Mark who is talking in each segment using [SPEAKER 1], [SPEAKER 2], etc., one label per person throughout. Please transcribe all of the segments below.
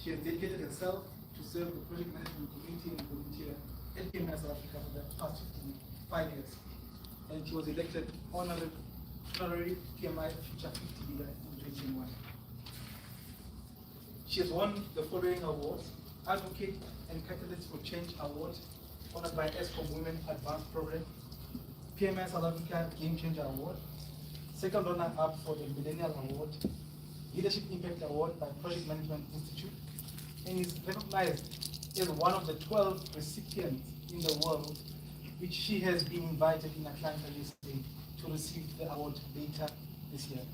[SPEAKER 1] She has dedicated herself to serve the project management community and volunteer at PMI South Africa for the past 5 years. And she was elected honorary PMI Future 50 leader in 2021. She has won the following awards: Advocate and Catalyst for Change Award, honored by ESCOM Women Advanced Program, PMI South Africa Game Changer Award, second runner up for the Millennial Award, Leadership Impact Award by Project Management Institute, and is recognized as one of the 12 recipients in the world which she has been invited in Atlanta, USA to receive the award later this year.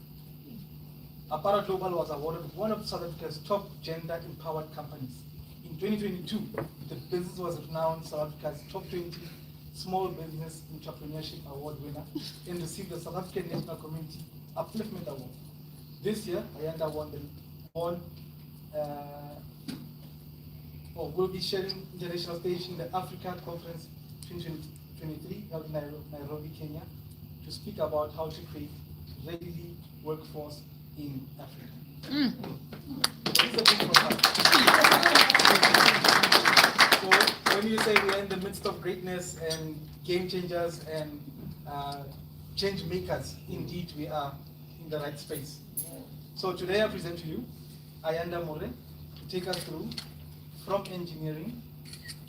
[SPEAKER 1] Apara Global was awarded one of South Africa's top gender-empowered companies. In 2022, the business was renowned South Africa's top 20 Small Business Entrepreneurship Award winner and received the South African National Community Upliftment Award. This year, Ayanda will be sharing international stage in the Africa Conference 2023 held in Nairobi, Kenya, to speak about how to create readily workforce in Africa. This is a big program. So when you say we are in the midst of greatness and game changers and change makers, indeed we are in the right space. So today I present to you Ayanda More to take us through from engineering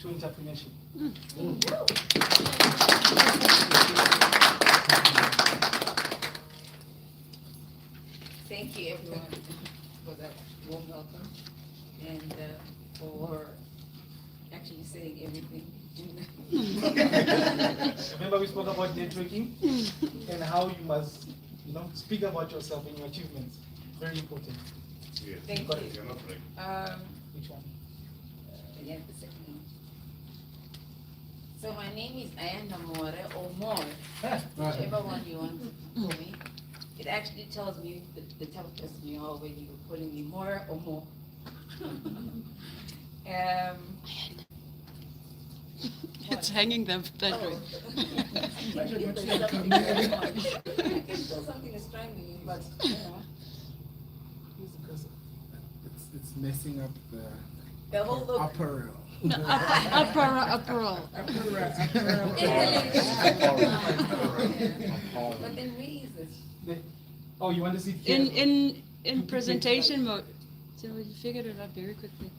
[SPEAKER 1] to entrepreneurship.
[SPEAKER 2] Thank you everyone for that warm welcome and for actually saying everything.
[SPEAKER 1] Remember we spoke about networking and how you must, speak about yourself and your achievements. Very important.
[SPEAKER 3] Yes.
[SPEAKER 2] Thank you.
[SPEAKER 3] You're not right.
[SPEAKER 1] Which one?
[SPEAKER 2] Again, the second one. So my name is Ayanda More or More, whichever one you want to call me. It actually tells me the type of person you are when you're calling me More or More.
[SPEAKER 4] It's hanging them that way.
[SPEAKER 2] I can tell something is strangling you, but
[SPEAKER 5] Because it's messing up
[SPEAKER 2] the whole look.
[SPEAKER 5] apparel.
[SPEAKER 4] No, apparel.
[SPEAKER 2] But then where is it?
[SPEAKER 1] Oh, you want to see?
[SPEAKER 4] In presentation mode. So you figured it out very quickly.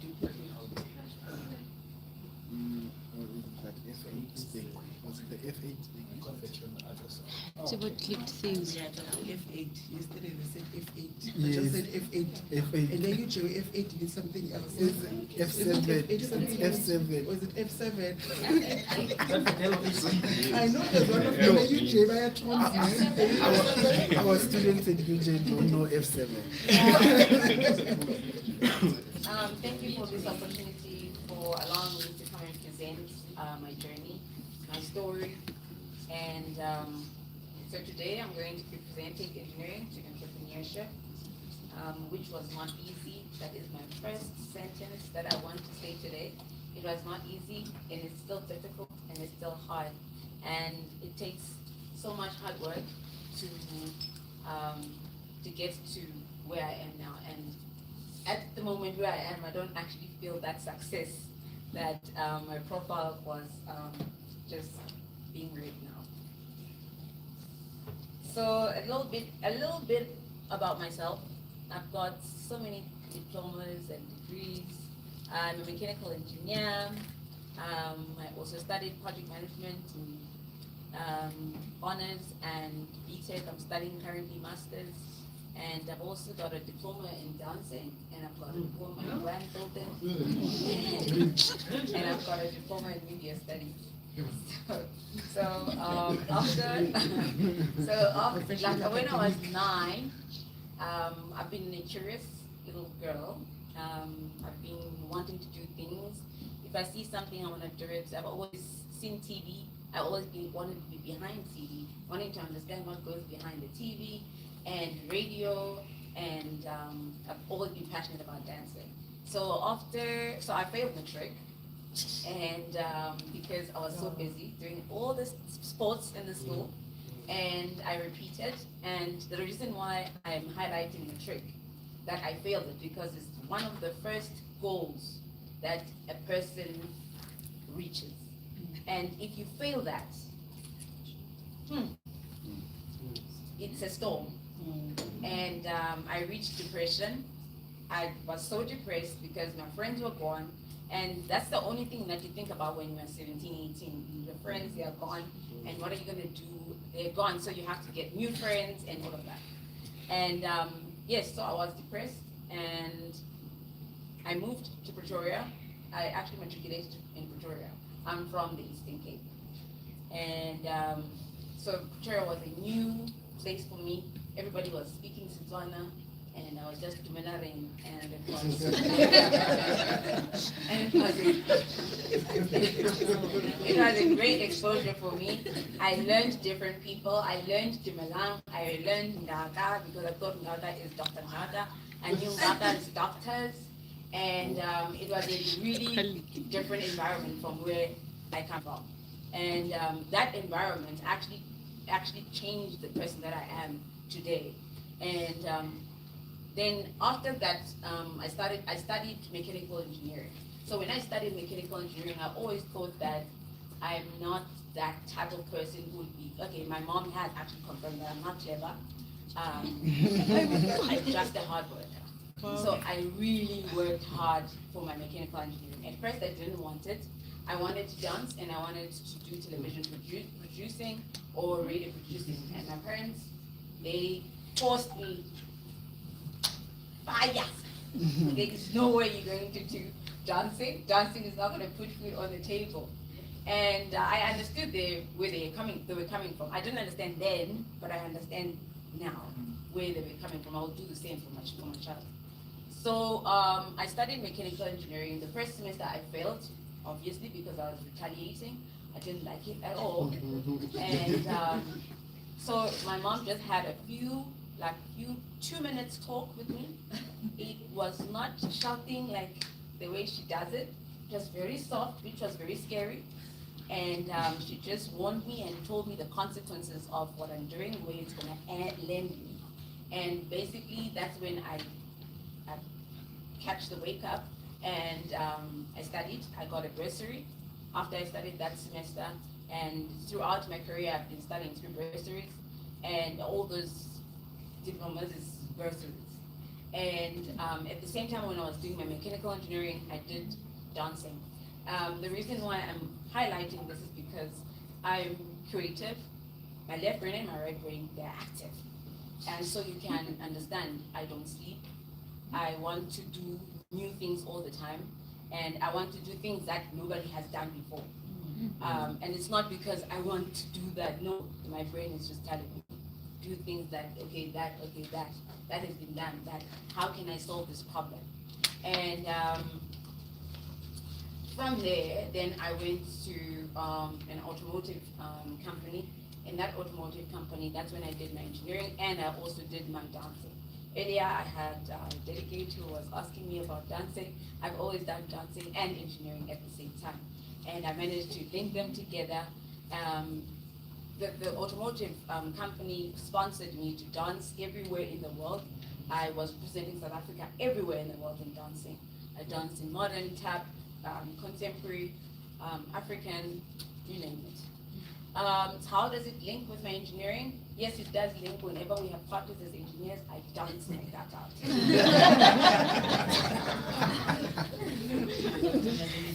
[SPEAKER 5] Was it the F8 thing?
[SPEAKER 4] So what clicked things.
[SPEAKER 6] Yeah, F8. Yesterday they said F8. I
[SPEAKER 5] Yes.
[SPEAKER 6] just said F8.
[SPEAKER 5] F8.
[SPEAKER 6] And then you chose F8 did something else.
[SPEAKER 5] F7.
[SPEAKER 6] F8 something else?
[SPEAKER 5] F7.
[SPEAKER 6] Was it F7?
[SPEAKER 1] That's the television.
[SPEAKER 6] I know there's one of them. You chose by a trans.
[SPEAKER 5] Our students in UJ don't know F7.
[SPEAKER 2] Thank you for this opportunity, for allowing me to come and present my journey, my story. And so today I'm going to be presenting engineering to entrepreneurship, which was not easy. That is my first sentence that I want to say today. It was not easy, and it's still difficult, and it's still hard. And it takes so much hard work to get to where I am now. And at the moment where I am, I don't actually feel that success that my profile was just being read now. So a little bit about myself. I've got so many diplomas and degrees. I'm a mechanical engineer. I also studied project management and honors and BTech. I'm studying currently masters. And I've also got a diploma in dancing, and I've got a diploma in brand building, and I've got a diploma in media studies. After like when I was 9, I've been a curious little girl. I've been wanting to do things. If I see something, I want to do it. I've always seen TV. I always wanted to be behind TV, wanting to understand what goes behind the TV and radio, and I've always been passionate about dancing. So I failed matric, and because I was so busy doing all the sports in the school, and I repeated. And the reason why I'm highlighting matric, that I failed it, because it's one of the first goals that a person reaches. And if you fail that, it's a storm. And I reached depression. I was so depressed because my friends were gone. And that's the only thing that you think about when you're 17, 18. Your friends, they are gone. And what are you going to do? They're gone. So you have to get new friends and all of that. And yes, so I was depressed. And I moved to Pretoria. I actually matriculated in Pretoria. I'm from the Eastern Cape. And so Pretoria was a new place for me. Everybody was speaking Setswana, and I was just dominating, and it was, and it was a great exposure for me. I learned different people. I learned Dumelang. I learned Ngaka because I thought Ngaka is Dr. Ngaka. I knew Ngaka is doctors. And it was a really different environment from where I come from. And that environment actually changed the person that I am today. And then after that, I studied mechanical engineering. So when I studied mechanical engineering, I always thought that I'm not that type of person who would be, okay, my mom has actually confirmed that I'm not clever. I'm just a hard worker. So I really worked hard for my mechanical engineering. At first I didn't want it. I wanted to dance and I wanted to do television producing or radio producing. And my parents, they forced me, fire! There's no way you're going to do dancing. Dancing is not going to put food on the table. And I understood where they were coming from. I didn't understand then, but I understand now where they were coming from. I will do the same for my child. So I studied mechanical engineering. The first semester I failed, obviously, because I was retaliating. I didn't like it at all. And so my mom just had a few 2 minutes talk with me. It was not shouting like the way she does it. It was very soft, which was very scary. And she just warned me and told me the consequences of what I'm doing, where it's going to land me. And basically, that's when I catch the wake up, and I studied. I got a bursary after I studied that semester, and throughout my career I've been studying through bursaries, and all those diplomas is bursaries. And at the same time when I was doing my mechanical engineering, I did dancing. The reason why I'm highlighting this is because I'm creative. My left brain and my right brain, they're active. And so you can understand, I don't sleep. I want to do new things all the time, and I want to do things that nobody has done before. And it's not because I want to do that. No, my brain is just telling me, do things that has been done. That how can I solve this problem? And from there, then I went to an automotive company. In that automotive company, that's when I did my engineering, and I also did my dancing. Earlier, I had a delegate who was asking me about dancing. I've always done dancing and engineering at the same time. And I managed to link them together. The automotive company sponsored me to dance everywhere in the world. I was representing South Africa everywhere in the world in dancing. I danced in modern, tap, contemporary, African, you name it. How does it link with my engineering? Yes, it does link. Whenever we have parties as engineers, I dance like that out.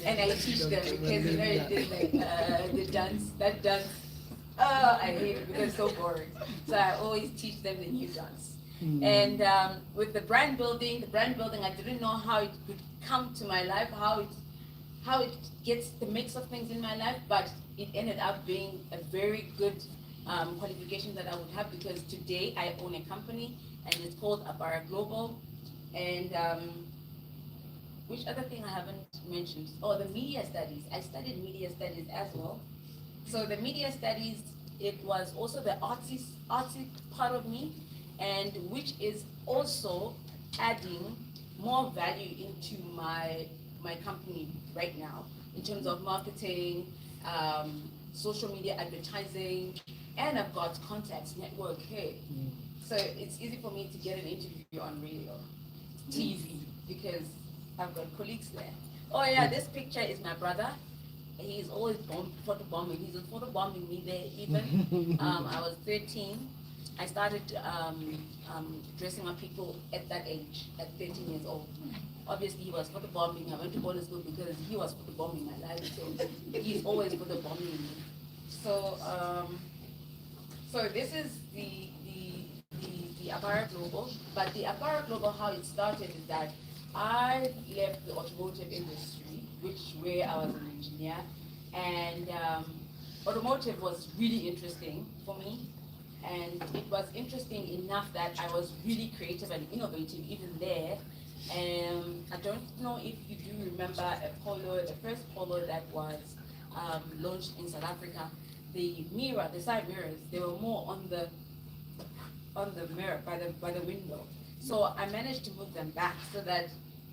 [SPEAKER 2] And I teach them because it is like the dance, that dance. I hate it because it's so boring. So I always teach them the new dance. And with the brand building, I didn't know how it could come to my life, how it gets the mix of things in my life, but it ended up being a very good qualification that I would have, because today I own a company and it's called Abara Global. And which other thing I haven't mentioned? Oh, the media studies. I studied media studies as well. So the media studies, it was also the artsy part of me, and which is also adding more value into my company right now in terms of marketing, social media advertising, and I've got contacts, network here. So it's easy for me to get an interview on radio, TV, because I've got colleagues there. Oh yeah, this picture is my brother. He's always photobombing. He's photobombing me there even. I was 13. I started dressing up people at that age, at 13 years old. Obviously, he was photobombing. I went to boarding school because he was photobombing my life. So he's always photobombing me. So so this is the Apara Global. But the Apara Global, how it started is that I left the automotive industry, where I was an engineer, and automotive was really interesting for me, and it was interesting enough that I was really creative and innovative even there. I don't know if you do remember a Polo, the first Polo that was launched in South Africa. The side mirrors, they were more on the mirror by the window. So I managed to move them back so that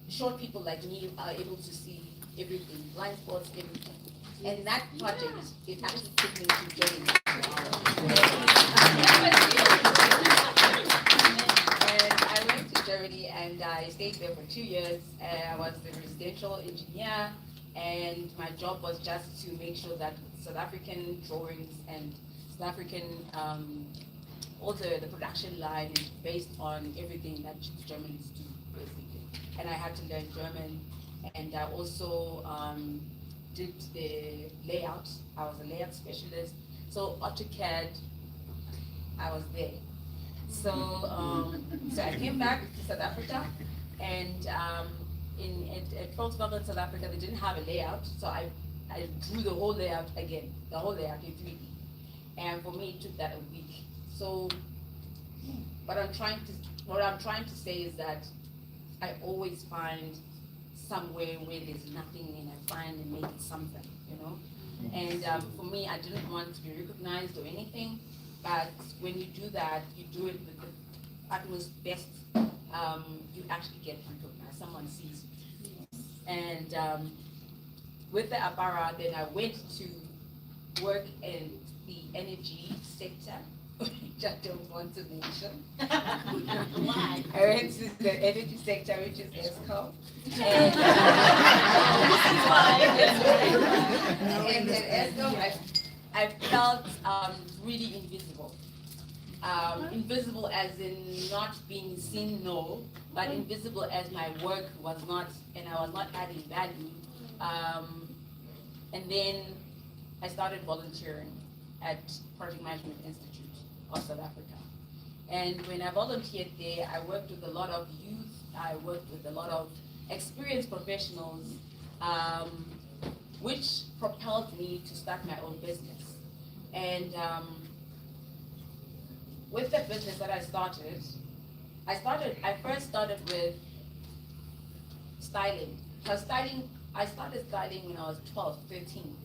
[SPEAKER 2] short people like me are able to see everything, blind spots, everything. And that project, it actually took me to Germany. And I went to Germany and I stayed there for 2 years. I was the residential engineer, and my job was just to make sure that South African drawings and South African also the production line is based on everything that Germans do, basically. And I had to learn German, and I also did the layout. I was a layout specialist. So AutoCAD, I was there. So so I came back to South Africa, and at Volkswagen South Africa, they didn't have a layout, so I drew the whole layout again, the whole layout in 3D. And for me, it took that a week. So what I'm trying to say is that I always find somewhere where there's nothing, and I find and make it something, you know. And for me, I didn't want to be recognized or anything, but when you do that, you do it with the utmost best. You actually get recognized. Someone sees you. And with the Apara, then I went to work in the energy sector, which I don't want to mention. Why? I went to the energy sector, which is ESCOM. And and at ESCOM, I felt really invisible. Invisible as in not being seen, no, but invisible as my work was not, and I was not adding value. And then I started volunteering at Project Management Institute of South Africa. And when I volunteered there, I worked with a lot of youth, I worked with a lot of experienced professionals, which propelled me to start my own business. And with the business that I first started with styling. I started styling when I was 12, 13.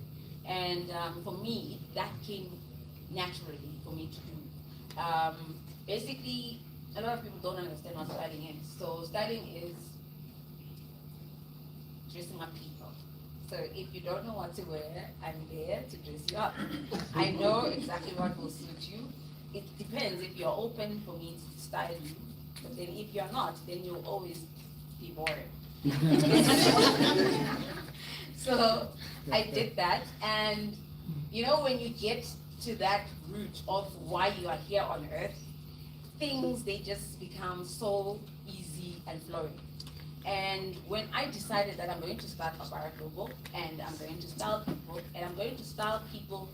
[SPEAKER 2] And for me, that came naturally for me to do. Basically, a lot of people don't understand what styling is. So styling is dressing up people. So if you don't know what to wear, I'm there to dress you up. I know exactly what will suit you. It depends if you're open for me to style you. But then if you're not, then you'll always be boring. So I did that, and you know, when you get to that root of why you are here on earth, things, they just become so easy and flowing. And when I decided that I'm going to start Apara Global, and I'm going to style people, and I'm going to style people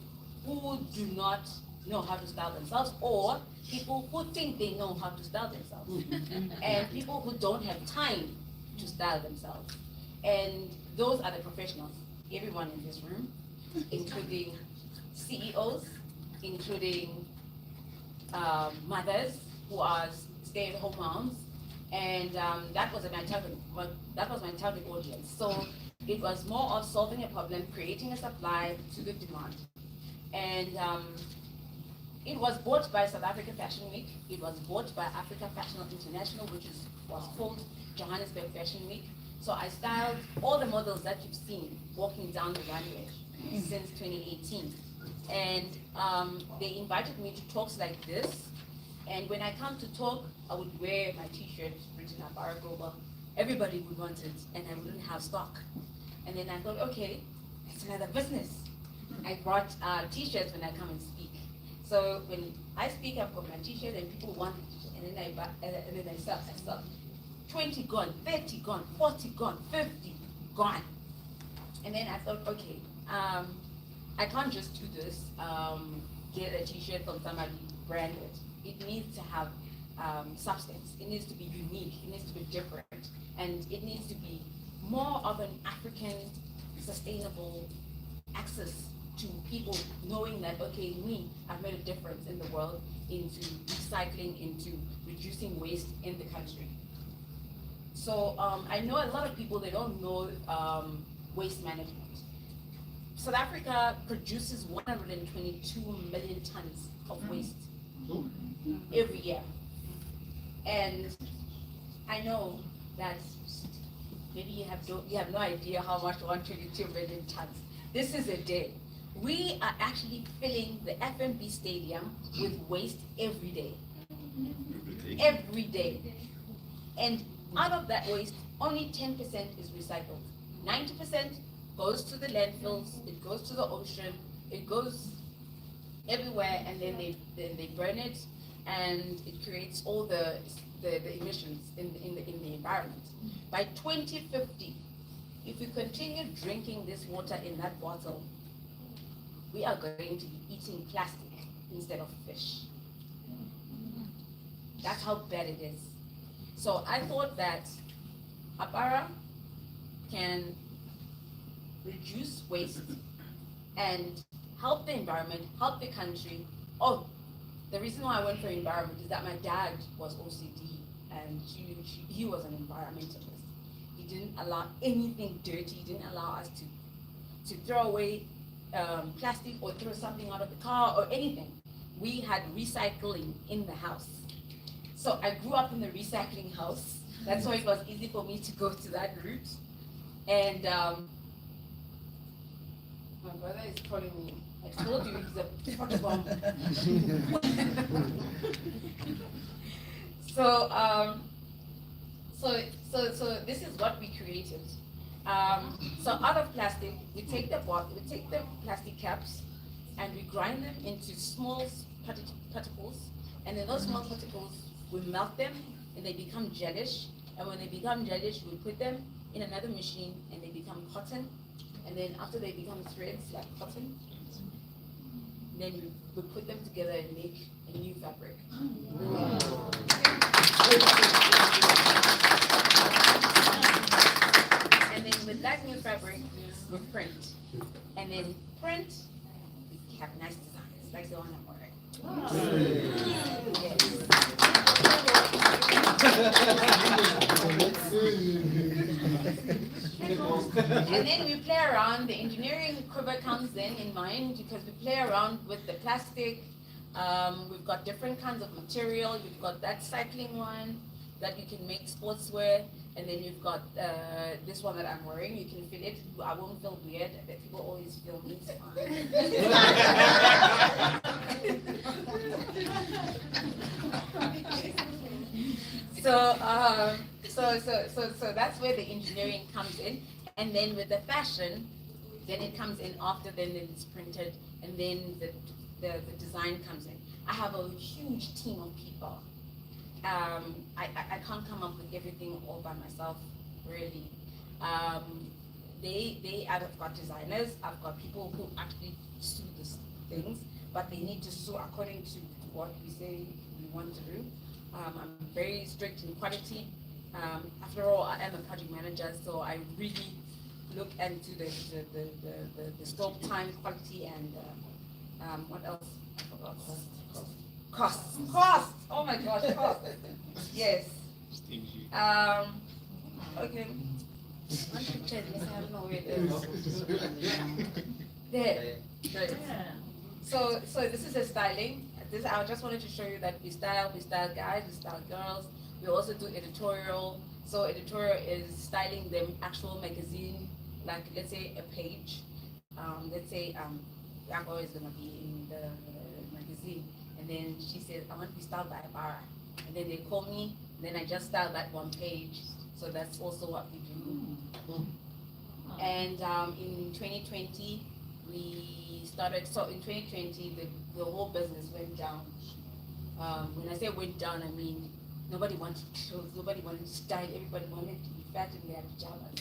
[SPEAKER 2] who do not know how to style themselves, or people who think they know how to style themselves, and people who don't have time to style themselves. And those are the professionals, everyone in this room, including CEOs, including mothers who are stay-at-home moms, and that was my target audience. So it was more of solving a problem, creating a supply to the demand. And it was bought by South African Fashion Week. It was bought by Africa Fashion International, which was called Johannesburg Fashion Week. So I styled all the models that you've seen walking down the runway since 2018. And they invited me to talks like this. And when I come to talk, I would wear my t-shirt written Apara Global, everybody would want it, and I wouldn't have stock. And then I thought, okay, it's another business. I brought t-shirts when I come and speak. So when I speak, I've got my t-shirt and people want it, and then I buy, and then I sell. 20 gone, 30 gone, 40 gone, 50 gone. And then I thought, okay, I can't just do this, get a t-shirt from somebody, brand it. It needs to have substance. It needs to be unique. It needs to be different. And it needs to be more of an African sustainable access to people knowing that, okay, I've made a difference in the world into recycling, into reducing waste in the country. So I know a lot of people, they don't know waste management. South Africa produces 122 million tons of waste every year. And I know that maybe you have no idea how much 122 million tons. This is a day. We are actually filling the FNB stadium with waste every day. Every day. And out of that waste, only 10% is recycled. 90% goes to the landfills, it goes to the ocean, it goes everywhere, and then they burn it, and it creates all the emissions in the environment. By 2050, if we continue drinking this water in that bottle, we are going to be eating plastic instead of fish. That's how bad it is. So I thought that Apara can reduce waste and help the environment, help the country. Oh, the reason why I went for environment is that my dad was OCD and he was an environmentalist. He didn't allow anything dirty. He didn't allow us to throw away plastic or throw something out of the car or anything. We had recycling in the house. So I grew up in the recycling house. That's why it was easy for me to go to that route. And my brother is calling me. I told you he's a photo bomb. So this is what we created. So out of plastic, we take the plastic caps and we grind them into small particles, and then those small particles, we melt them and they become gelish. And when they become gelish, we put them in another machine and they become cotton. And then after they become threads like cotton, then we put them together and make a new fabric. And then with that new fabric, we print. And then print, we have nice designs, like the one I'm wearing. And then we play around. The engineering quiver comes in mind because we play around with the plastic. We've got different kinds of material. You've got that cycling one that you can make sportswear, and then you've got this one that I'm wearing. You can feel it. I won't feel weird. People always feel me. So that's where the engineering comes in, and then with the fashion, then it comes in after. Then it's printed, and then the design comes in. I have a huge team of people. I can't come up with everything all by myself, really. I've got designers, I've got people who actually sew these things, but they need to sew according to what we say we want to do. I'm very strict in quality. After all, I am a project manager, so I really look into the scope, time, quality, and what else? I forgot. Costs. Oh my gosh, costs. Yes. Okay. One picture, I don't know where it is. There. Good. So this is a styling. I just wanted to show you that we style guys, we style girls. We also do editorial. So editorial is styling the actual magazine, like let's say a page. Let's say Yango is gonna be in the magazine, and then she says I want to be styled by Apara, and then they call me, and then I just style that one page, So that's also what we do. And in 2020, we started, so in 2020, the whole business went down. When I say went down, I mean, nobody wanted clothes, nobody wanted style, everybody wanted to be fat in their pajamas.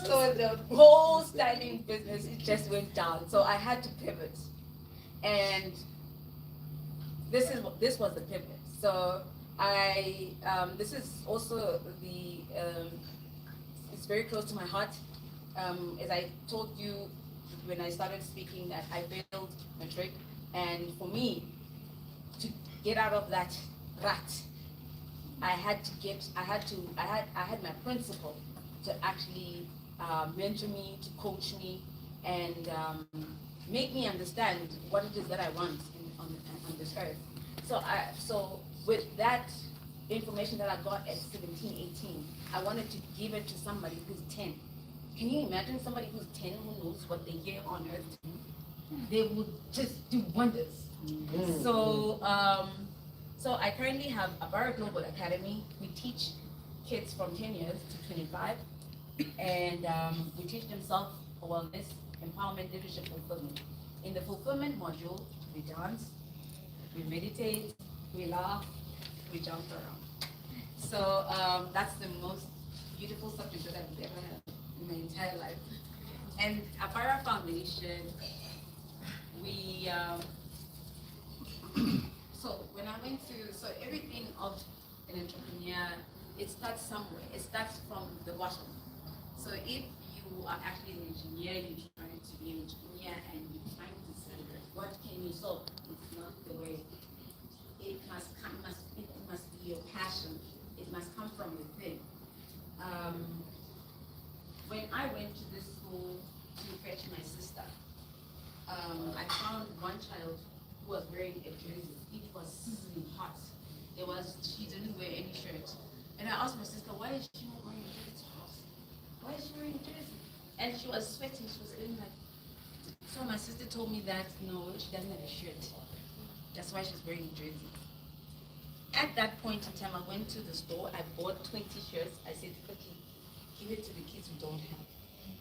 [SPEAKER 2] So the whole styling business, it just went down. So I had to pivot. And this was the pivot. So this is also it's very close to my heart. As I told you when I started speaking that I failed matric, and for me to get out of that rut, I had my principal to actually mentor me, to coach me, and make me understand what it is that I want on this earth. So with that information that I got at 17, 18, I wanted to give it to somebody who's 10. Can you imagine somebody who's 10 who knows what they hear on earth do? They would just do wonders. So I currently have a Barra Global Academy. We teach kids from 10 years to 25, and we teach them self-awareness, empowerment, leadership, fulfillment. In the fulfillment module, we dance, we meditate, we laugh, we jump around. So that's the most beautiful subject that I've ever had in my entire life. And Apara Foundation, we so when I went to, so everything of an entrepreneur, it starts somewhere. It starts from the bottom. So if you are actually an engineer, you're trying to be an engineer and you're trying to see what can you solve, it's not the way. It must be your passion. It must come from within. When I went to this school to fetch my sister, I found one child who was wearing a jersey. It was sizzling hot. She didn't wear any shirt. And I asked my sister, why is she not wearing a jersey? It's hot. Why is she wearing a jersey? And she was sweating. She was feeling like. So my sister told me that no, she doesn't have a shirt. That's why she's wearing a jersey. At that point in time, I went to the store. I bought 20 shirts. I said, okay, give it to the kids who don't have.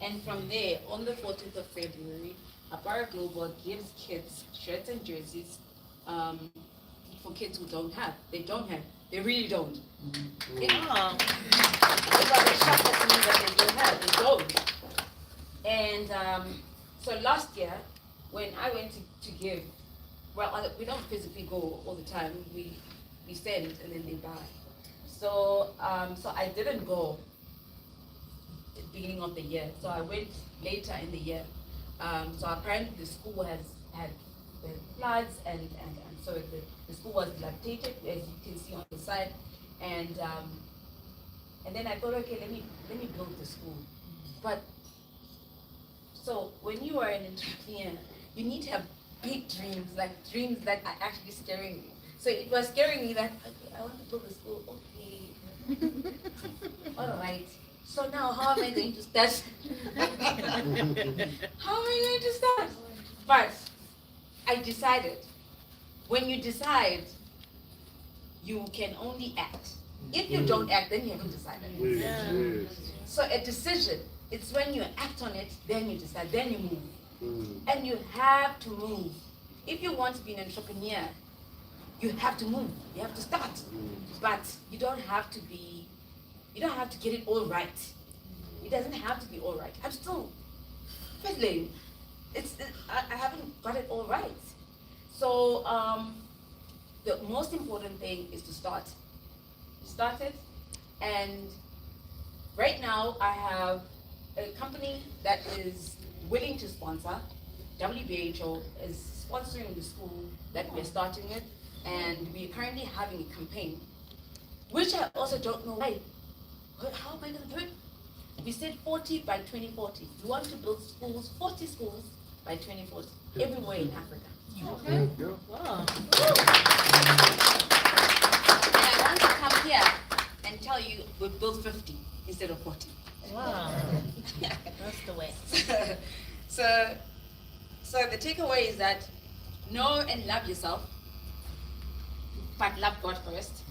[SPEAKER 2] And from there, on the 14th of February, Apara Global gives kids shirts and jerseys for kids who don't have. They don't have. They really don't. It was a shock to me that they don't have. They don't. And so last year, when I went to give, well, we don't physically go all the time. We send and then they buy. So I didn't go at the beginning of the year. So I went later in the year. So apparently the school has had the floods and so the school was dilapidated, as you can see on the side. And then I thought, okay, let me build the school. But so when you are an entrepreneur, you need to have big dreams, like dreams that are actually scaring you. So it was scaring me that, okay, I want to build a school, okay. All right. So now how am I going to start? How am I going to start? But I decided, when you decide, you can only act. If you don't act, then you haven't decided.
[SPEAKER 3] Yes.
[SPEAKER 2] So a decision, it's when you act on it, then you decide, then you move. And you have to move. If you want to be an entrepreneur, you have to move. You have to start. But you don't have to get it all right. It doesn't have to be all right. I'm still fiddling. I haven't got it all right. So the most important thing is to start. Start it. And right now I have a company that is willing to sponsor. WBHO is sponsoring the school that we're starting it, and we're currently having a campaign, which I also don't know why. How am I going to do it? We said 40 by 2040. We want to build schools, 40 schools by 2040, everywhere in Africa.
[SPEAKER 4] Okay. Wow.
[SPEAKER 2] And I want to come here and tell you we built 50 instead of 40.
[SPEAKER 7] Wow. That's the way.
[SPEAKER 2] So the takeaway is that know and love yourself. but love God first.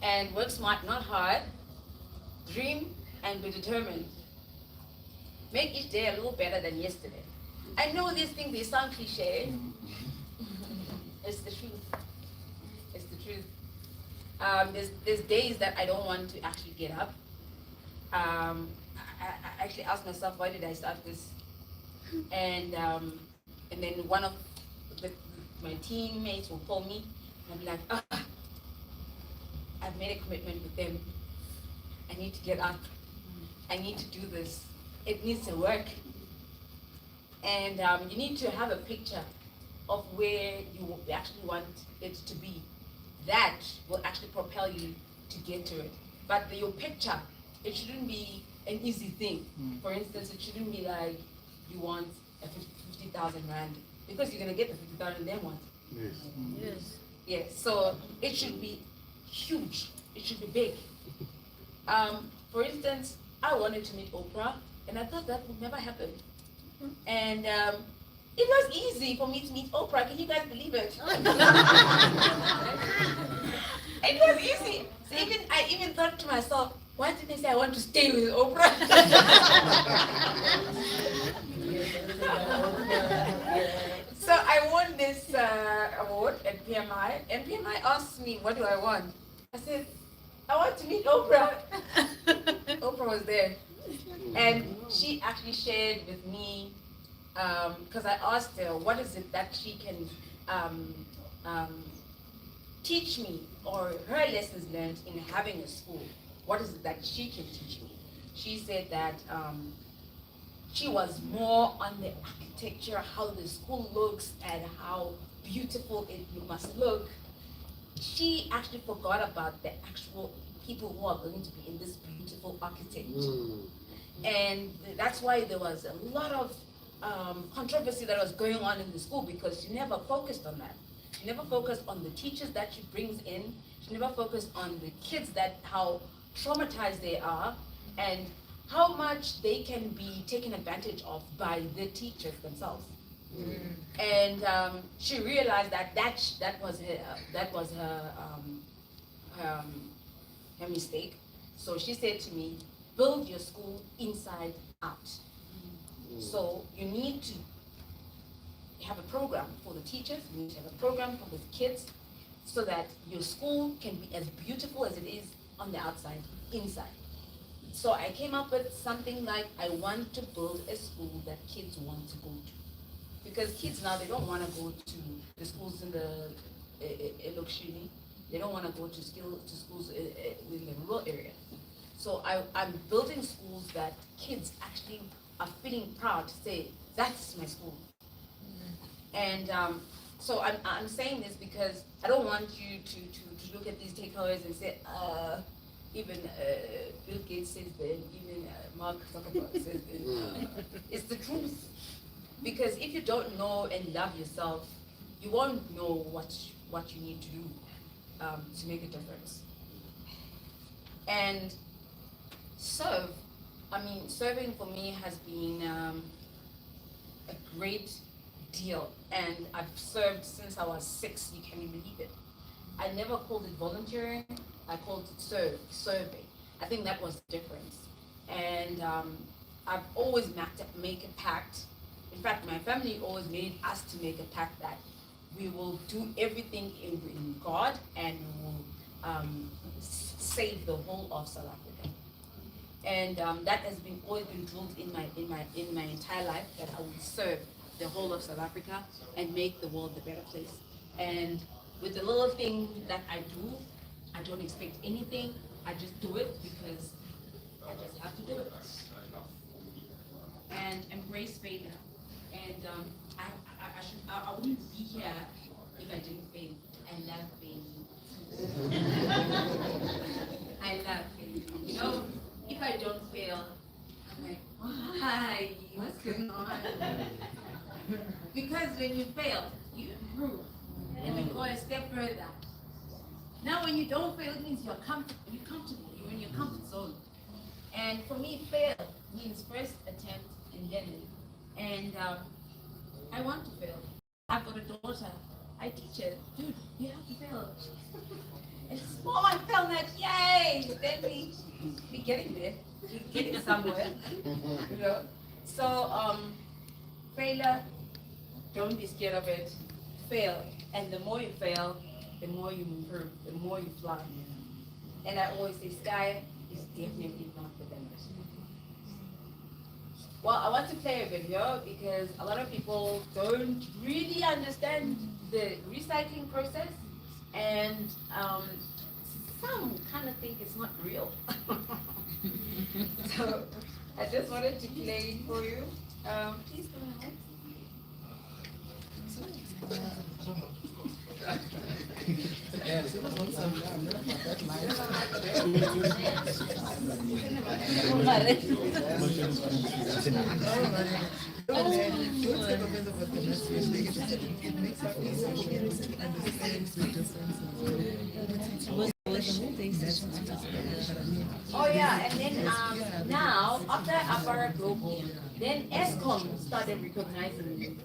[SPEAKER 2] And work smart, not hard. Dream and be determined. Make each day a little better than yesterday. I know these things, they sound cliche. It's the truth. It's the truth. There's days that I don't want to actually get up. I actually ask myself, why did I start this? And then one of my teammates will call me and I'll be like, I've made a commitment with them. I need to get up. I need to do this. It needs to work. And you need to have a picture of where you actually want it to be. That will actually propel you to get to it. But your picture, it shouldn't be an easy thing. For instance, it shouldn't be like you want a 50,000 rand, because you're gonna get the 50,000 then what?
[SPEAKER 7] Yes.
[SPEAKER 2] Yes, so it should be huge. It should be big. For instance, I wanted to meet Oprah, and I thought that would never happen. And it was easy for me to meet Oprah. Can you guys believe it? It was easy. So I even thought to myself, why didn't I say I want to stay with Oprah? So I won this award at PMI, and PMI asked me, what do I want? I said, I want to meet Oprah. Oprah was there. And she actually shared with me, because I asked her, what is it that she can teach me, or her lessons learned in having a school? What is it that she can teach me? She said that she was more on the architecture, how the school looks and how beautiful it must look. She actually forgot about the actual people who are going to be in this beautiful architecture. And that's why there was a lot of controversy that was going on in the school, because she never focused on that. She never focused on the teachers that she brings in. She never focused on the kids, that how traumatized they are and how much they can be taken advantage of by the teachers themselves. And she realized that that was her mistake. So she said to me, build your school inside out. So you need to have a program for the teachers, you need to have a program for the kids, so that your school can be as beautiful as it is on the outside, inside. So I came up with something like, I want to build a school that kids want to go to. Because kids now, they don't want to go to the schools in the Elokshini. They don't want to go to schools in the rural area. So I'm building schools that kids actually are feeling proud to say, that's my school. And so I'm saying this because I don't want you to look at these takeaways and say, even Bill Gates says that, even Mark Zuckerberg says that. It's the truth. Because if you don't know and love yourself, you won't know what you need to do to make a difference. And serving for me has been a great deal. And I've served since I was 6, you can't even believe it. I never called it volunteering, I called it serving. I think that was the difference. And I've always make a pact. In fact, my family always made us to make a pact that we will do everything in God, and we will save the whole of South Africa. And that has always been drilled in my entire life, that I will serve the whole of South Africa and make the world a better place. And with the little thing that I do, I don't expect anything. I just do it because I just have to do it. And embrace failure. And I wouldn't be here if I didn't fail. I love failing. I love failing. You know, if I don't fail, I'm like, why? What's going on? Because when you fail, you improve. And you go a step further. Now when you don't fail, it means you're comfortable. You're in your comfort zone. And for me, fail means first attempt and learning. And I want to fail. I've got a daughter. I teach it. Dude, you have to fail. It's small, I failed that, yay! Then we getting there, we getting somewhere, you know? So, failure, don't be scared of it, fail. And the more you fail, the more you improve, the more you fly. And I always say, sky is definitely not the limit. Well, I want to play a video because a lot of people don't really understand the recycling process, and some kind of think it's not real. So I just wanted to play it for you. Please go ahead. Oh yeah, and then now after Abara Global, then ESCOM started recognizing me.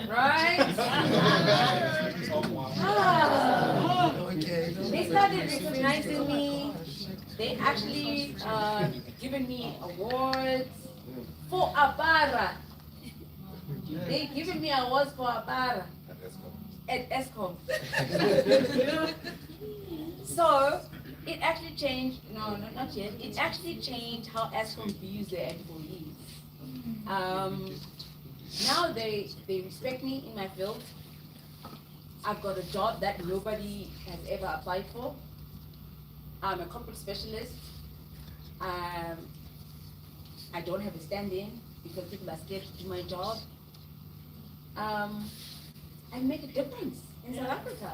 [SPEAKER 2] Right? They started recognizing me. They actually given me awards for Abara. They given me awards for Abara at ESCOM. So it actually changed. No, not yet. It actually changed how ESCOM views their employees. Now they respect me in my field. I've got a job that nobody has ever applied for. I'm a corporate specialist. I don't have a stand-in because people are scared to do my job. I make a difference in South Africa.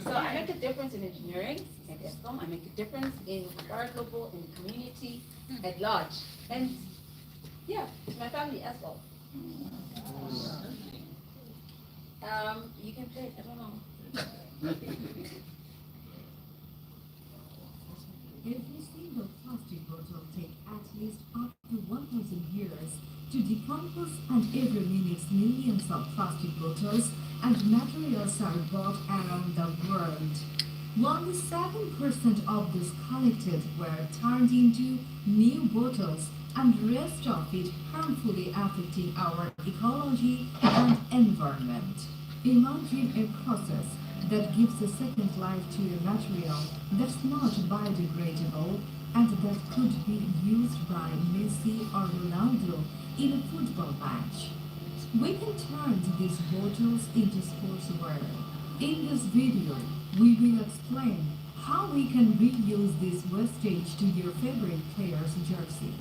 [SPEAKER 2] So I make a difference in engineering at ESCOM. I make a difference in Abara Global, in the community at large. And yeah, it's my family as well. You can play, I don't know.
[SPEAKER 8] Every single plastic bottle takes at least up to 1,000 years to decompose, and every minute millions of plastic bottles and materials are bought around the world. Only 7% of those collected were turned into new bottles, and the rest of it harmfully affecting our ecology and environment. Imagine a process that gives a second life to a material that's not biodegradable and that could be used by Messi or Ronaldo in a football match. We can turn these bottles into sportswear. In this video, we will explain how we can reuse this wastage to your favorite player's jersey.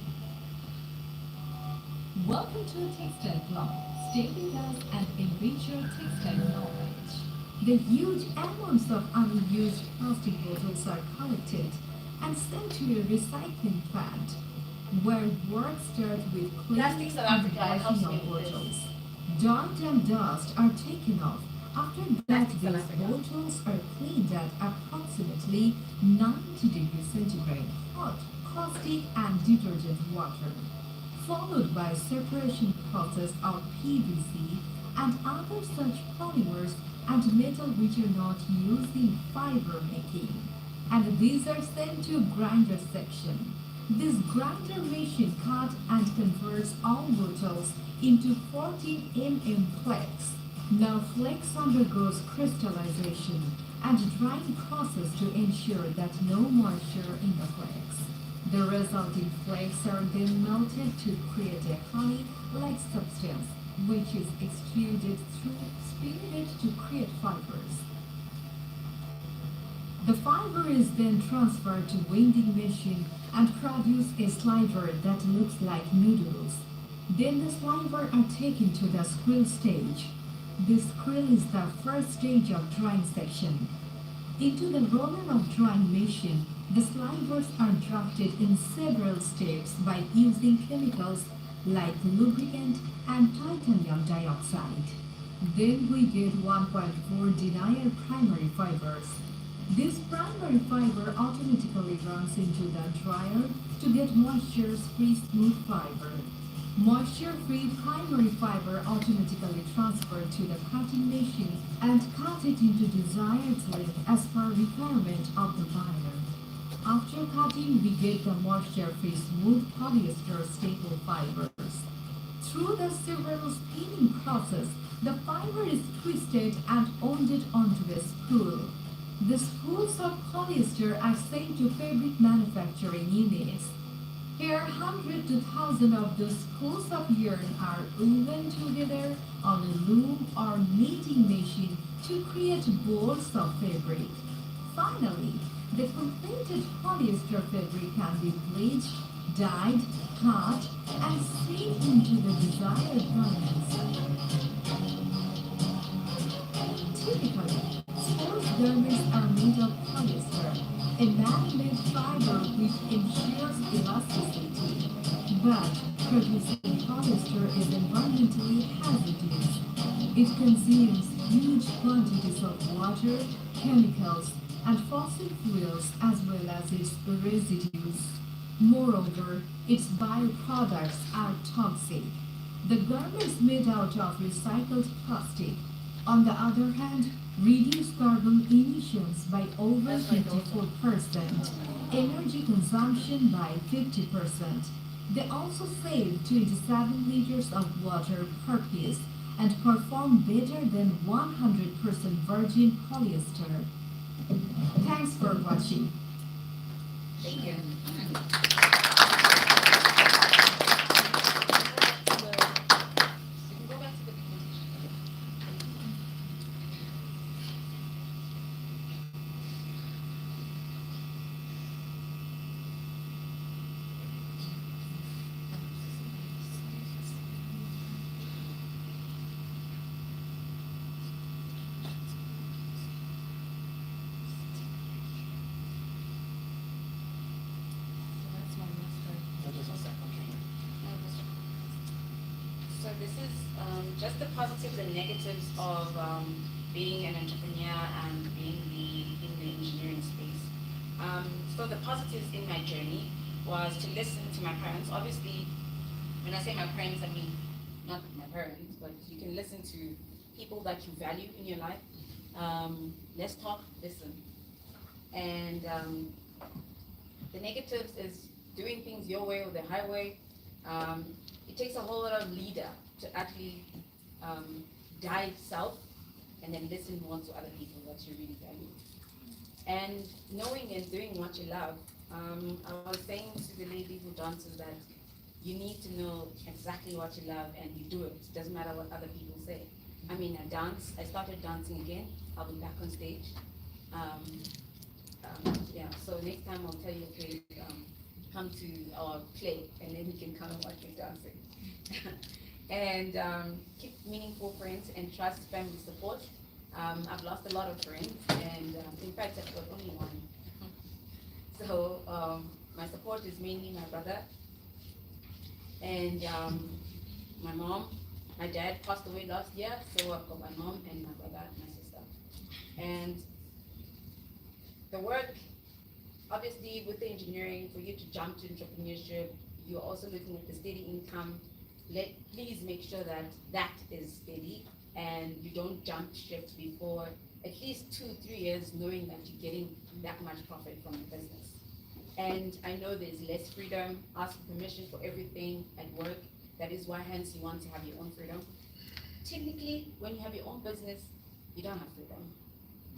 [SPEAKER 8] Welcome to a textile blog. Stay with us and enrich your textile knowledge. The huge amounts of unused plastic bottles are collected and sent to a recycling plant, where work starts with
[SPEAKER 2] Plastic
[SPEAKER 8] cleaning
[SPEAKER 2] South
[SPEAKER 8] and
[SPEAKER 2] Africa helps
[SPEAKER 8] washing
[SPEAKER 2] me
[SPEAKER 8] of
[SPEAKER 2] with this.
[SPEAKER 8] bottles. Dirt and dust are taken off. After that,
[SPEAKER 2] Plastic South
[SPEAKER 8] these
[SPEAKER 2] Africa.
[SPEAKER 8] bottles are cleaned at approximately 90 degrees centigrade, hot, caustic and detergent water, followed by separation process of PVC and other such polymers and metal which are not used in fiber making. And these are sent to grinder section. This grinder machine cuts and converts all bottles into 14 mm flakes. Now flakes undergoes crystallization and drying process to ensure that no moisture in the flakes. The resulting flakes are then melted to create a honey-like substance, which is extruded through spirit to create fibers. The fiber is then transferred to winding machine and produce a sliver that looks like noodles. Then the sliver are taken to the squill stage. This squill is the first stage of drying section. Into the roller of drying machine, the slivers are drafted in several steps by using chemicals like lubricant and titanium dioxide. Then we get 1.4 denier primary fibers. This primary fiber automatically runs into the dryer to get moisture-free smooth fiber. Moisture-free primary fiber automatically transferred to the cutting machine and cut it into desired length as per requirement of the buyer. After cutting, we get the moisture-free smooth polyester staple fibers. Through the several spinning process, the fiber is twisted and wound onto a spool. The spools of polyester are sent to fabric manufacturing units. Here, hundreds to thousands of those spools of yarn are woven together on a loom or knitting machine to create balls of fabric. Finally, the completed polyester fabric can be bleached, dyed, cut, and sewn into the desired garments. Typically, sports garments are made of polyester, a man-made fiber which ensures elasticity. But producing polyester is environmentally hazardous. It consumes huge quantities of water, chemicals, and fossil fuels as well as its residues. Moreover, its byproducts are toxic. The garments made out of recycled plastic, on the other hand, reduce carbon emissions by over 54%, energy consumption by 50%. They also save 27 liters of water per piece and perform better than 100% virgin polyester. Thanks for watching.
[SPEAKER 2] Thank you. We can go back to the presentation. So this is just the positives and negatives of being an entrepreneur and being in the engineering space. So the positives in my journey was to listen to my parents. Obviously, when I say my parents, I mean not my parents, but you can listen to people that you value in your life. Let's talk, listen. And the negatives is doing things your way or the highway. It takes a whole lot of leader to actually dive south and then listen more to other people that you really value. And knowing and doing what you love, I was saying to the lady who dances that you need to know exactly what you love and you do it. It doesn't matter what other people say. I mean, I started dancing again. I'll be back on stage. Yeah, so next time I'll tell you, okay, come to our play and then you can come and watch me dancing. And keep meaningful friends and trust family support. I've lost a lot of friends, and in fact I've got only one. So my support is mainly my brother and my mom. My dad passed away last year, so I've got my mom and my brother and my sister. And the work, obviously with the engineering, for you to jump to entrepreneurship, you're also looking at the steady income. Please make sure that that is steady and you don't jump ship before at least 2-3 years knowing that you're getting that much profit from the business. And I know there's less freedom, ask permission for everything at work. That is why hence you want to have your own freedom. Technically, when you have your own business, you don't have freedom.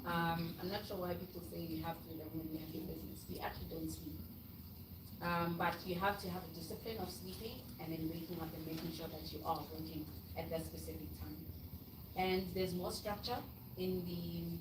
[SPEAKER 2] I'm not sure why people say you have freedom when you have your business. You actually don't sleep. But you have to have a discipline of sleeping and then waking up and making sure that you are working at that specific time. And there's more structure in the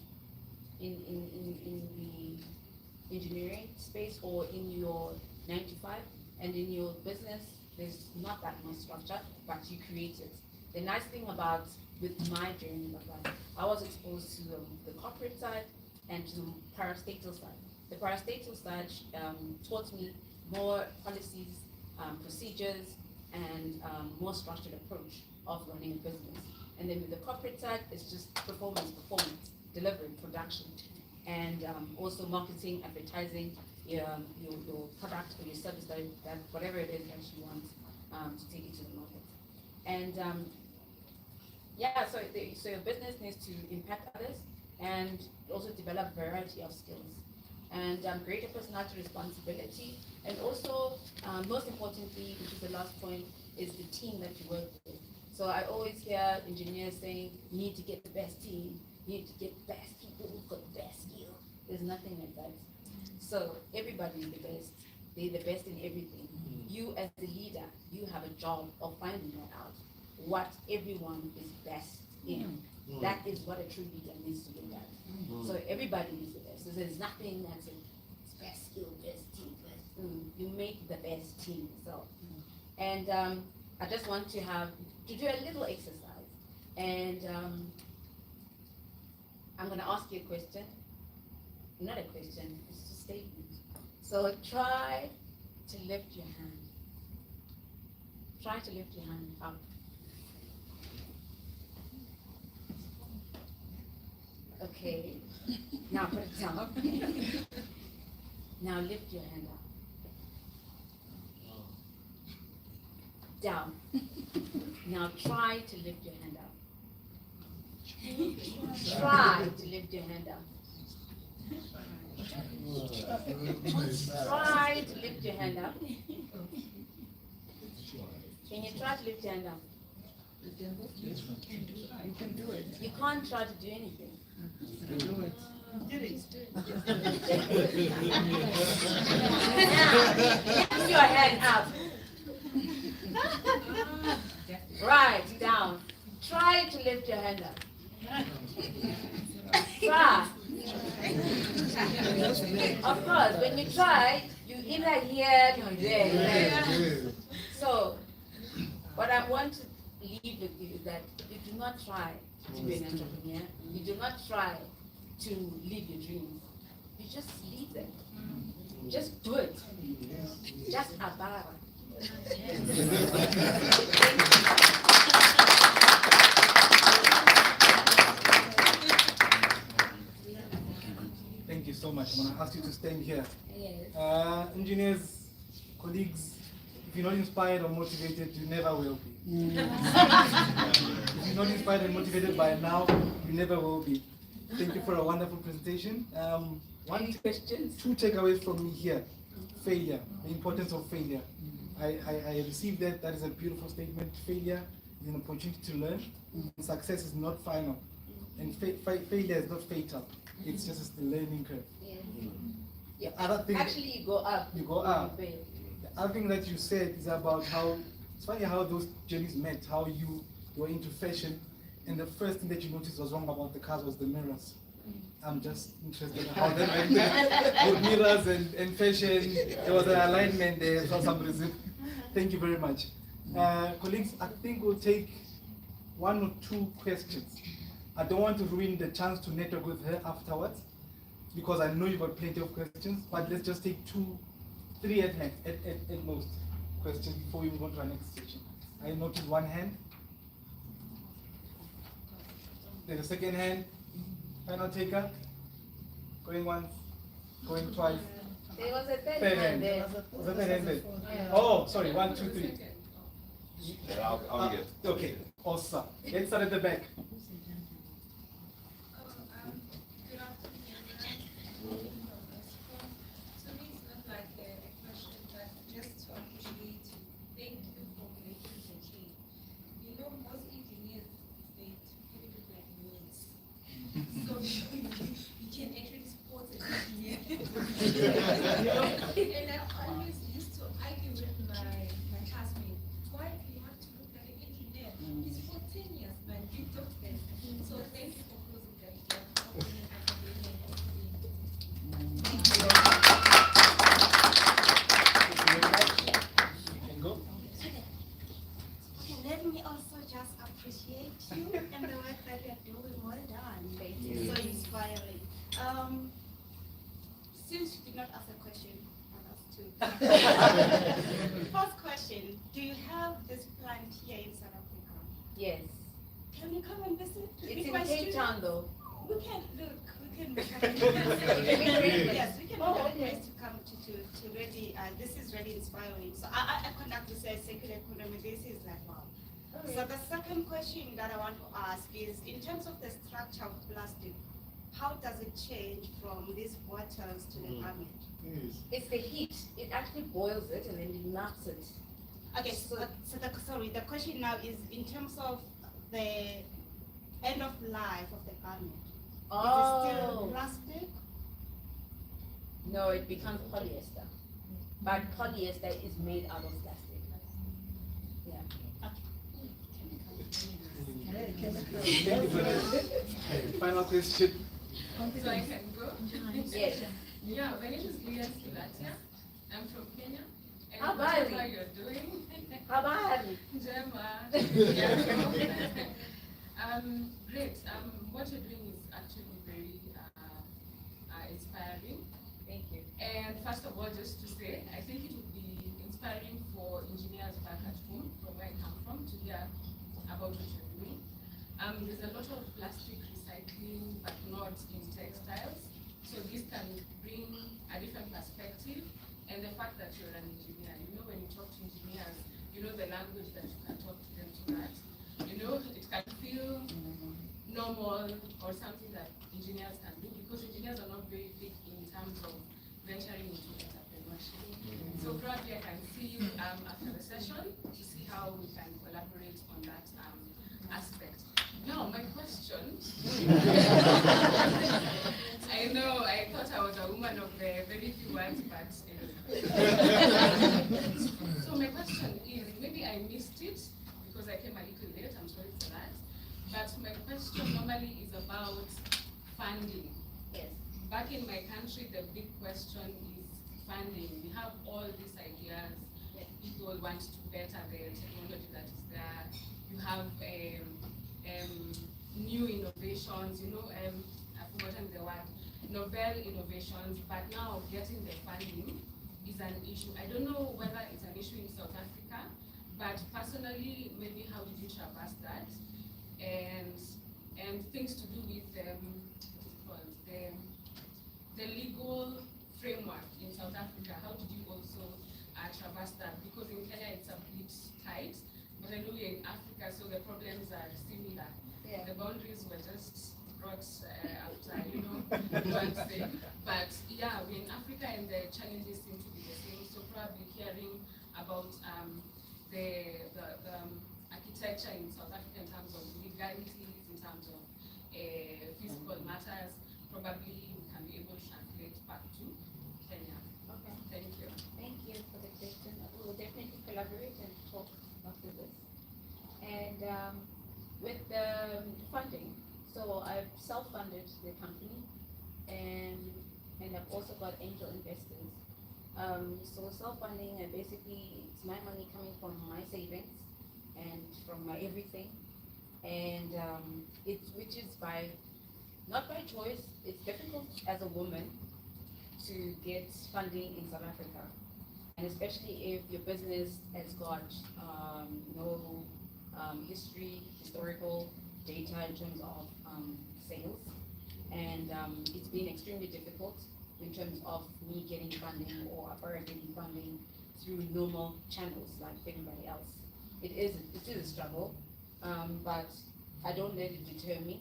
[SPEAKER 2] engineering space or in your 9 to 5, and in your business there's not that much structure, but you create it. The nice thing about with my journey was that I was exposed to the corporate side and to the parastatal side. The parastatal side taught me more policies, procedures, and more structured approach of running a business. And then with the corporate side, it's just performance, delivery, production, and also marketing, advertising, your product or your service that whatever it is that you want to take it to the market. And yeah, so your business needs to impact others and also develop variety of skills and greater personality responsibility, and also most importantly, which is the last point, is the team that you work with. So I always hear engineers saying you need to get the best team, you need to get the best people who've got the best skill. There's nothing like that. So everybody is the best. They're the best in everything. You as the leader, you have a job of finding out what everyone is best in. That is what a true leader needs to look at. So everybody is the best. So there's nothing that's a best skill, best team, best. You make the best team. So, and I just want to do a little exercise, and I'm going to ask you a question. Not a question, it's a statement. So try to lift your hand. Try to lift your hand up. Okay. Now put it down. Now lift your hand up. Down. Now try to lift your hand up. Try to lift your hand up. Try to lift your hand up. Can you try to lift your hand up?
[SPEAKER 6] You can do it.
[SPEAKER 2] You can't try to do anything.
[SPEAKER 6] Do it.
[SPEAKER 2] Now, lift your hand up. Right, down. Try to lift your hand up. Try. Of course, when you try, you either here or there. So, what I want to leave with you is that you do not try to be an entrepreneur. You do not try to live your dreams. You just leave them. Just do it. Just abara.
[SPEAKER 1] Thank you so much. I'm going to ask you to stand here.
[SPEAKER 2] Yes.
[SPEAKER 1] Engineers, colleagues, if you're not inspired or motivated, you never will be. If you're not inspired and motivated by now, you never will be. Thank you for a wonderful presentation.
[SPEAKER 2] Any questions?
[SPEAKER 1] Two takeaways from me here. Failure, the importance of failure. I received that. That is a beautiful statement. Failure is an opportunity to learn. Success is not final. And failure is not fatal. It's just a learning curve.
[SPEAKER 2] Yeah.
[SPEAKER 1] Other thing,
[SPEAKER 2] Actually, you go up.
[SPEAKER 1] You go up. The other thing that you said is about how, it's funny how those journeys met, how you were into fashion, and the first thing that you noticed was wrong about the cars was the mirrors. I'm just interested in how that went there. With mirrors and fashion, there was an alignment there for some reason. Thank you very much. Colleagues, I think we'll take one or two questions. I don't want to ruin the chance to network with her afterwards, because I know you've got plenty of questions, but let's just take three at most questions before we move on to our next section. I noticed one hand. There's a second hand. Final taker. Going once, going twice.
[SPEAKER 2] There was a third
[SPEAKER 1] Third
[SPEAKER 2] hand
[SPEAKER 1] hand.
[SPEAKER 2] there.
[SPEAKER 1] Was that third hand there? Oh, sorry, 1, 2, 3.
[SPEAKER 3] I'll get.
[SPEAKER 1] Okay, awesome. Let's start at the back.
[SPEAKER 9] Good afternoon. To me, it's not like a question, but just to appreciate you. Thank you for making the change. You know, most engineers, they treat it like noise. So you can actually support an engineer. And I always used to argue with my classmates. Why do you have to look like an engineer? He's 14 years, man. You don't think. So thank you for closing that gap.
[SPEAKER 1] Can go.
[SPEAKER 10] Let me also just appreciate you and the work that you are doing. Well done.
[SPEAKER 2] Thank you.
[SPEAKER 10] So inspiring. Since you did not ask a question, I'll ask two. First question, do you have this plant here in South Africa?
[SPEAKER 2] Yes.
[SPEAKER 10] Can we come and visit?
[SPEAKER 2] It's
[SPEAKER 10] With
[SPEAKER 2] in
[SPEAKER 10] my
[SPEAKER 2] Cape
[SPEAKER 10] students?
[SPEAKER 2] Town though.
[SPEAKER 10] We can look. We can. Yes, we can more ways to come to really, this is really inspiring. So I conduct research, circular economy, this is like, wow. So the second question that I want to ask is, in terms of the structure of plastic, how does it change from these bottles to the garment?
[SPEAKER 2] It's the heat. It actually boils it and then it melts it.
[SPEAKER 10] Okay, so the question now is in terms of the end of life of the garment. Is it still plastic?
[SPEAKER 2] No, it becomes polyester. But polyester is made out of plastic. Yeah.
[SPEAKER 1] Final question.
[SPEAKER 9] So I can go?
[SPEAKER 2] Yes.
[SPEAKER 9] Yeah, my name is Leah Silatia. I'm from Kenya. And
[SPEAKER 2] Habari.
[SPEAKER 9] how you're doing?
[SPEAKER 2] Habari.
[SPEAKER 9] Jema. Yeah. Great. What you're doing is actually very inspiring.
[SPEAKER 2] Thank you.
[SPEAKER 9] And first of all, just to say, I think it would be inspiring for engineers back at home, from where I come from, to hear about what you're doing. There's a lot of plastic recycling, but not in textiles. So this can bring a different perspective. And the fact that you're an engineer, you know, when you talk to engineers, you know the language that you can talk to them to that. You know, it can feel normal or something that engineers can do, because engineers are not very big in terms of venturing into entrepreneurship. So probably I can see you after the session to see how we can collaborate on that aspect. Now, my question, I know I thought I was a woman of the very few words, but so my question is, maybe I missed it because I came a little late, I'm sorry for that. But my question normally is about funding.
[SPEAKER 2] Yes.
[SPEAKER 9] Back in my country, the big question is funding. We have all these ideas. People want to better the technology that is there. You have new innovations, you know, I've forgotten the word, novel innovations, but now getting the funding is an issue. I don't know whether it's an issue in South Africa, but personally, maybe how did you traverse that? And things to do with what is it called? The legal framework in South Africa. How did you also traverse that? Because in Kenya it's a bit tight, but I know we're in Africa, so the problems are similar.
[SPEAKER 2] Yeah.
[SPEAKER 9] The boundaries were just brought after, you know, one thing. But yeah, we're in Africa and the challenges seem to be the same. So probably hearing about the architecture in South Africa in terms of legalities, in terms of physical matters, probably we can be able to translate back to Kenya.
[SPEAKER 2] Okay.
[SPEAKER 9] Thank you.
[SPEAKER 2] Thank you for the question. We will definitely collaborate and talk after this. And with the funding, so I've self-funded the company, and I've also got angel investors. So self-funding, and basically it's my money coming from my savings and from my everything, and which is not by choice. It's difficult as a woman to get funding in South Africa, and especially if your business has got no historical data in terms of sales, and it's been extremely difficult in terms of me getting funding or Afara getting funding through normal channels like everybody else. It is a struggle, but I don't let it deter me.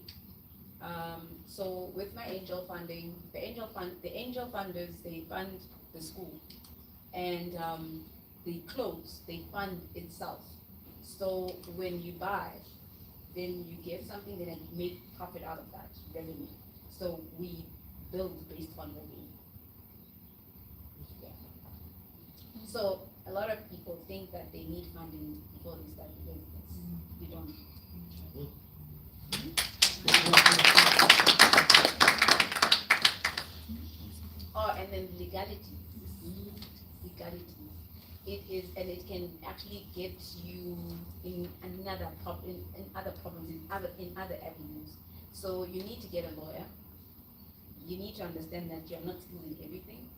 [SPEAKER 2] So with my angel funding, the angel funders, they fund the school, and the clothes, they fund itself. So when you buy, then you get something, then you make profit out of that revenue. So we build based on revenue. Yeah. So a lot of people think that they need funding before they start the business. You don't. Oh, and then legality. Legality. It is, and it can actually get you in another problem, in other problems, in other avenues. So you need to get a lawyer. You need to understand that you're not skilled in everything.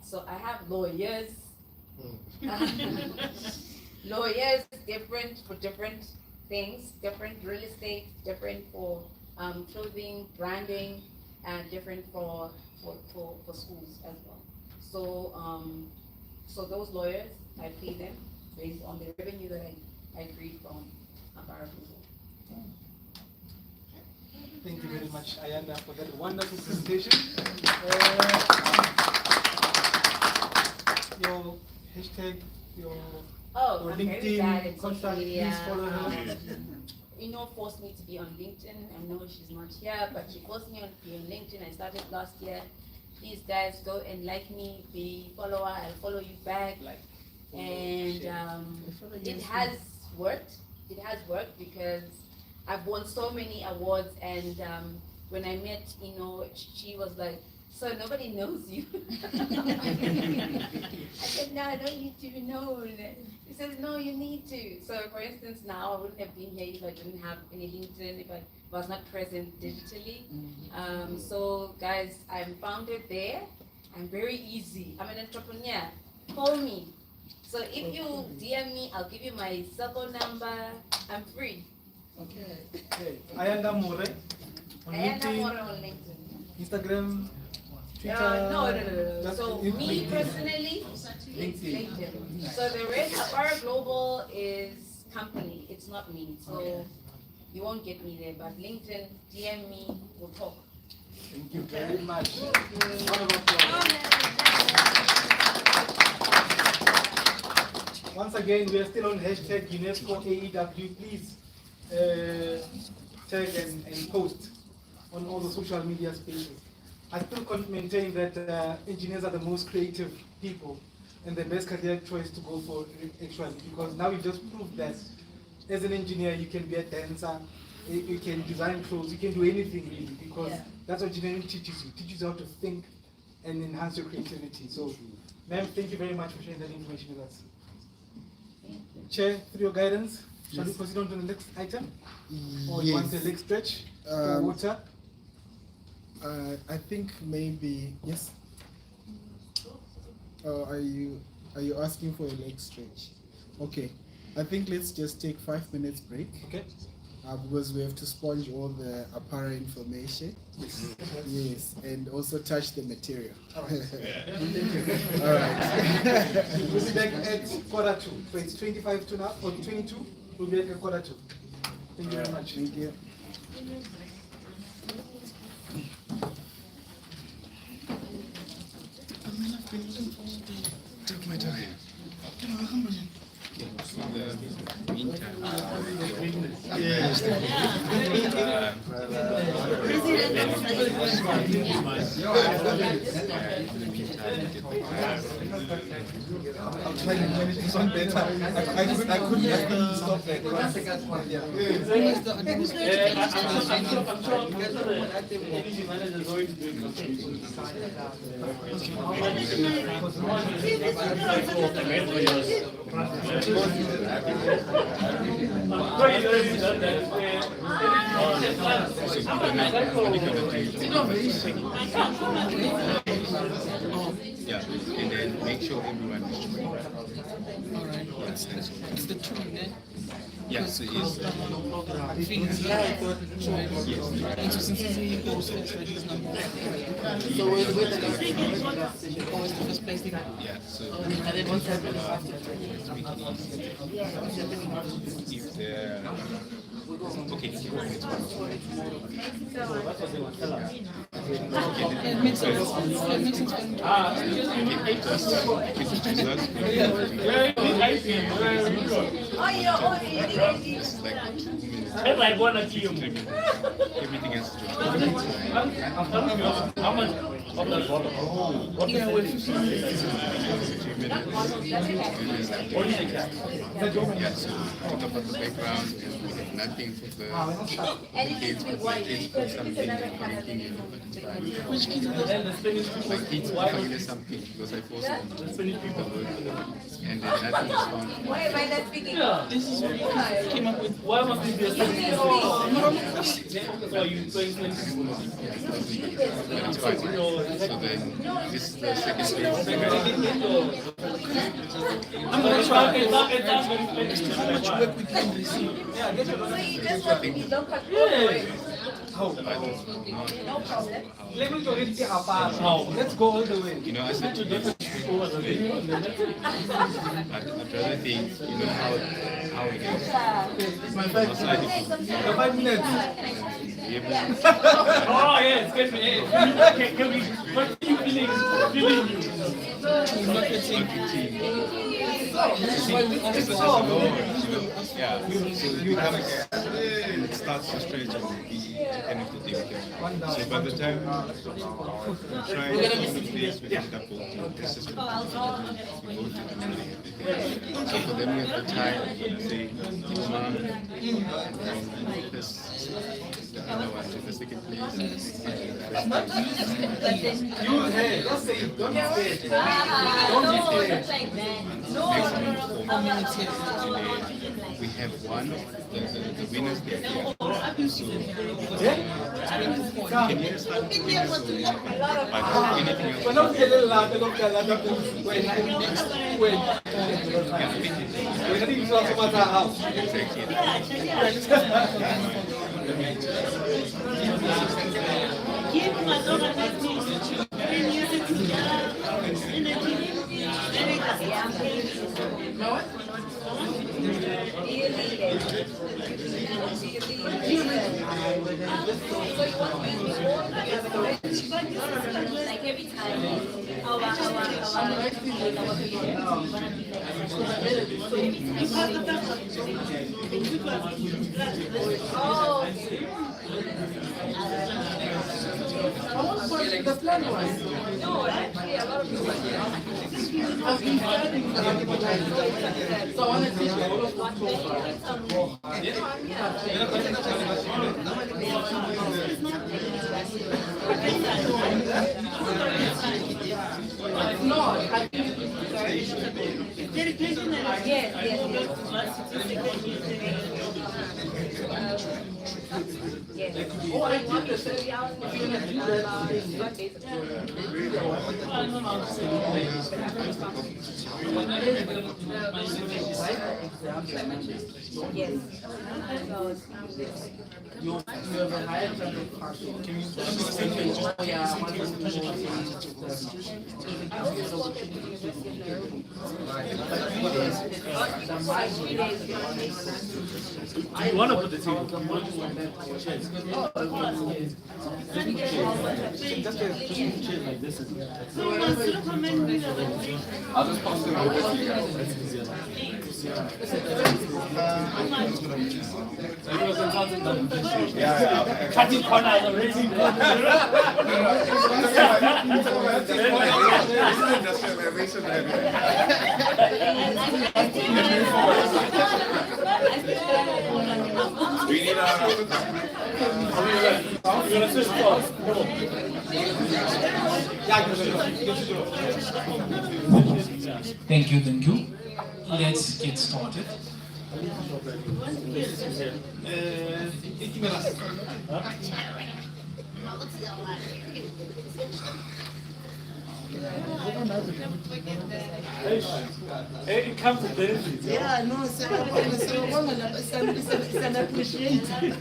[SPEAKER 2] So I have lawyers. Lawyers different for different things, different real estate, different for clothing, branding, and different for schools as well. So those lawyers, I pay them based on the revenue that I agreed from Apara Google.
[SPEAKER 1] Thank you very much, Ayanda, for that wonderful presentation. Your hashtag, your
[SPEAKER 2] Oh,
[SPEAKER 1] Or
[SPEAKER 2] I'm very
[SPEAKER 1] LinkedIn,
[SPEAKER 2] bad at social
[SPEAKER 1] contact,
[SPEAKER 2] media.
[SPEAKER 1] please follow her.
[SPEAKER 2] Forced me to be on LinkedIn. I know she's not here, but she forced me to be on LinkedIn. I started last year. Please, guys, go and like me, be follower. I'll follow you back. And it has worked. It has worked because I've won so many awards. And when I met, she was like, "So nobody knows you." I said, "No, I don't need to be known." He says, "No, you need to." So, for instance, now I wouldn't have been here if I didn't have any LinkedIn, if I was not present digitally. So, guys, I'm founded there. I'm very easy. I'm an entrepreneur. Call me. So, if you DM me, I'll give you my cell phone number. I'm free.
[SPEAKER 1] Okay. Ayanda More on
[SPEAKER 2] And I'm more
[SPEAKER 1] LinkedIn,
[SPEAKER 2] on LinkedIn.
[SPEAKER 1] Instagram, Twitter.
[SPEAKER 2] No.
[SPEAKER 1] Just
[SPEAKER 2] So
[SPEAKER 1] in-
[SPEAKER 2] me personally,
[SPEAKER 1] LinkedIn.
[SPEAKER 2] LinkedIn. So the rest, Apara Global is company. It's not me. So you won't get me there. But LinkedIn, DM me, we'll talk.
[SPEAKER 1] Thank you very much. Round of applause. Once again, we are still on hashtag UNESCO AEW. Please tag and post on all the social media spaces. I still maintain that engineers are the most creative people and the best career choice to go for actually, because now you just proved that as an engineer you can be a dancer, you can design clothes, you can do anything really, because that's what engineering teaches you. It teaches you how to think and enhance your creativity. So, ma'am, thank you very much for sharing that information with us. Chair, through your guidance, shall we proceed on to the next item? Or you want a leg stretch for water?
[SPEAKER 5] I think maybe yes. Are you asking for a leg stretch? Okay. I think let's just take 5 minutes break.
[SPEAKER 1] Okay.
[SPEAKER 5] Because we have to sponge all the Apara information. Yes, and also touch the material.
[SPEAKER 1] All right.
[SPEAKER 5] All right.
[SPEAKER 1] We'll be back at 1:45. So it's 25 to now, or 22. We'll be back at 1:45. Thank you very much.
[SPEAKER 5] Thank you.
[SPEAKER 6] Take my time.
[SPEAKER 1] I'll try to manage this one better. I couldn't stop that.
[SPEAKER 3] Yeah, and then make sure everyone is joined.
[SPEAKER 6] Alright, it's the two then.
[SPEAKER 3] Yes, it is.
[SPEAKER 6] Things live. And so since he goes to his number. So where's the first place they go?
[SPEAKER 3] Yeah, so
[SPEAKER 6] And then what's happening after?
[SPEAKER 3] if they're okay, if you want it
[SPEAKER 6] It makes sense. It makes sense.
[SPEAKER 3] just like 2 minutes. Everything else is
[SPEAKER 6] Yeah, we're 15 minutes.
[SPEAKER 3] 2 minutes. Yeah, so talk about the background, nothing for the
[SPEAKER 2] And it needs to be white. Because
[SPEAKER 3] something
[SPEAKER 2] it's another
[SPEAKER 3] making
[SPEAKER 2] kind of
[SPEAKER 6] Which kids are those?
[SPEAKER 3] my kids family something because I post on the work and then nothing is found.
[SPEAKER 2] Why am I not speaking?
[SPEAKER 6] This is what you came up with.
[SPEAKER 2] Why must we be
[SPEAKER 3] But it's fine. So then this is the second phase.
[SPEAKER 6] I'm going to try to how much work we can receive.
[SPEAKER 2] So you just want to be local.
[SPEAKER 1] How?
[SPEAKER 2] No problem.
[SPEAKER 1] Let me go and see how far. How? Let's go all the way.
[SPEAKER 3] You know, I said to this, I'd rather think, you know, how it is. Outside
[SPEAKER 1] The 5 minutes.
[SPEAKER 11] Oh yes, get me. Can we? What are you feeling you?
[SPEAKER 3] Yeah, so you have it starts to stretch and the end of the day. So by the time you try to the place with double, this is so for them at the time, say, Mom, this, the other one to the second place.
[SPEAKER 1] You, hey, don't say it. Don't say it. Don't be scared.
[SPEAKER 3] Maximum 4 minutes delay. We have one of the winners there. Can you start with the winners so but anything else?
[SPEAKER 1] But don't get it loud, don't get it loud. Wait. We're heading to our house.
[SPEAKER 10] Give my daughter that music. Bring music together.
[SPEAKER 2] Like every time.
[SPEAKER 1] The plan was.
[SPEAKER 2] No, actually a lot of people
[SPEAKER 1] I've been studying so I want to teach you all of
[SPEAKER 2] Oh, I want to say yes.
[SPEAKER 1] You have a higher chance of passing. Can you
[SPEAKER 11] You want to put the table? Like this is.
[SPEAKER 3] I'll just pass them over to you.
[SPEAKER 11] Cutting corners or raising
[SPEAKER 3] Do you need
[SPEAKER 11] Thank you. Let's get started. It comes with benefits.
[SPEAKER 6] Yeah, no, it's an appreciation.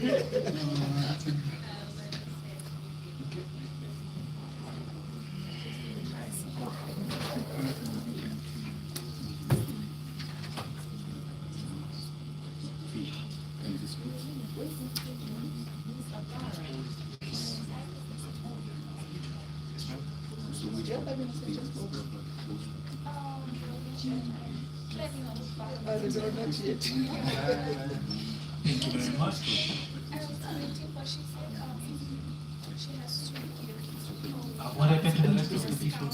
[SPEAKER 11] Thank you very much. What happened to the rest of the people?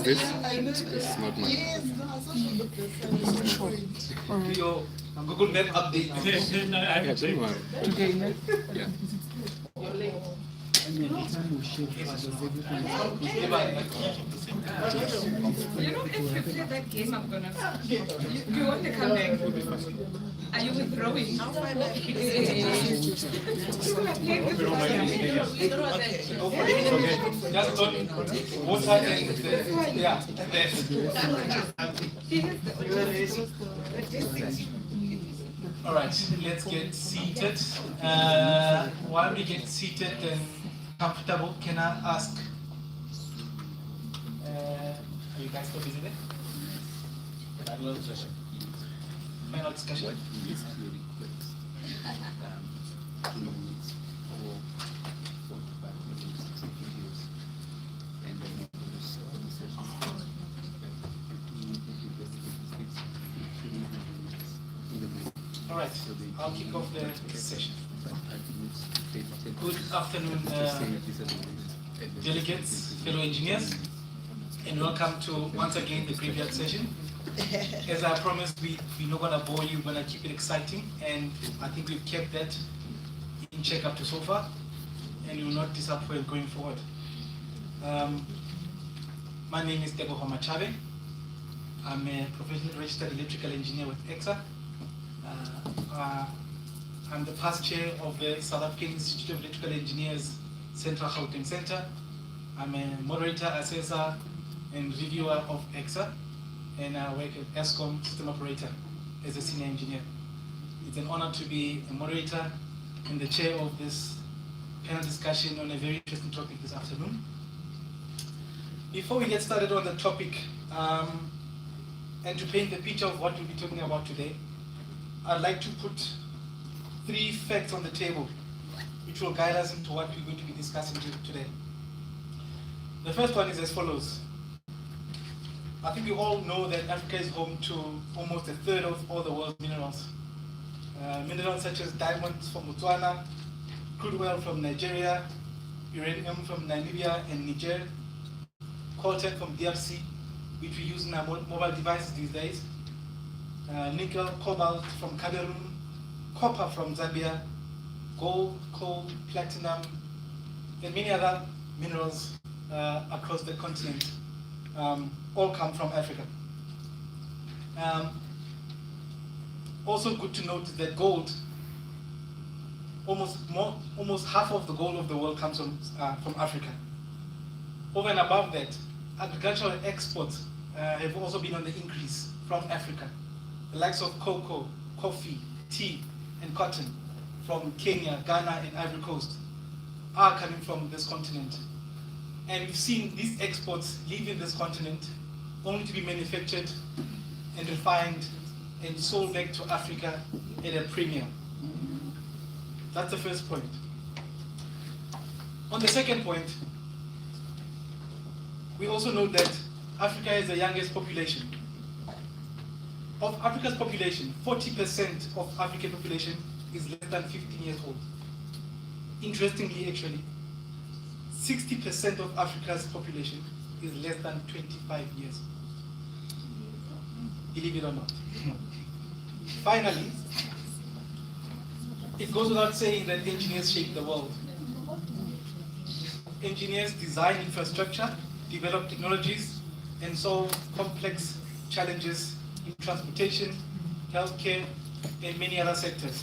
[SPEAKER 3] This is not mine.
[SPEAKER 1] Google Map update.
[SPEAKER 3] Yeah, don't worry. Yeah.
[SPEAKER 5] the time will shift because everything is
[SPEAKER 6] You know, if you play that game, I'm gonna. You want to come back? Are you withdrawing? I'll find that.
[SPEAKER 1] Just don't water and yeah. All right, let's get seated. While we get seated and comfortable, can I ask? Are you guys still busy there? Final discussion. Final discussion. All right, I'll kick off the session. Good afternoon, delegates, fellow engineers, and welcome to, once again, the graveyard session. As I promised, we're not going to bore you, we're going to keep it exciting, and I think we've kept that in check up to so far, and you will not disappoint going forward. My name is Teboho Machabe. I'm a professional registered electrical engineer with EXA. I'm the past chair of the South African Institute of Electrical Engineers Central Gauteng Center. I'm a moderator, assessor, and reviewer of EXA, and I work at Eskom System Operator as a senior engineer. It's an honor to be a moderator and the chair of this panel discussion on a very interesting topic this afternoon. Before we get started on the topic, and to paint the picture of what we'll be talking about today, I'd like to put 3 facts on the table which will guide us into what we're going to be discussing today. The first one is as follows. I think we all know that Africa is home to almost a third of all the world's minerals. Minerals such as diamonds from Botswana, crude oil from Nigeria, uranium from Namibia and Niger, coltan from DRC, which we use in our mobile devices these days, nickel, cobalt from Cameroon, copper from Zambia, gold, coal, platinum, and many other minerals across the continent, all come from Africa. Also good to note that gold, almost half of the gold of the world comes from Africa. Over and above that, agricultural exports have also been on the increase from Africa. The likes of cocoa, coffee, tea, and cotton from Kenya, Ghana, and Ivory Coast are coming from this continent. And we've seen these exports leaving this continent only to be manufactured and refined and sold back to Africa at a premium. That's the first point. On the second point, we also know that Africa is the youngest population. Of Africa's population, 40% of African population is less than 15 years old. Interestingly, actually, 60% of Africa's population is less than 25 years. Believe it or not. Finally, it goes without saying that engineers shape the world. Engineers design infrastructure, develop technologies, and solve complex challenges in transportation, healthcare, and many other sectors.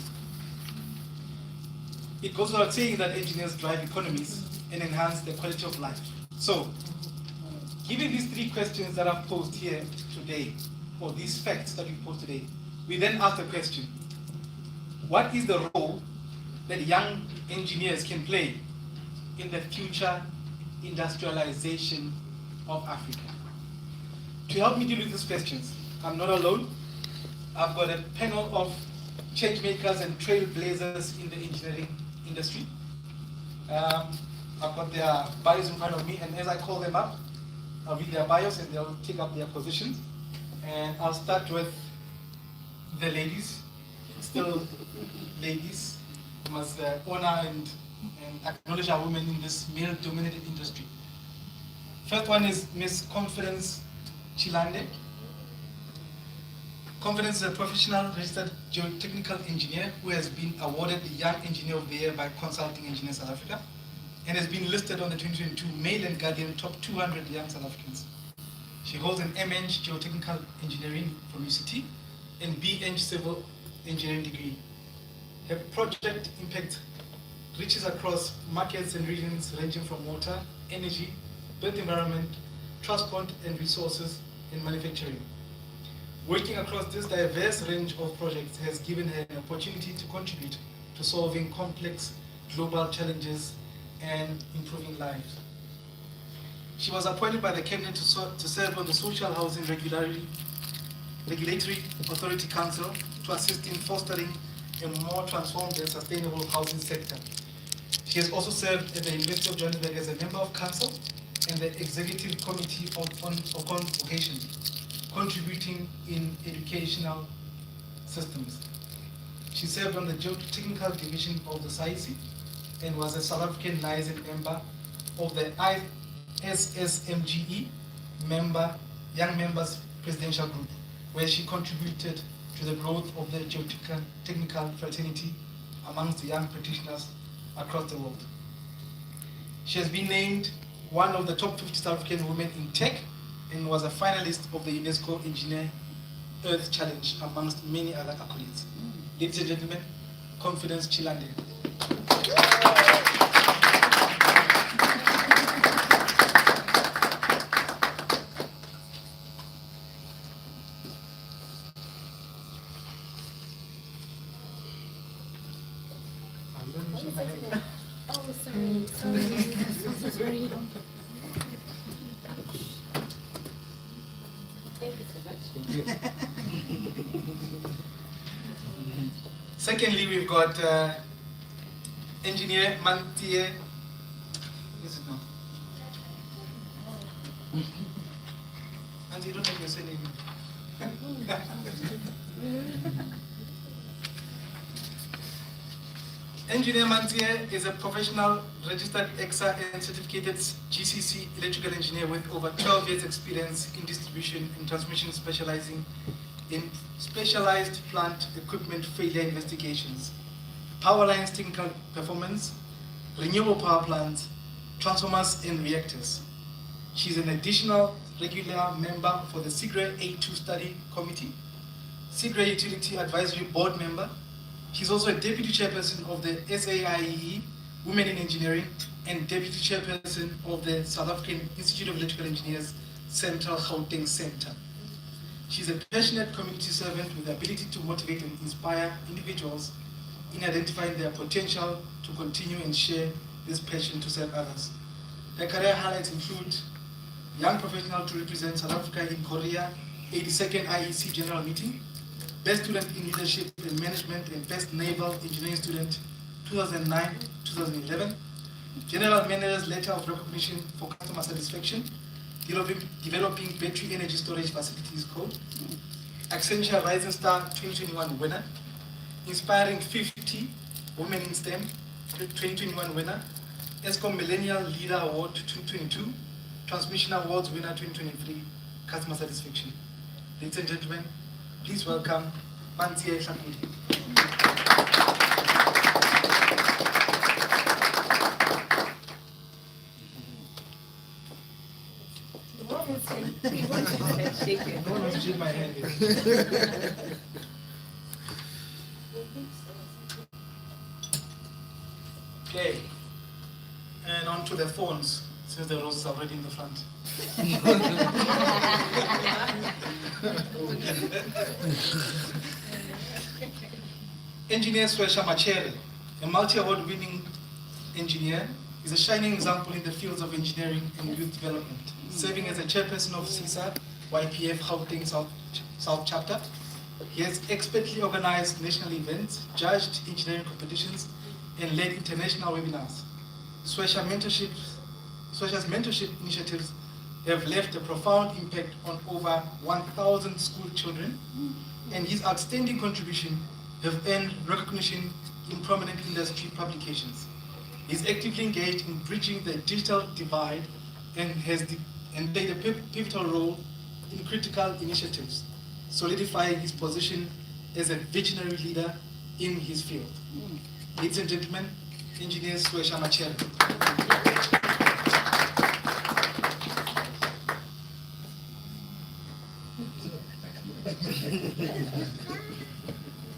[SPEAKER 1] It goes without saying that engineers drive economies and enhance the quality of life. So, given these 3 questions that I've posed here today, or these facts that we posed today, we then ask the question, what is the role that young engineers can play in the future industrialization of Africa? To help me deal with these questions, I'm not alone. I've got a panel of change makers and trailblazers in the engineering industry. I've got their bios in front of me, and as I call them up, I'll read their bios and they'll take up their positions. And I'll start with the ladies. Still ladies. We must honor and acknowledge our women in this male-dominated industry. First one is Ms. Confidence Chilande. Confidence is a professional registered geotechnical engineer who has been awarded the Young Engineer of the Year by Consulting Engineers South Africa and has been listed on the 2022 Mail and Guardian Top 200 Young South Africans. She holds an MN Geotechnical Engineering from UCT and BEng Civil Engineering degree. Her project impact reaches across markets and regions ranging from water, energy, built environment, transport and resources, and manufacturing. Working across this diverse range of projects has given her an opportunity to contribute to solving complex global challenges and improving lives. She was appointed by the Cabinet to serve on the Social Housing Regulatory Authority Council to assist in fostering a more transformed and sustainable housing sector. She has also served at the University of Johannesburg as a member of council and the Executive Committee on Convocation, contributing in educational systems. She served on the Geotechnical Division of the SAICI and was a South African liaison member of the ISSMGE Young Members Presidential Group, where she contributed to the growth of the geotechnical fraternity amongst the young practitioners across the world. She has been named one of the top 50 South African women in tech and was a finalist of the UNESCO Engineer Earth Challenge amongst many other accolades. Ladies and gentlemen, Confidence Chilande.
[SPEAKER 7] Oh, sorry. Thank you so much.
[SPEAKER 1] Secondly, we've got Engineer Mantie. Is it now? And you don't have your surname. Engineer Mantie is a professional registered EXA and certificated GCC electrical engineer with over 12 years experience in distribution and transmission, specializing in specialized plant equipment failure investigations, power lines technical performance, renewable power plants, transformers and reactors. She's an additional regular member for the SIGRE A2 Study Committee, SIGRE Utility Advisory Board member. She's also a deputy chairperson of the SAIEE Women in Engineering and deputy chairperson of the South African Institute of Electrical Engineers Central Gauteng Center. She's a passionate community servant with the ability to motivate and inspire individuals in identifying their potential to continue and share this passion to serve others. Her career highlights include young professional to represent South Africa in Korea 82nd IEC General Meeting, Best Student in Leadership and Management and Best Naval Engineering Student 2009-2011, General Manager's Letter of Recognition for Customer Satisfaction, Developing Battery Energy Storage Facilities Code, Accenture Rising Star 2021 winner, Inspiring 50 Women in STEM 2021 winner, ESCOM Millennial Leader Award 2022, Transmission Awards winner 2023, Customer Satisfaction. Ladies and gentlemen, please welcome Mantie Shakudi. Shake my hand. Okay, and on to the phones, since the roses are already in the front. Engineer Swesha Machere, a multi-award winning engineer, is a shining example in the fields of engineering and youth development, serving as a chairperson of CISA YPF Gauteng South Chapter. He has expertly organized national events, judged engineering competitions, and led international webinars. Swesha's mentorship initiatives have left a profound impact on over 1,000 school children, and his outstanding contribution have earned recognition in prominent industry publications. He's actively engaged in bridging the digital divide and has played a pivotal role in critical initiatives, solidifying his position as a visionary leader in his field. Ladies and gentlemen, Engineer Swesha Machere.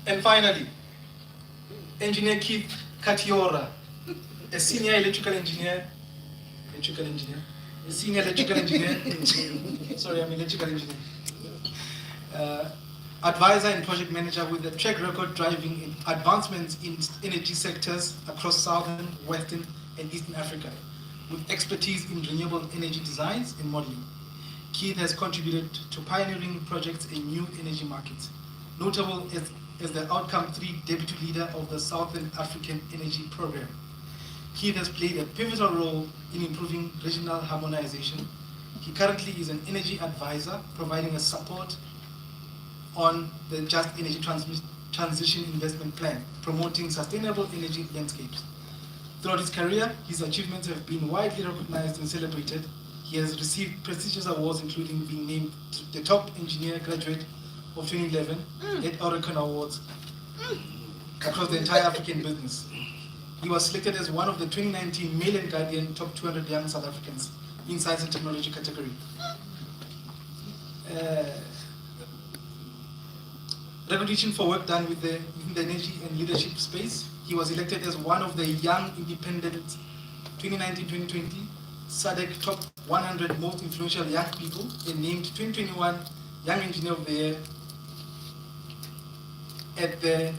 [SPEAKER 1] And finally, Engineer Keith Katiora, a senior electrical engineer, sorry, I'm electrical engineer, advisor and project manager with a track record driving in advancements in energy sectors across Southern, Western, and Eastern Africa, with expertise in renewable energy designs and modeling. Keith has contributed to pioneering projects in new energy markets, notable as the Outcome 3 deputy leader of the Southern African Energy Program. Keith has played a pivotal role in improving regional harmonization. He currently is an energy advisor, providing a support on the Just Energy Transition Investment Plan, promoting sustainable energy landscapes. Throughout his career, his achievements have been widely recognized and celebrated. He has received prestigious awards, including being named the top engineer graduate of 2011 at Oricon Awards across the entire African business. He was selected as one of the 2019 Mail and Guardian Top 200 Young South Africans in Science and Technology category. Recognition for work done within the energy and leadership space. He was elected as one of the Young Independent 2019-2020 SADC Top 100 Most Influential Young People and named 2021 Young Engineer of the Year at the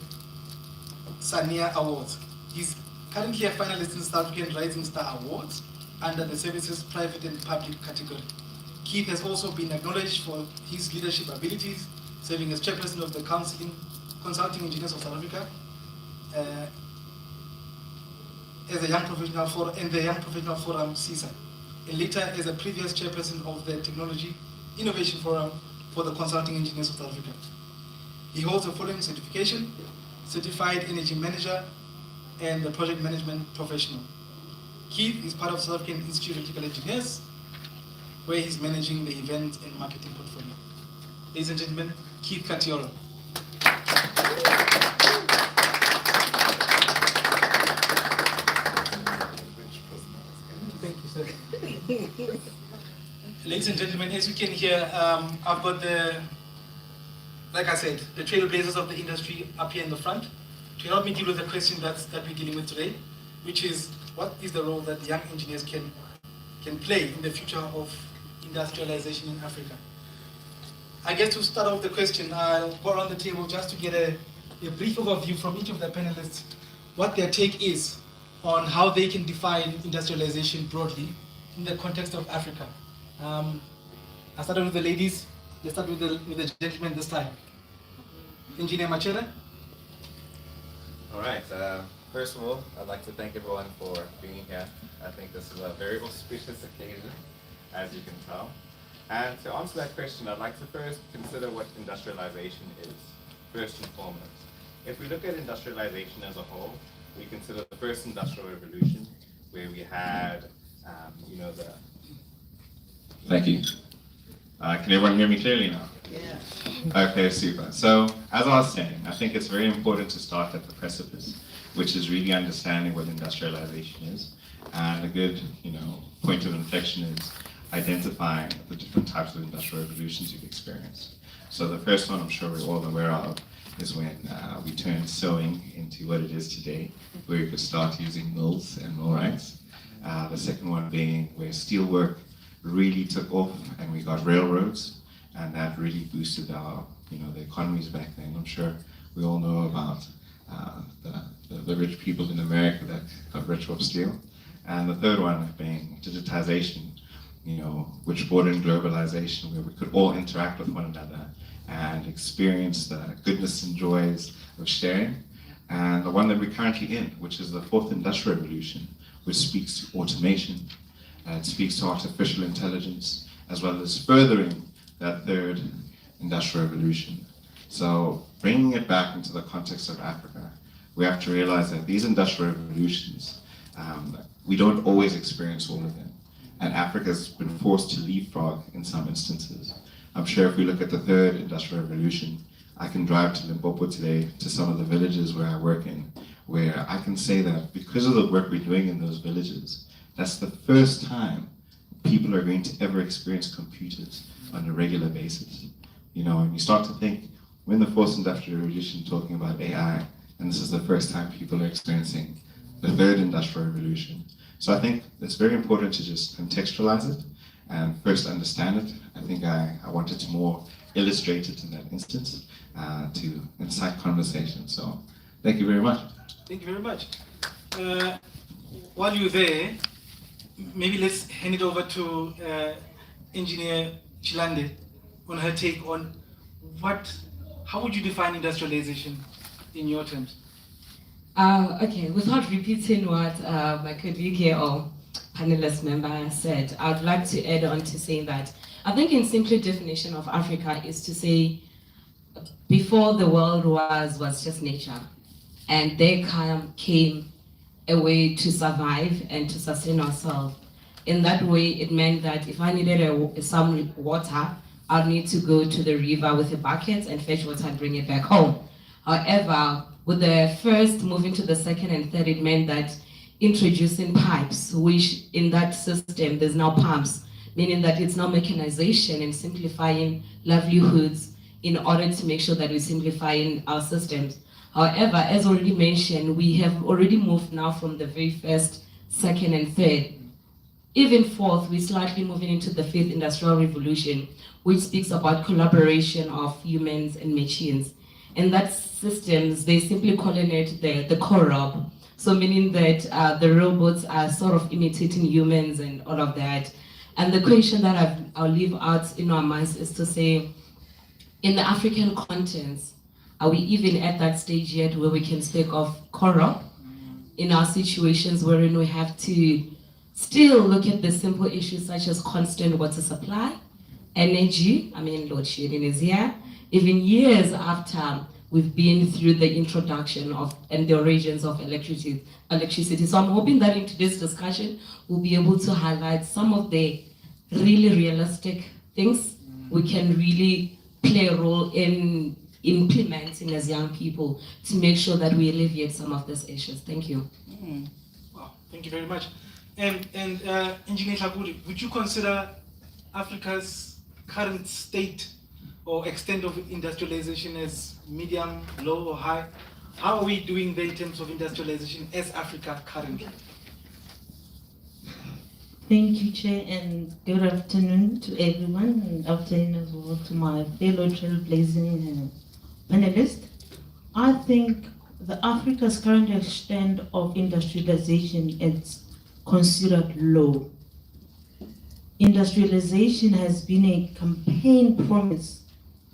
[SPEAKER 1] Sania Awards. He's currently a finalist in South African Rising Star Awards under the Services Private and Public category. Keith has also been acknowledged for his leadership abilities, serving as chairperson of the Consulting Engineers of South Africa, as a Young Professional Forum and the Young Professional Forum CISA, and later as a previous chairperson of the Technology Innovation Forum for the Consulting Engineers of South Africa. He holds the following certification: Certified Energy Manager and the Project Management Professional. Keith is part of South African Institute of Electrical Engineers, where he's managing the event and marketing portfolio. Ladies and gentlemen, Keith Katiora. Thank you, sir. Ladies and gentlemen, as you can hear, I've got like I said, the trailblazers of the industry up here in the front to help me deal with the question that we're dealing with today, which is what is the role that young engineers can play in the future of industrialization in Africa. I guess to start off the question, I'll go around the table just to get a brief overview from each of the panelists, what their take is on how they can define industrialization broadly in the context of Africa. I started with the ladies. Let's start with the gentleman this time. Engineer Machere.
[SPEAKER 12] All right. First of all, I'd like to thank everyone for being here. I think this is a very auspicious occasion, as you can tell. And to answer that question, I'd like to first consider what industrialization is, first and foremost. If we look at industrialization as a whole, we consider the first industrial revolution, where we had, Thank you. Can everyone hear me clearly now? Yeah. Okay, super. So, as I was saying, I think it's very important to start at the precipice, which is really understanding what industrialization is. And a good, point of inflection is identifying the different types of industrial revolutions you've experienced. So the first one I'm sure we're all aware of is when we turned sewing into what it is today, where you could start using mills and millwrights. The second one being where steelwork really took off and we got railroads, and that really boosted our, the economies back then. I'm sure we all know about the rich people in America that got rich off steel. And the third one being digitization, which brought in globalization, where we could all interact with one another and experience the goodness and joys of sharing. And the one that we're currently in, which is the fourth industrial revolution, which speaks to automation, it speaks to artificial intelligence, as well as furthering that third industrial revolution. So bringing it back into the context of Africa, we have to realize that these industrial revolutions, we don't always experience all of them. And Africa's been forced to leapfrog in some instances. I'm sure if we look at the third industrial revolution, I can drive to Limpopo today, to some of the villages where I work in, where I can say that because of the work we're doing in those villages, that's the first time people are going to ever experience computers on a regular basis. You know, and you start to think, we're in the fourth industrial revolution talking about AI, and this is the first time people are experiencing the third industrial revolution. So I think it's very important to just contextualize it and first understand it. I think I wanted to more illustrate it in that instance to incite conversation. So thank you very much.
[SPEAKER 1] Thank you very much. While you're there, maybe let's hand it over to Engineer Chilande on her take on how would you define industrialization in your terms?
[SPEAKER 13] Okay, without repeating what my colleague here or panelist member said, I'd like to add on to saying that I think in simple definition of Africa is to say before the world was just nature, and there came a way to survive and to sustain ourselves. In that way, it meant that if I needed some water, I'd need to go to the river with a bucket and fetch water and bring it back home. However, with the first moving to the second and third, it meant that introducing pipes, which in that system, there's now pumps, meaning that it's now mechanization and simplifying livelihoods in order to make sure that we're simplifying our systems. However, as already mentioned, we have already moved now from the very first, second, and third. Even fourth, we're slightly moving into the fifth industrial revolution, which speaks about collaboration of humans and machines. And that systems, they simply calling it the co-rob. So meaning that the robots are sort of imitating humans and all of that. And the question that I'll leave out in our minds is to say, in the African continents, are we even at that stage yet where we can speak of co-rob in our situations wherein we have to still look at the simple issues such as constant water supply, energy, load shedding is here, even years after we've been through the introduction of and the origins of electricity. So I'm hoping that in today's discussion, we'll be able to highlight some of the really realistic things we can really play a role in implementing as young people to make sure that we alleviate some of these issues. Thank you.
[SPEAKER 1] Wow, thank you very much. And Engineer Hlakuri, would you consider Africa's current state or extent of industrialization as medium, low, or high? How are we doing there in terms of industrialization as Africa currently?
[SPEAKER 14] Thank you, Chair, and good afternoon to everyone, and afternoon as well to my fellow trailblazing panelists. I think the Africa's current extent of industrialization is considered low. Industrialization has been a campaign promise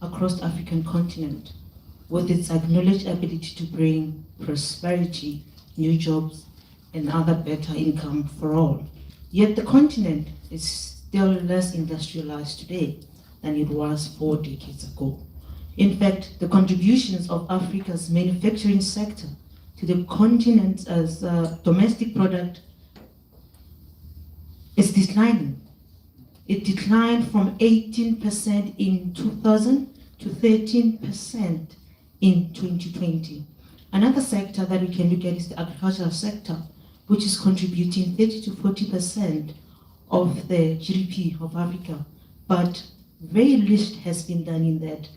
[SPEAKER 14] across the African continent with its acknowledged ability to bring prosperity, new jobs, and other better income for all. Yet the continent is still less industrialized today than it was 4 decades ago. In fact, the contributions of Africa's manufacturing sector to the continent as a domestic product is declining. It declined from 18% in 2000 to 13% in 2020. Another sector that we can look at is the agricultural sector, which is contributing 30 to 40% of the GDP of Africa. But very little has been done in that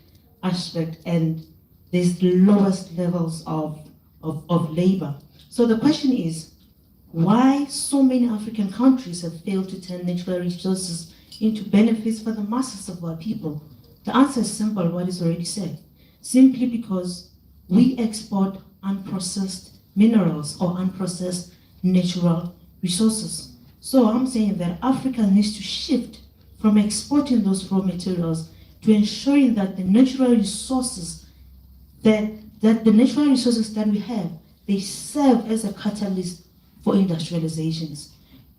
[SPEAKER 14] aspect, and there's the lowest levels of labor. So the question is, why so many African countries have failed to turn natural resources into benefits for the masses of our people? The answer is simple, what is already said. Simply because we export unprocessed minerals or unprocessed natural resources. So I'm saying that Africa needs to shift from exporting those raw materials to ensuring that the natural resources that we have, they serve as a catalyst for industrializations.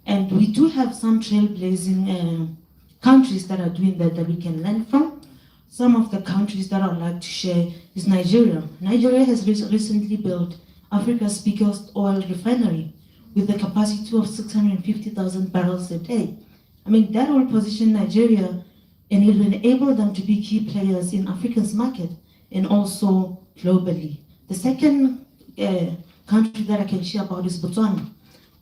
[SPEAKER 14] And we do have some trailblazing countries that are doing that we can learn from. Some of the countries that I'd like to share is Nigeria. Nigeria has recently built Africa's biggest oil refinery with a capacity of 650,000 barrels a day. That will position Nigeria and it will enable them to be key players in Africa's market and also globally. The second country that I can share about is Botswana.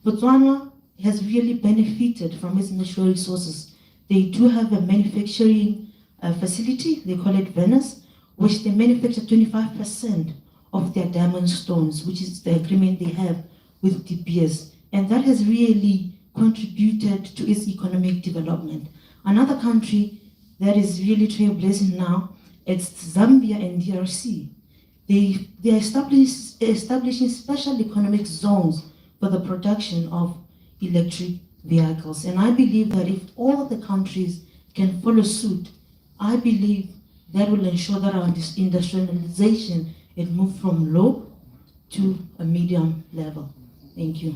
[SPEAKER 14] Botswana has really benefited from its natural resources. They do have a manufacturing facility, they call it Venice, which they manufacture 25% of their diamond stones, which is the agreement they have with De Beers. And that has really contributed to its economic development. Another country that is really trailblazing now, it's Zambia and DRC. They are establishing special economic zones for the production of electric vehicles. And I believe that if all the countries can follow suit, I believe that will ensure that our industrialization it move from low to a medium level. Thank you.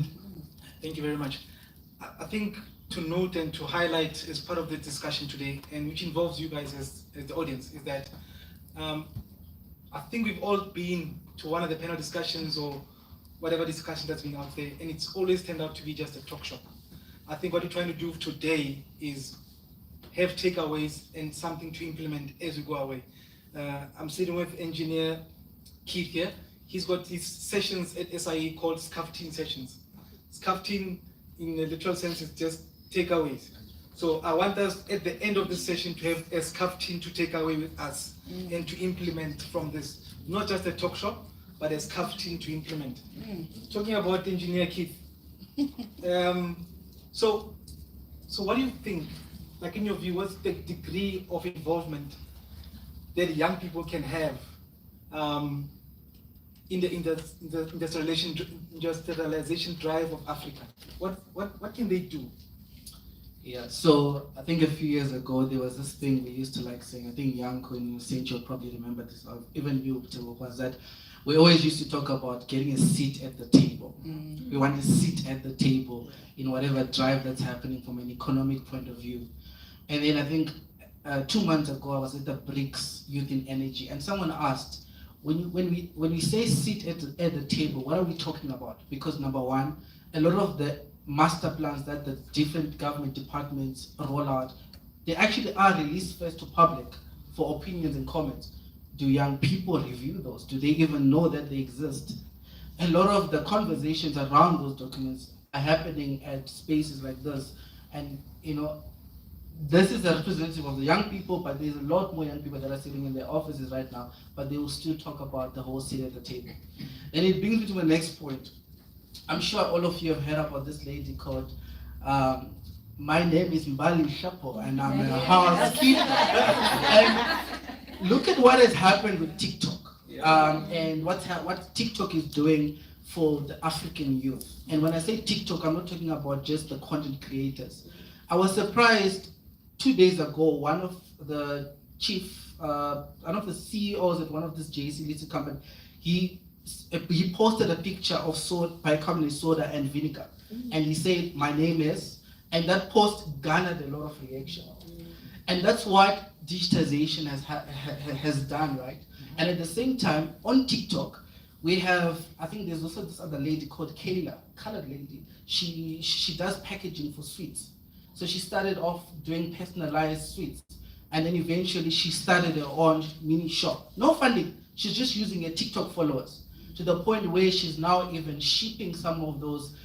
[SPEAKER 1] Thank you very much. I think to note and to highlight as part of the discussion today, and which involves you guys as the audience, is that I think we've all been to one of the panel discussions or whatever discussion that's been out there, and it's always turned out to be just a talk shop. I think what we're trying to do today is have takeaways and something to implement as we go away. I'm sitting with engineer Keith here. He's got these sessions at SIE called SCAF-team sessions. SCAF-team in the literal sense is just takeaways. So I want us at the end of the session to have a SCAF-team to take away with us and to implement from this. Not just a talk shop, but a SCAF-team to implement. Talking about engineer Keith. So what do you think, like in your view, what's the degree of involvement that young people can have in the industrialization drive of Africa? What can they do?
[SPEAKER 6] Yeah, so I think a few years ago there was this thing we used to like saying, I think Yanko and Saint you'll probably remember this, or even you too, was that we always used to talk about getting a seat at the table. We want to sit at the table in whatever drive that's happening from an economic point of view. And then I think 2 months ago I was at the BRICS Youth in Energy, and someone asked, when we say sit at the table, what are we talking about? Because number one, a lot of the master plans that the different government departments roll out, they actually are released first to public for opinions and comments. Do young people review those? Do they even know that they exist? A lot of the conversations around those documents are happening at spaces like this. And this is a representative of the young people, but there's a lot more young people that are sitting in their offices right now, but they will still talk about the whole seat at the table. And it brings me to my next point. I'm sure all of you have heard about this lady called, my name is Mbali Shapo, and I'm a housekeeper. And look at what has happened with TikTok, and what TikTok is doing for the African youth. And when I say TikTok, I'm not talking about just the content creators. I was surprised 2 days ago, one of the CEOs at one of this JC listed company, he posted a picture of bicarbonate soda and vinegar, and he said, "My name is," and that post garnered a lot of reaction. And that's what digitization has done, right? And at the same time, on TikTok, we have, I think there's also this other lady called Kayla, colored lady. She does packaging for sweets. So she started off doing personalized sweets, and then eventually she started her own mini shop. No funding, she's just using her TikTok followers, to the point where she's now even shipping some of those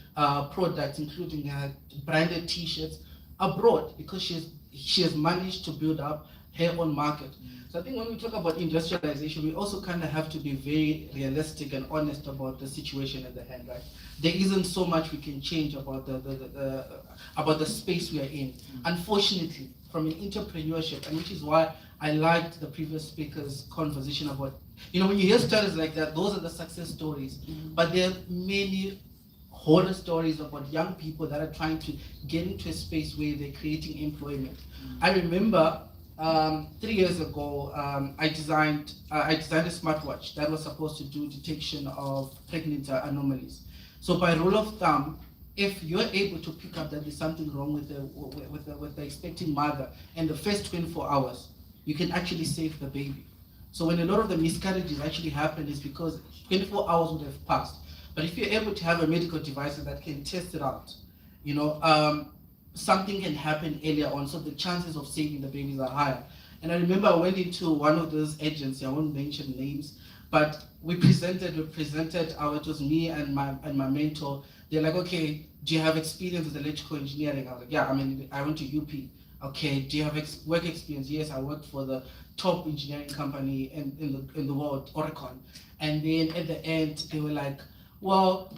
[SPEAKER 6] products, including her branded t-shirts, abroad, because she has managed to build up her own market. So I think when we talk about industrialization, we also kind of have to be very realistic and honest about the situation at the hand, right? There isn't so much we can change about the space we are in. Unfortunately, from an entrepreneurship, and which is why I liked the previous speaker's conversation about, when you hear stories like that, those are the success stories. But there are many horror stories about young people that are trying to get into a space where they're creating employment. I remember 3 years ago, I designed a smartwatch that was supposed to do detection of pregnancy anomalies. So by rule of thumb, if you're able to pick up that there's something wrong with the expecting mother in the first 24 hours, you can actually save the baby. So when a lot of the miscarriages actually happen, is because 24 hours would have passed. But if you're able to have a medical device that can test it out, something can happen earlier on, so the chances of saving the babies are higher. And I remember I went into one of those agencies, I won't mention names, But we presented, it was me and my mentor. They're like, okay, do you have experience with electrical engineering? I was like, yeah, I went to UP. Okay, do you have work experience? Yes, I worked for the top engineering company in the world, Oricon. And then at the end, they were like, well,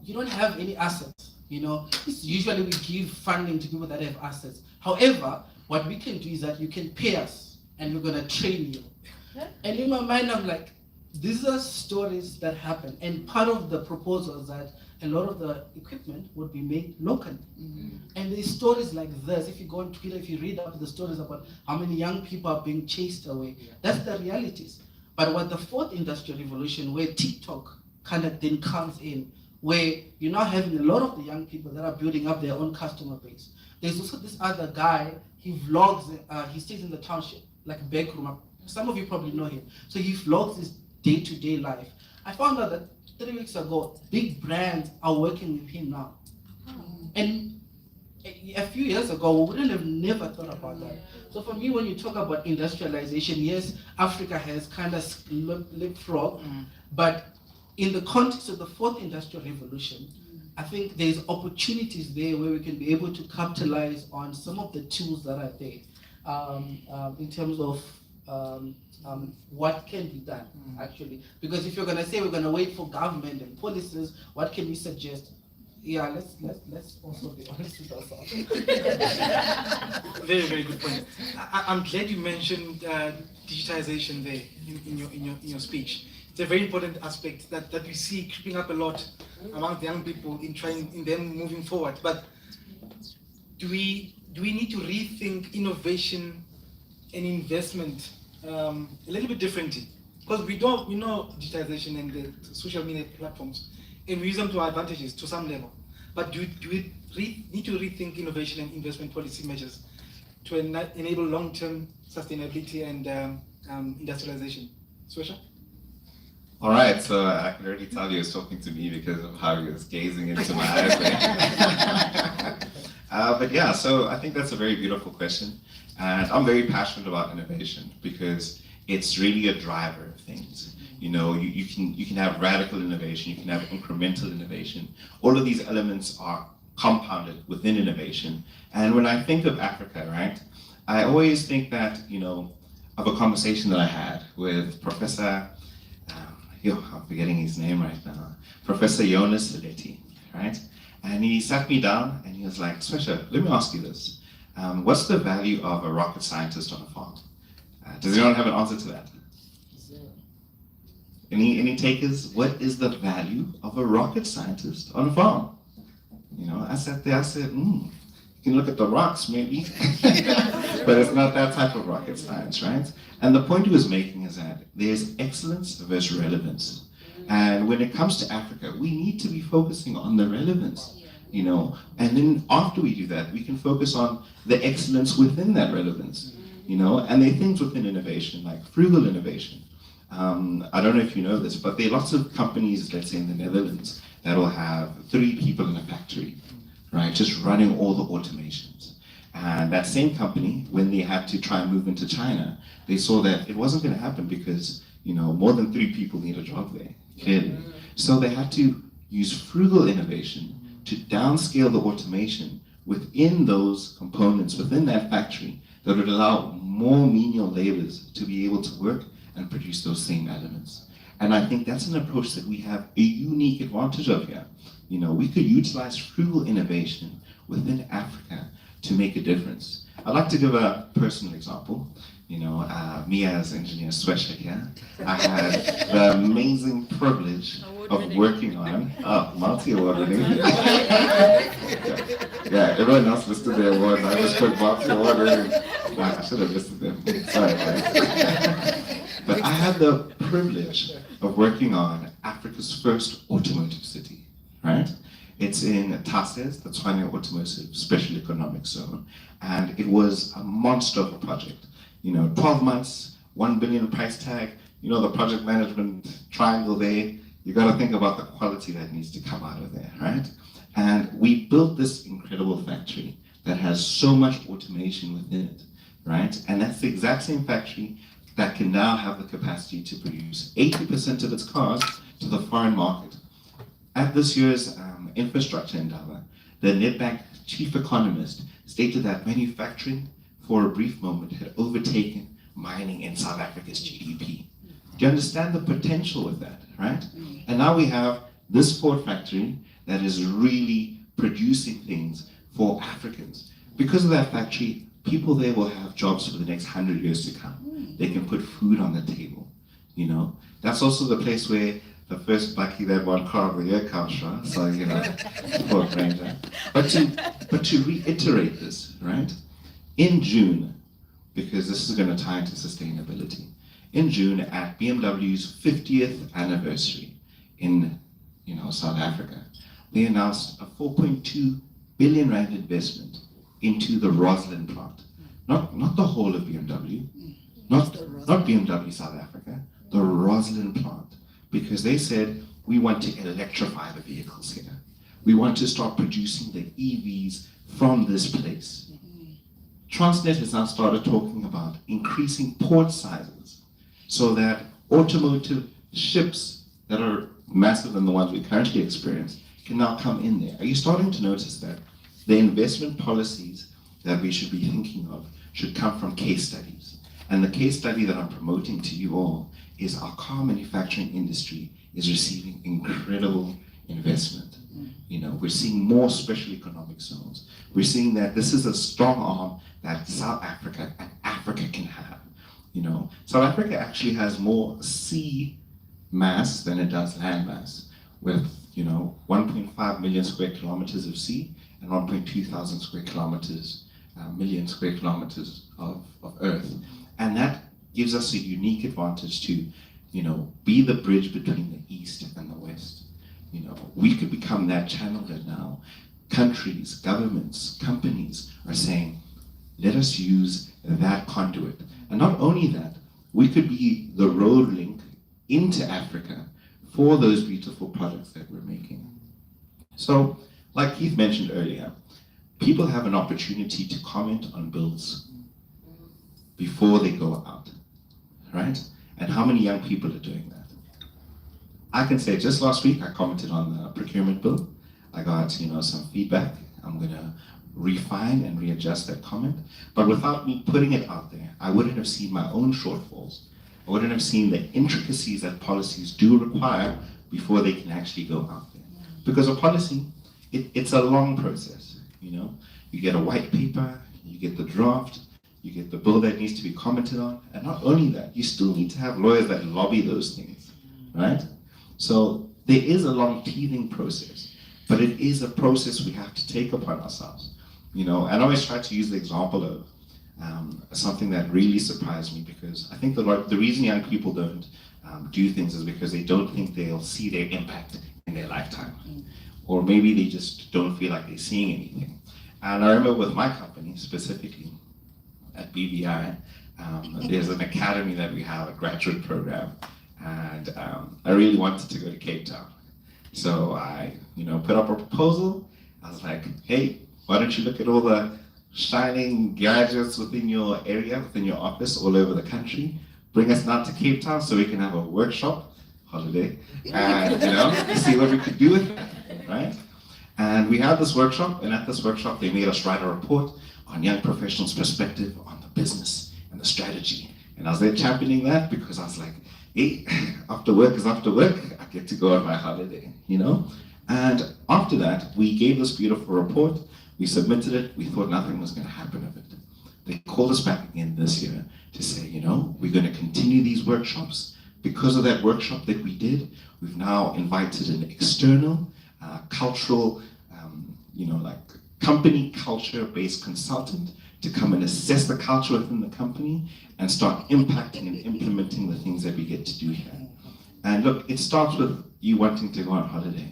[SPEAKER 6] you don't have any assets. Usually we give funding to people that have assets. However, what we can do is that you can pay us and we're gonna train you. And in my mind, I'm like, these are stories that happen. And part of the proposal is that a lot of the equipment would be made locally. And there's stories like this. If you go on Twitter, if you read up the stories about how many young people are being chased away, that's the realities. But what the fourth industrial revolution, where TikTok kind of then comes in, where you're now having a lot of the young people that are building up their own customer base. There's also this other guy, he vlogs, he stays in the township, like Backroom. Some of you probably know him. So he vlogs his day-to-day life. I found out that 3 weeks ago, big brands are working with him now. And a few years ago, we wouldn't have never thought about that. So for me, when you talk about industrialization, yes, Africa has kind of leapfrogged, but in the context of the fourth industrial revolution, I think there's opportunities there where we can be able to capitalize on some of the tools that are there in terms of what can be done, actually. Because if you're going to say we're going to wait for government and policies, what can we suggest? Yeah, let's also be honest with ourselves.
[SPEAKER 1] Very, very good point. I'm glad you mentioned digitization there in your speech. It's a very important aspect that we see creeping up a lot among the young people in them moving forward. But do we need to rethink innovation and investment a little bit differently? Because we know digitization and the social media platforms, and we use them to our advantages to some level. But do we need to rethink innovation and investment policy measures to enable long-term sustainability and industrialization? Swesha?
[SPEAKER 12] All right, so I can already tell you was talking to me because of how he was gazing into my eyes there. But yeah, so I think that's a very beautiful question. And I'm very passionate about innovation because it's really a driver of things. You can have radical innovation, you can have incremental innovation. All of these elements are compounded within innovation. And when I think of Africa, right, I always think that, of a conversation that I had with Professor, I'm forgetting his name right now, Professor Jonas Saleti, right? And he sat me down and he was like, Swesha, let me ask you this. What's the value of a rocket scientist on a farm? Does anyone have an answer to that? Any takers? What is the value of a rocket scientist on a farm? I sat there, I said, you can look at the rocks maybe, but it's not that type of rocket science, right? And the point he was making is that there's excellence versus relevance. And when it comes to Africa, we need to be focusing on the relevance, and then after we do that, we can focus on the excellence within that relevance, and there are things within innovation, like frugal innovation. I don't know if you know this, but there are lots of companies, let's say in the Netherlands, that will have 3 people in a factory, right, just running all the automations. And that same company, when they had to try and move into China, they saw that it wasn't going to happen because, more than 3 people need a job there, clearly. So they had to use frugal innovation to downscale the automation within those components, within that factory, that would allow more menial laborers to be able to work and produce those same elements. And I think that's an approach that we have a unique advantage of here. We could utilize frugal innovation within Africa to make a difference. I'd like to give a personal example. Me as engineer Swesha here, I had the amazing privilege of working on, multi-award winning. Yeah, everyone else listed their awards, I just put multi-award winning. I should have listed them, sorry guys. But I had the privilege of working on Africa's first automotive city, right? It's in TASES, the Tshwane Automotive Special Economic Zone, and it was a monster of a project. 12 months, 1 billion price tag, the project management triangle there, you gotta think about the quality that needs to come out of there, right? And we built this incredible factory that has so much automation within it, right? And that's the exact same factory that can now have the capacity to produce 80% of its cars to the foreign market. At this year's infrastructure endeavor, the Nedbank chief economist stated that manufacturing, for a brief moment, had overtaken mining in South Africa's GDP. Do you understand the potential with that, right? And now we have this Ford factory that is really producing things for Africans. Because of that factory, people there will have jobs for the next 100 years to come. They can put food on the table, you know? That's also the place where the first Bucky that won car of the year comes from, so, you know, Ford Ranger. But to reiterate this, right? In June, because this is going to tie into sustainability, in June at BMW's 50th anniversary in, you know, South Africa, they announced a 4.2 billion rand investment into the Roslyn plant. Not the whole of BMW, not BMW South Africa, the Roslyn plant. Because they said, we want to electrify the vehicles here. We want to start producing the EVs from this place. Transnet has now started talking about increasing port sizes so that automotive ships that are massive than the ones we currently experience can now come in there. Are you starting to notice that the investment policies that we should be thinking of should come from case studies? And the case study that I'm promoting to you all is our car manufacturing industry is receiving incredible investment. You know, we're seeing more special economic zones. We're seeing that this is a strong arm that South Africa and Africa can have. You know, South Africa actually has more sea mass than it does land mass, with, you know, 1.5 million square kilometers of sea and 1.2 thousand square kilometers, million square kilometers of earth. And that gives us a unique advantage to, you know, be the bridge between the East and the West. You know, we could become that channel that now countries, governments, companies are saying, let us use that conduit. And not only that, we could be the road link into Africa for those beautiful products that we're making. So, like Keith mentioned earlier, people have an opportunity to comment on bills before they go out, right? And how many young people are doing that? I can say just last week I commented on the procurement bill. I got, you know, some feedback. I'm gonna refine and readjust that comment. But without me putting it out there, I wouldn't have seen my own shortfalls. I wouldn't have seen the intricacies that policies do require before they can actually go out there. Because a policy, it's a long process, you know? You get a white paper, you get the draft, you get the bill that needs to be commented on, and not only that, you still need to have lawyers that lobby those things, right? So there is a long teething process, but it is a process we have to take upon ourselves. You know, and I always try to use the example of something that really surprised me, because I think the reason young people don't do things is because they don't think they'll see their impact in their lifetime. Or maybe they just don't feel like they're seeing anything. And I remember with my company specifically, at BVI, there's an academy that we have, a graduate program, and I really wanted to go to Cape Town. So I, you know, put up a proposal. I was like, hey, why don't you look at all the shining gadgets within your area, within your office, all over the country, bring us down to Cape Town so we can have a workshop, holiday, and, you know, see what we could do with it, right? And we had this workshop, and at this workshop, they made us write a report on young professionals' perspective on the business and the strategy. And I was there championing that because I was like, hey, after work is after work, I get to go on my holiday, you know? And after that, we gave this beautiful report, we submitted it, we thought nothing was gonna happen of it. They called us back again this year to say, you know, we're gonna continue these workshops. Because of that workshop that we did, we've now invited an external cultural, you know, like company culture-based consultant to come and assess the culture within the company and start impacting and implementing the things that we get to do here. And look, it starts with you wanting to go on holiday.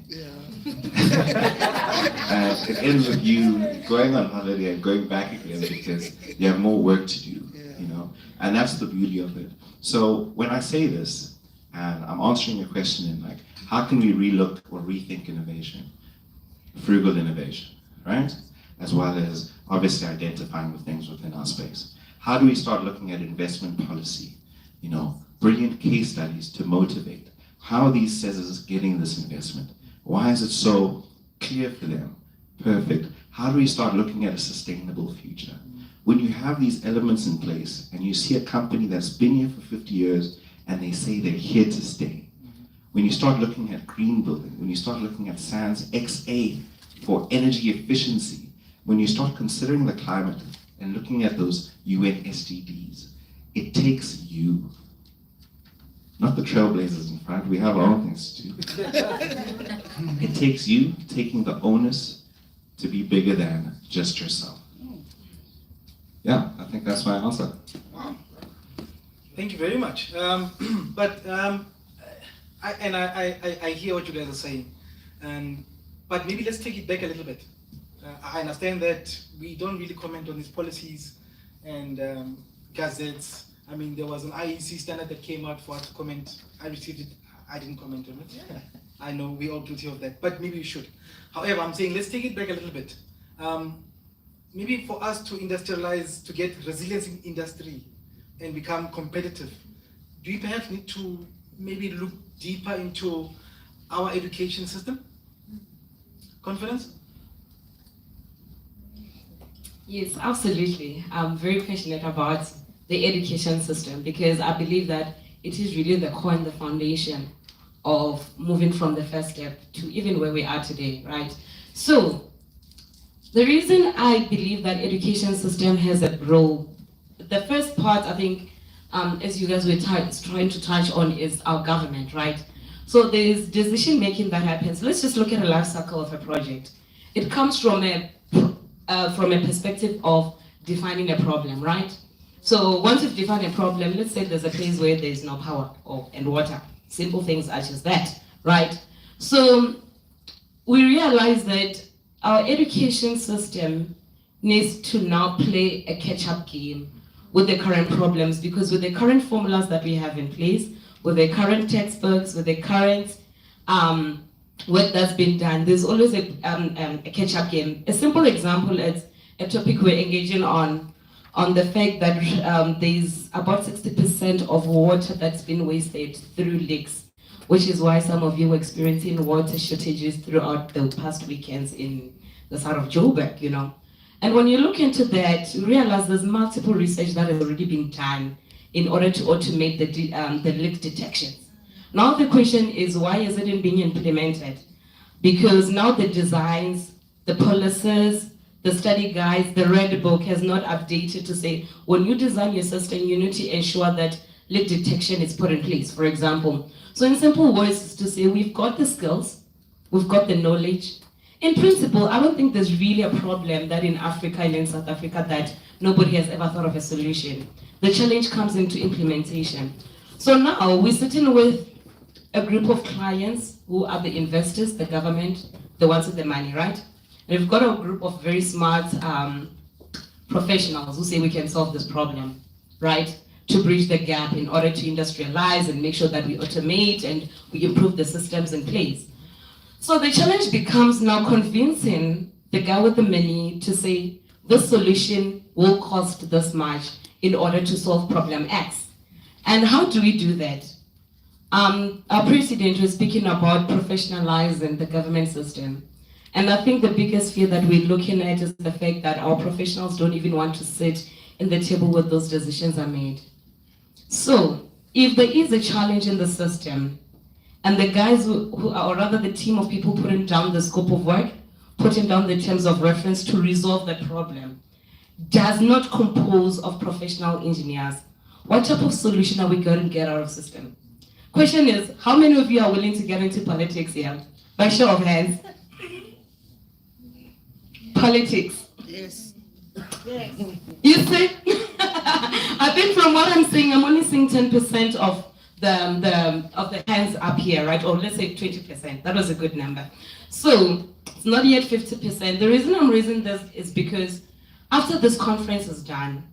[SPEAKER 12] And it ends with you going on holiday and going back again because you have more work to do, you know? And that's the beauty of it. So when I say this, and I'm answering a question in like, how can we relook or rethink innovation? Frugal innovation, right? As well as obviously identifying with things within our space. How do we start looking at investment policy brilliant case studies to motivate. How are these CESs getting this investment? Why is it so clear for them? Perfect. How do we start looking at a sustainable future? When you have these elements in place and you see a company that's been here for 50 years and they say they're here to stay, when you start looking at green building, when you start looking at SANS XA for energy efficiency, when you start considering the climate and looking at those UN SDGs, it takes you, not the trailblazers in front, we have our own things to do. It takes you taking the onus to be bigger than just yourself. Yeah, I think that's my answer.
[SPEAKER 1] Thank you very much. I hear what you guys are saying, but maybe let's take it back a little bit. I understand that we don't really comment on these policies and gazettes. I mean, there was an IEC standard that came out for us to comment. I received it. I didn't comment on it. I know we all guilty of that, but maybe we should. However, I'm saying let's take it back a little bit. Maybe for us to industrialize, to get resilience in industry and become competitive, do you perhaps need to maybe look deeper into our education system? Confidence?
[SPEAKER 13] Yes, absolutely. I'm very passionate about the education system because I believe that it is really the core and the foundation of moving from the first step to even where we are today, right? So, the reason I believe that education system has a role, the first part I think, as you guys were trying to touch on, is our government, right? So there's decision making that happens. Let's just look at a life cycle of a project. It comes from a perspective of defining a problem, right? So once you've defined a problem, let's say there's a place where there's no power and water, simple things such as that, right? So we realize that our education system needs to now play a catch-up game with the current problems, because with the current formulas that we have in place, with the current textbooks, with the current work that's been done, there's always a catch-up game. A simple example is a topic we're engaging on the fact that there's about 60% of water that's been wasted through leaks, which is why some of you were experiencing water shortages throughout the past weekends in the south of Joburg, And when you look into that, you realize there's multiple research that has already been done in order to automate the leak detections. Now the question is, why isn't it being implemented? Because now the designs, the policies, the study guides, the red book has not updated to say, when you design your system, you need to ensure that leak detection is put in place, for example. So in simple words, is to say we've got the skills, we've got the knowledge. In principle, I don't think there's really a problem that in Africa and in South Africa that nobody has ever thought of a solution. The challenge comes into implementation. So now we're sitting with a group of clients who are the investors, the government, the ones with the money, right? And we've got a group of very smart professionals who say we can solve this problem, right? To bridge the gap in order to industrialize and make sure that we automate and we improve the systems in place. So the challenge becomes now convincing the guy with the money to say, this solution will cost this much in order to solve problem X. And how do we do that? Our president was speaking about professionalizing the government system. And I think the biggest fear that we're looking at is the fact that our professionals don't even want to sit in the table where those decisions are made. So if there is a challenge in the system, and the guys who are, or rather the team of people putting down the scope of work, putting down the terms of reference to resolve the problem, does not compose of professional engineers, what type of solution are we going to get out of system? Question is, how many of you are willing to get into politics here? By show of hands. Politics.
[SPEAKER 5] Yes.
[SPEAKER 13] You see? I think from what I'm saying, I'm only seeing 10% of the hands up here, right? Or let's say 20%. That was a good number. So it's not yet 50%. The reason I'm raising this is because after this conference is done,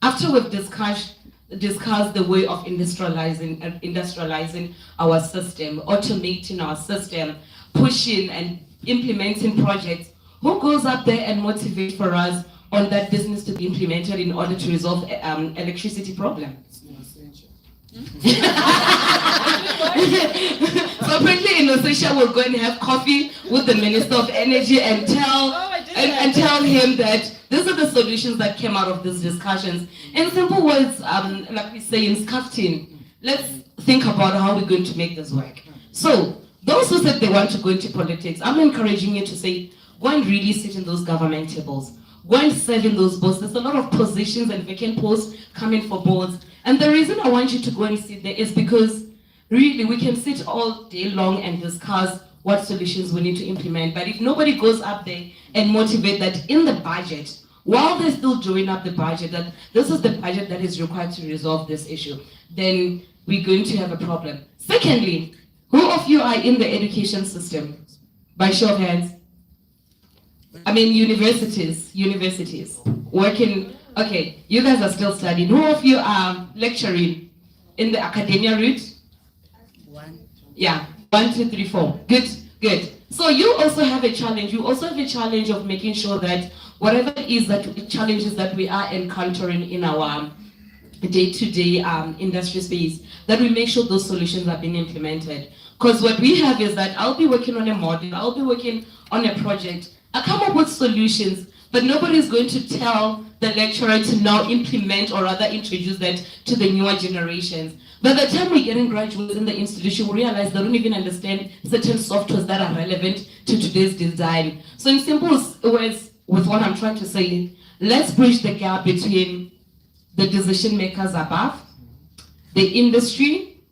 [SPEAKER 13] after we've discussed the way of industrializing our system, automating our system, pushing and implementing projects, who goes up there and motivates for us on that business to be implemented in order to resolve electricity problem? So apparently Innocentia will go and have coffee with the Minister of Energy and tell him that these are the solutions that came out of these discussions. In simple words, like we say in Skaftin, let's think about how we're going to make this work. So those who said they want to go into politics, I'm encouraging you to say, go and really sit in those government tables. Go and serve in those boards. There's a lot of positions and vacant posts coming for boards. And the reason I want you to go and sit there is because really we can sit all day long and discuss what solutions we need to implement. But if nobody goes up there and motivate that in the budget, while they're still drawing up the budget, that this is the budget that is required to resolve this issue, then we're going to have a problem. Secondly, who of you are in the education system? By show of hands. I mean, universities, working, okay, you guys are still studying. Who of you are lecturing in the academia route? Yeah, 1, 2, 3, 4. Good. So you also have a challenge. You also have a challenge of making sure that whatever it is that challenges that we are encountering in our day-to-day industry space, that we make sure those solutions are being implemented. Because what we have is that I'll be working on a model, I'll be working on a project, I come up with solutions, but nobody is going to tell the lecturer to now implement or rather introduce that to the newer generations. By the time we're getting graduates in the institution, we realize they don't even understand certain softwares that are relevant to today's design. So in simple words, with what I'm trying to say, let's bridge the gap between the decision makers above, the industry,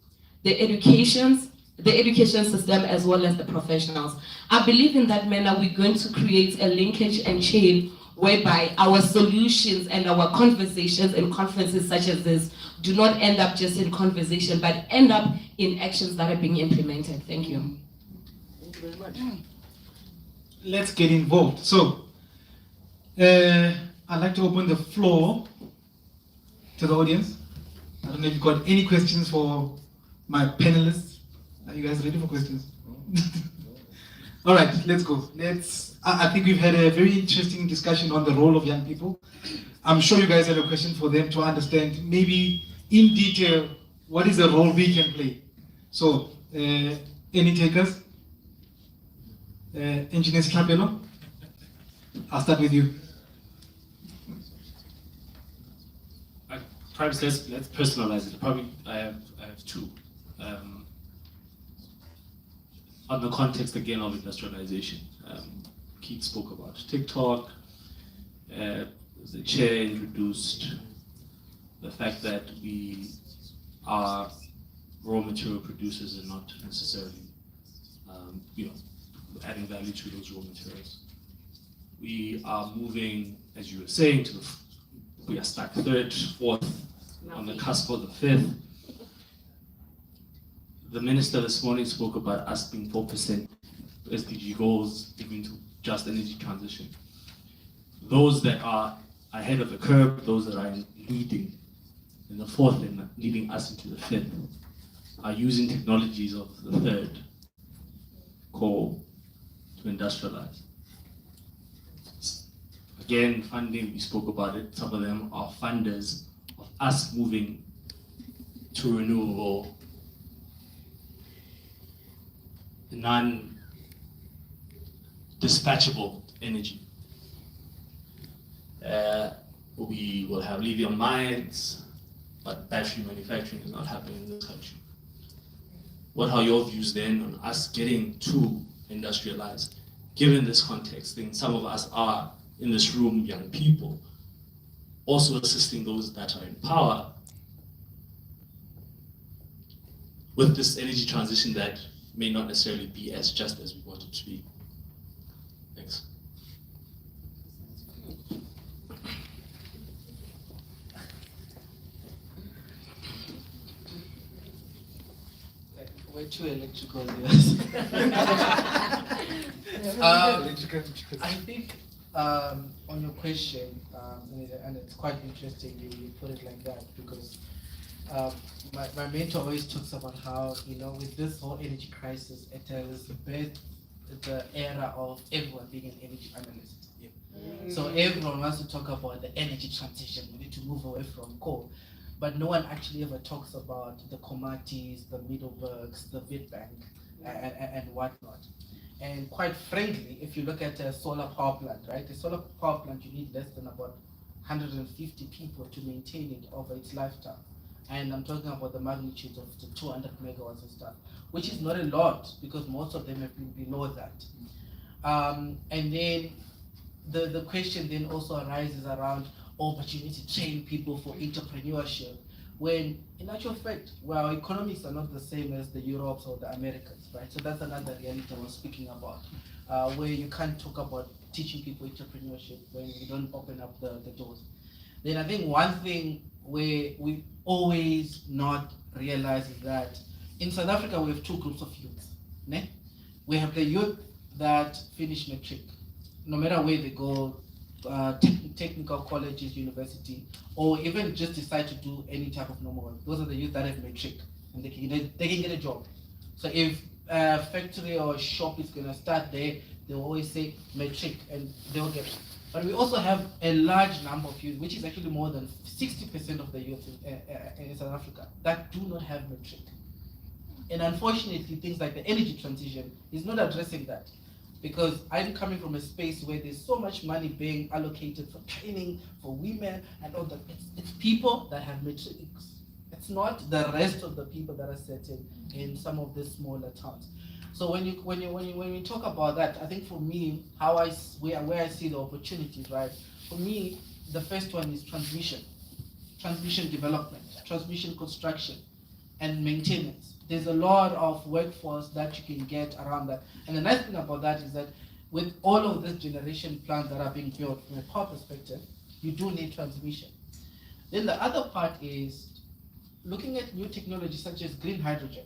[SPEAKER 13] the education system, as well as the professionals. I believe in that manner we're going to create a linkage and chain whereby our solutions and our conversations and conferences such as this do not end up just in conversation, but end up in actions that are being implemented. Thank you.
[SPEAKER 1] Thank you very much. Let's get involved. So, I'd like to open the floor to the audience. I don't know if you've got any questions for my panelists. Are you guys ready for questions? All right, let's go. I think we've had a very interesting discussion on the role of young people. I'm sure you guys have a question for them to understand, maybe in detail, what is the role we can play. So, any takers? Engineer Scapello, I'll start with you.
[SPEAKER 11] Perhaps let's personalize it. Probably I have two. On the context again of industrialization, Keith spoke about TikTok. The chair introduced the fact that we are raw material producers and not necessarily, adding value to those raw materials. We are moving, as you were saying, we are stuck third, fourth, on the cusp of the fifth. The minister this morning spoke about us being 4% SDG goals, leading to just energy transition. Those that are ahead of the curve, those that are leading in the fourth and leading us into the fifth, are using technologies of the third, coal, to industrialize. Again, funding, we spoke about it, some of them are funders of us moving to renewable, non-dispatchable energy. We will have lithium mines, but battery manufacturing is not happening in this country. What are your views then on us getting to industrialize? Given this context, then some of us are in this room, young people, also assisting those that are in power with this energy transition that may not necessarily be as just as we want it to be. Thanks.
[SPEAKER 6] We're too electrical, yes. I think on your question, and it's quite interesting you put it like that, because my mentor always talks about how, with this whole energy crisis, it has birthed the era of everyone being an energy analyst. So everyone wants to talk about the energy transition. We need to move away from coal. but no one actually ever talks about the Komatis, the Middelburgs, the Witbank, and whatnot. And quite frankly, if you look at a solar power plant, right? A solar power plant, you need less than about 150 people to maintain it over its lifetime. And I'm talking about the magnitude of the 200 megawatts and stuff, which is not a lot because most of them have been below that. And then the question then also arises around, oh, but you need to train people for entrepreneurship. When in actual fact, well, our economics are not the same as the Europes or the Americans, right? So that's another reality I was speaking about, where you can't talk about teaching people entrepreneurship when you don't open up the doors. Then I think one thing where we always not realize is that in South Africa we have two groups of youth. Ne? We have the youth that finish matric, no matter where they go, technical colleges, university, or even just decide to do any type of normal work. Those are the youth that have matric, and they can get a job. So if a factory or a shop is going to start there, they always say matric, and they'll get it. But we also have a large number of youth, which is actually more than 60% of the youth in South Africa, that do not have matric. And unfortunately, things like the energy transition is not addressing that. Because I'm coming from a space where there's so much money being allocated for training, for women, and all that. It's people that have matrics. It's not the rest of the people that are settled in some of the smaller towns. So when we talk about that, I think for me, where I see the opportunities, right? For me, the first one is transmission development, transmission construction, and maintenance. There's a lot of workforce that you can get around that. And the nice thing about that is that with all of these generation plants that are being built from a power perspective, you do need transmission. Then the other part is looking at new technologies such as green hydrogen,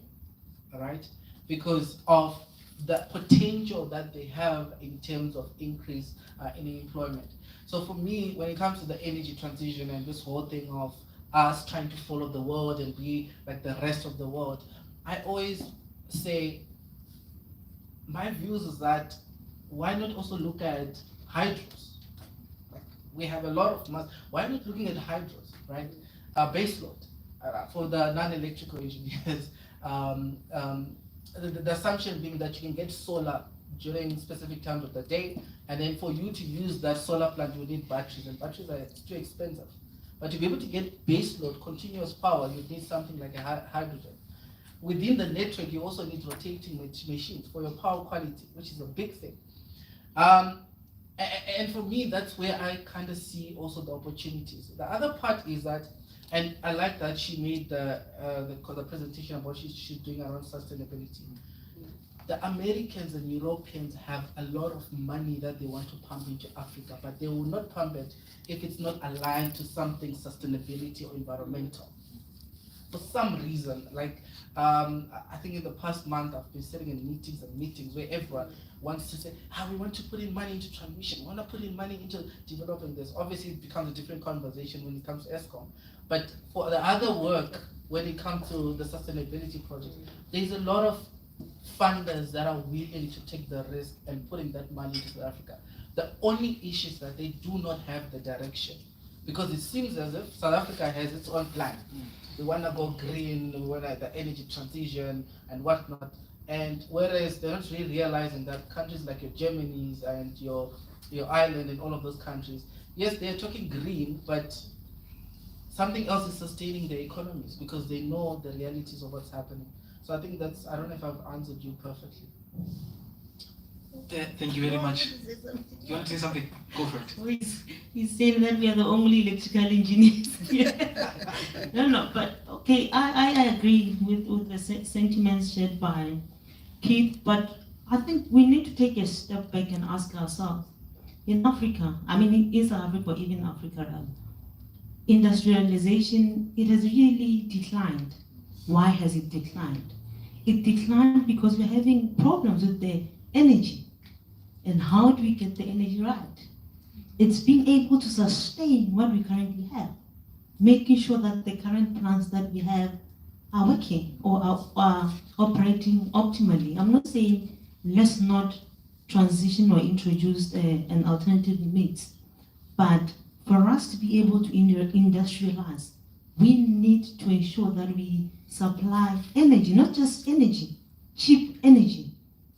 [SPEAKER 6] right? Because of the potential that they have in terms of increase in employment. So for me, when it comes to the energy transition and this whole thing of us trying to follow the world and be like the rest of the world, I always say, my views is that why not also look at hydros? Like we have a lot of mass. Why not looking at hydros, right? Baseload for the non-electrical engineers. The assumption being that you can get solar during specific times of the day, and then for you to use that solar plant, you need batteries, and batteries are too expensive. But to be able to get baseload, continuous power, you need something like a hydrogen. Within the network, you also need rotating machines for your power quality, which is a big thing. And for me, that's where I kind of see also the opportunities. The other part is that, and I like that she made the presentation about what she's doing around sustainability. The Americans and Europeans have a lot of money that they want to pump into Africa, but they will not pump it if it's not aligned to something sustainability or environmental. For some reason, like I think in the past month I've been sitting in meetings where everyone wants to say, we want to put in money into transmission, we want to put in money into developing this. Obviously it becomes a different conversation when it comes to ESCOM. But for the other work, when it comes to the sustainability project, there's a lot of funders that are willing to take the risk and putting that money into South Africa. The only issue is that they do not have the direction, because it seems as if South Africa has its own plan. We want to go green, we want the energy transition and whatnot. And whereas they're not really realizing that countries like your Germany's and your Ireland and all of those countries, yes, they're talking green, but something else is sustaining their economies because they know the realities of what's happening. So I think that's, I don't know if I've answered you perfectly. Thank you very much. You want to say something? Go for it.
[SPEAKER 14] He's saying that we are the only electrical engineers. No, but okay, I agree with the sentiments shared by Keith, but I think we need to take a step back and ask ourselves, in Africa, I mean in South Africa, even Africa, industrialization, it has really declined. Why has it declined? It declined because we're having problems with the energy. And how do we get the energy right? It's being able to sustain what we currently have, making sure that the current plants that we have are working or are operating optimally. I'm not saying let's not transition or introduce an alternative mix, but for us to be able to industrialize, we need to ensure that we supply energy, not just energy, cheap energy.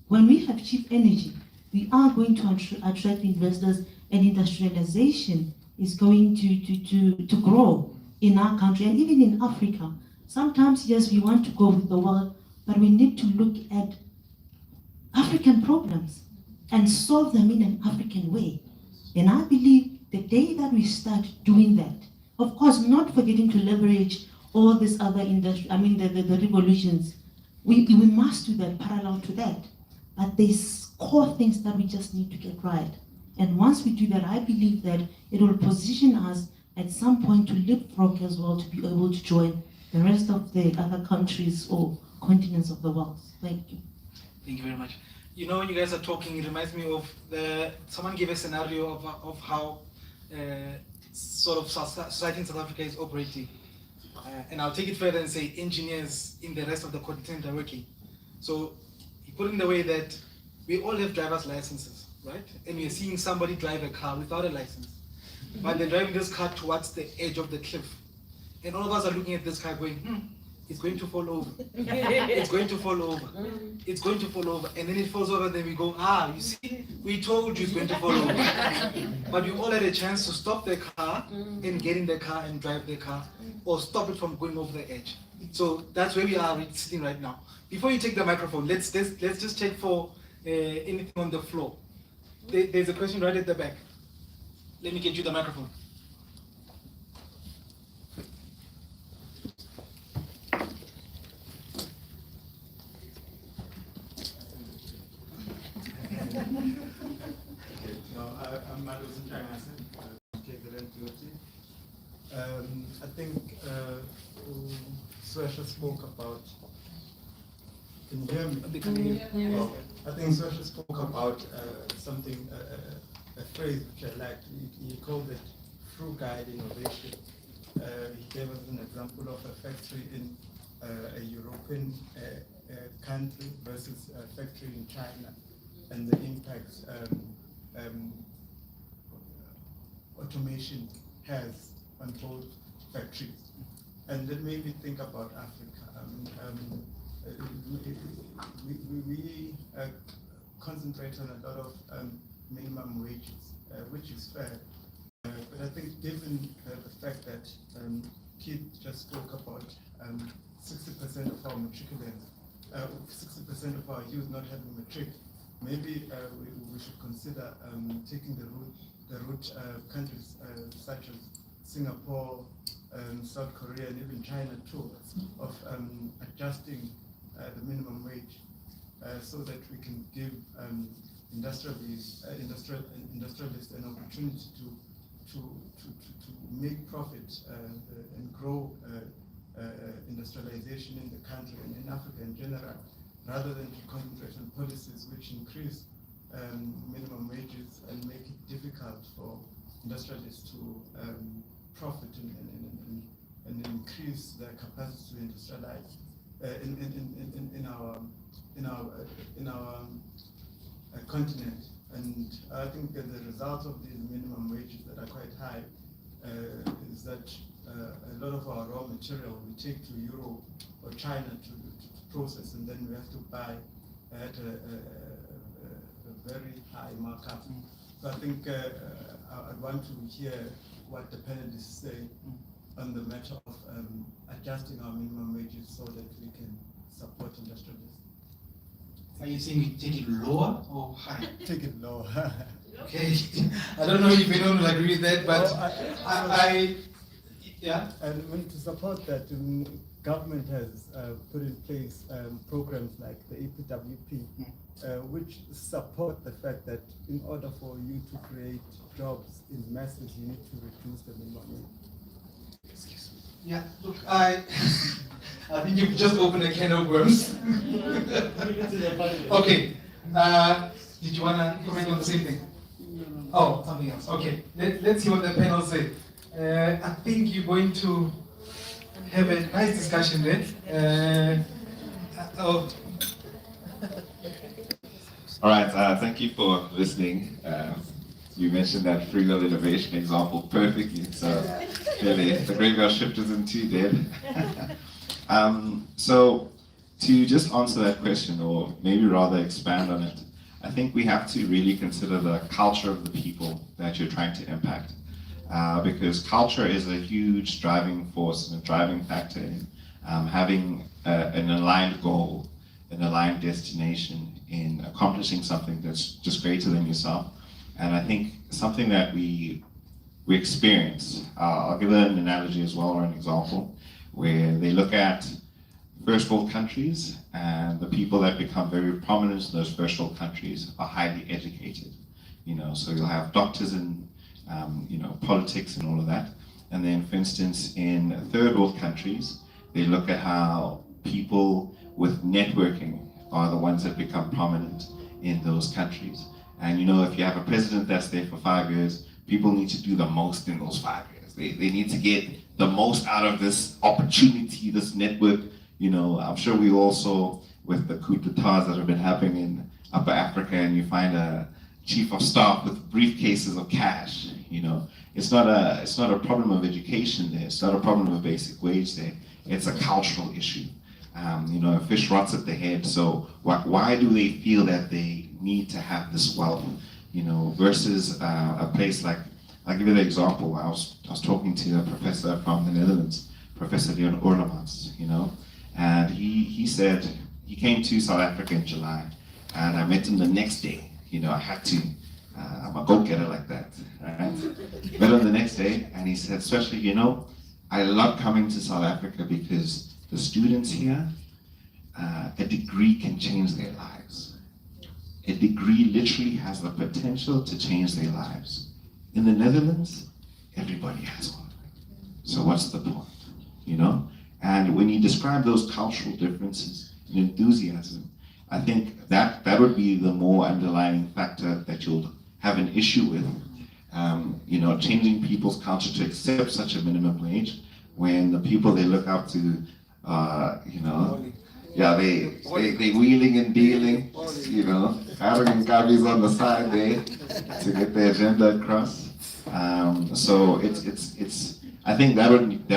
[SPEAKER 14] When we have cheap energy, we are going to attract investors, and industrialization is going to grow in our country and even in Africa. Sometimes, yes, we want to go with the world, but we need to look at African problems and solve them in an African way. And I believe the day that we start doing that, of course, not forgetting to leverage all these other the revolutions, we must do that parallel to that. But there's core things that we just need to get right. And once we do that, I believe that it will position us at some point to leapfrog as well, to be able to join the rest of the other countries or continents of the world. Thank you.
[SPEAKER 1] Thank you very much. You know, when you guys are talking, it reminds me of someone gave a scenario of how sort of society in South Africa is operating. And I'll take it further and say engineers in the rest of the continent are working. So he put it in the way that we all have driver's licenses, right? And we're seeing somebody drive a car without a license. But they're driving this car towards the edge of the cliff. And all of us are looking at this car going, it's going to fall over. It's going to fall over. It's going to fall over. And then it falls over, then we go, you see, we told you it's going to fall over. But we all had a chance to stop the car and get in the car and drive the car, or stop it from going over the edge. So that's where we are sitting right now. Before you take the microphone, let's just check for anything on the floor. There's a question right at the back. Let me get you the microphone.
[SPEAKER 15] I'm Madosin Jangasan, I think Swesha spoke about. Can you hear me? Oh, I think Swesha spoke about something, a phrase which I liked. He called it frugal innovation. He gave us an example of a factory in a European country versus a factory in China, and the impacts automation has on both factories. And that made me think about Africa. We concentrate on a lot of minimum wages, which is fair. But I think given the fact that Keith just spoke about 60% of our matriculants, 60% of our youth not having matric, maybe we should consider taking the route countries such as Singapore, South Korea, and even China too, of adjusting the minimum wage so that we can give industrialists an opportunity to make profit and grow industrialization in the country and in Africa in general, rather than to concentrate on policies which increase minimum wages and make it difficult for industrialists to profit and increase their capacity to industrialize in our continent. And I think that the result of these minimum wages that are quite high is that a lot of our raw material we take to Europe or China to process, and then we have to buy at a very high markup. So I think I'd want to hear what the panelists say on the matter of adjusting our minimum wages so that we can support industrialists.
[SPEAKER 1] Are you saying we take it lower or higher?
[SPEAKER 15] Take it lower.
[SPEAKER 1] Okay. I don't know if anyone will agree with that, but yeah.
[SPEAKER 15] And when to support that, government has put in place programs like the EPWP, which support the fact that in order for you to create jobs in masses, you need to reduce the minimum wage.
[SPEAKER 1] Excuse me. Yeah, look, I think you've just opened a can of worms. Okay. Did you want to comment on the same thing? Oh, something else. Okay. Let's see what the panel say. I think you're going to have a nice discussion there.
[SPEAKER 12] All right, thank you for listening. You mentioned that free will innovation example perfectly. So clearly, the graveyard shift isn't too dead. So to just answer that question, or maybe rather expand on it, I think we have to really consider the culture of the people that you're trying to impact. Because culture is a huge driving force and a driving factor in having an aligned goal, an aligned destination, in accomplishing something that's just greater than yourself. And I think something that we experience, I'll give an analogy as well, or an example, where they look at first world countries, and the people that become very prominent in those first world countries are highly educated. So you'll have doctors in politics and all of that. And then, for instance, in third world countries, they look at how people with networking are the ones that become prominent in those countries. And if you have a president that's there for 5 years, people need to do the most in those 5 years. They need to get the most out of this opportunity, this network. I'm sure we also, with the coup d'etats that have been happening in Upper Africa, and you find a chief of staff with briefcases of cash. It's not a problem of education there. It's not a problem of basic wage there. It's a cultural issue. A fish rots at the head. So why do they feel that they need to have this wealth? Versus a place like, I'll give you the example. I was talking to a professor from the Netherlands, Professor Leon Orlemans, and he said he came to South Africa in July, and I met him the next day. I had to. I'm a go-getter like that, right? Met him the next day, and he said, especially, I love coming to South Africa because the students here, a degree can change their lives. A degree literally has the potential to change their lives. In the Netherlands, everybody has one. So what's the point, And when you describe those cultural differences and enthusiasm, I think that would be the more underlying factor that you'll have an issue with. Changing people's culture to accept such a minimum wage when the people they look up to, they wheeling and dealing, having gabbies on the side there to get their agenda across. So it's. I think that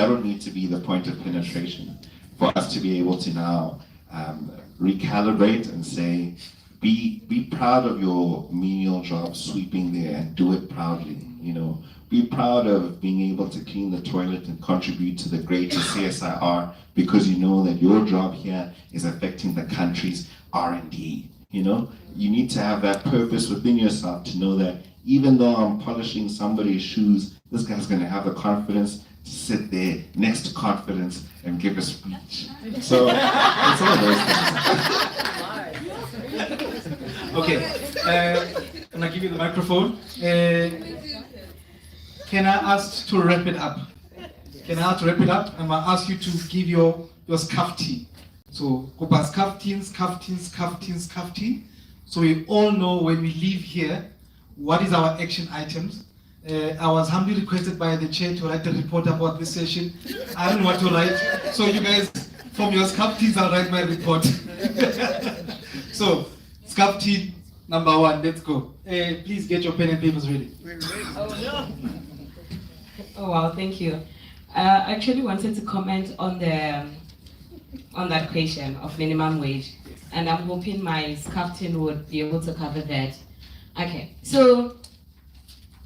[SPEAKER 12] would need to be the point of penetration for us to be able to now recalibrate and say, be proud of your menial job sweeping there and do it proudly. Be proud of being able to clean the toilet and contribute to the greater CSIR because you know that your job here is affecting the country's R&D. You need to have that purpose within yourself to know that even though I'm polishing somebody's shoes, this guy's going to have the confidence to sit there next to confidence and give a speech. So it's all those things.
[SPEAKER 1] Okay, I'm gonna give you the microphone. Can I ask to wrap it up? I'm gonna ask you to give your skafti. So, Kopa skafti. So we all know when we leave here, what is our action items. I was humbly requested by the chair to write a report about this session. I don't know what to write. So you guys, from your skaftis, I'll write my report. So, skafti number 1, let's go. Please get your pen and papers ready.
[SPEAKER 13] Oh wow, thank you. I actually wanted to comment on that question of minimum wage, and I'm hoping my captain would be able to cover that. Okay, so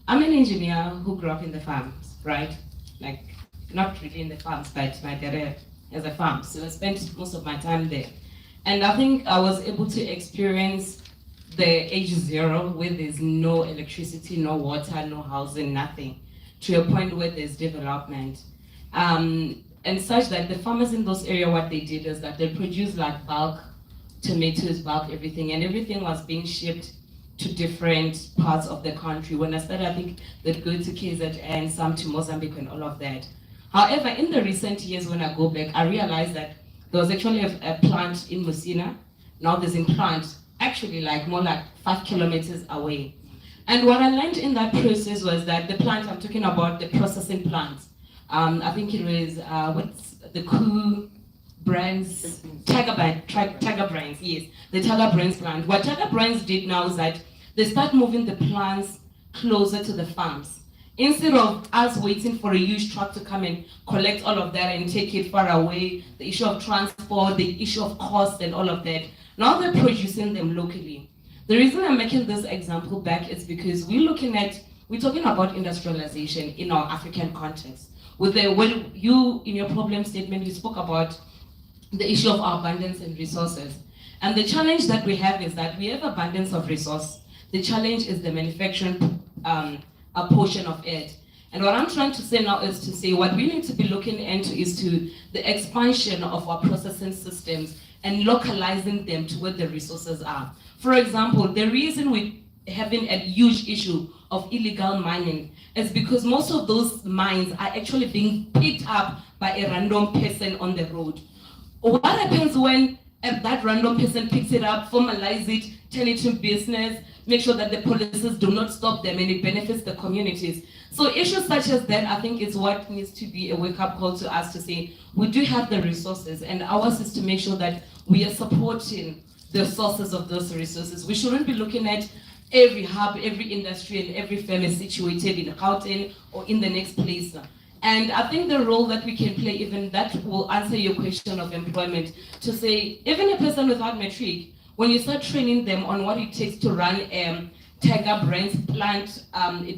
[SPEAKER 13] I'm an engineer who grew up in the farms, right? Like, not really in the farms, but my dad has a farm, so I spent most of my time there. And I think I was able to experience the age 0 where there's no electricity, no water, no housing, nothing, to a point where there's development. And such that the farmers in those areas, what they did is that they produced like bulk tomatoes, bulk everything, and everything was being shipped to different parts of the country. When I started, I think they'd go to KZN, some to Mozambique and all of that. However, in the recent years when I go back, I realized that there was actually a plant in Musina. Now there's a plant actually more like 5 kilometers away. And what I learned in that process was that the plant, I'm talking about the processing plant, I think it was, what's the Koo Brands, Tiger Brands, yes, the Tiger Brands plant. What Tiger Brands did now is that they start moving the plants closer to the farms. Instead of us waiting for a huge truck to come and collect all of that and take it far away, the issue of transport, the issue of cost and all of that, now they're producing them locally. The reason I'm making this example back is because we're talking about industrialization in our African context. When you, in your problem statement, you spoke about the issue of our abundance and resources. And the challenge that we have is that we have abundance of resource. The challenge is the manufacturing a portion of it. And what I'm trying to say now is to say what we need to be looking into is to the expansion of our processing systems and localizing them to where the resources are. For example, the reason we're having a huge issue of illegal mining is because most of those mines are actually being picked up by a random person on the road. What happens when that random person picks it up, formalize it, turn it into business, make sure that the policies do not stop them and it benefits the communities? So issues such as that, I think, is what needs to be a wake-up call to us to say, we do have the resources, and ours is to make sure that we are supporting the sources of those resources. We shouldn't be looking at every hub, every industry, and every firm is situated in Gauteng or in the next place. And I think the role that we can play, even that will answer your question of employment, to say, even a person without matric, when you start training them on what it takes to run Tiger Brands plant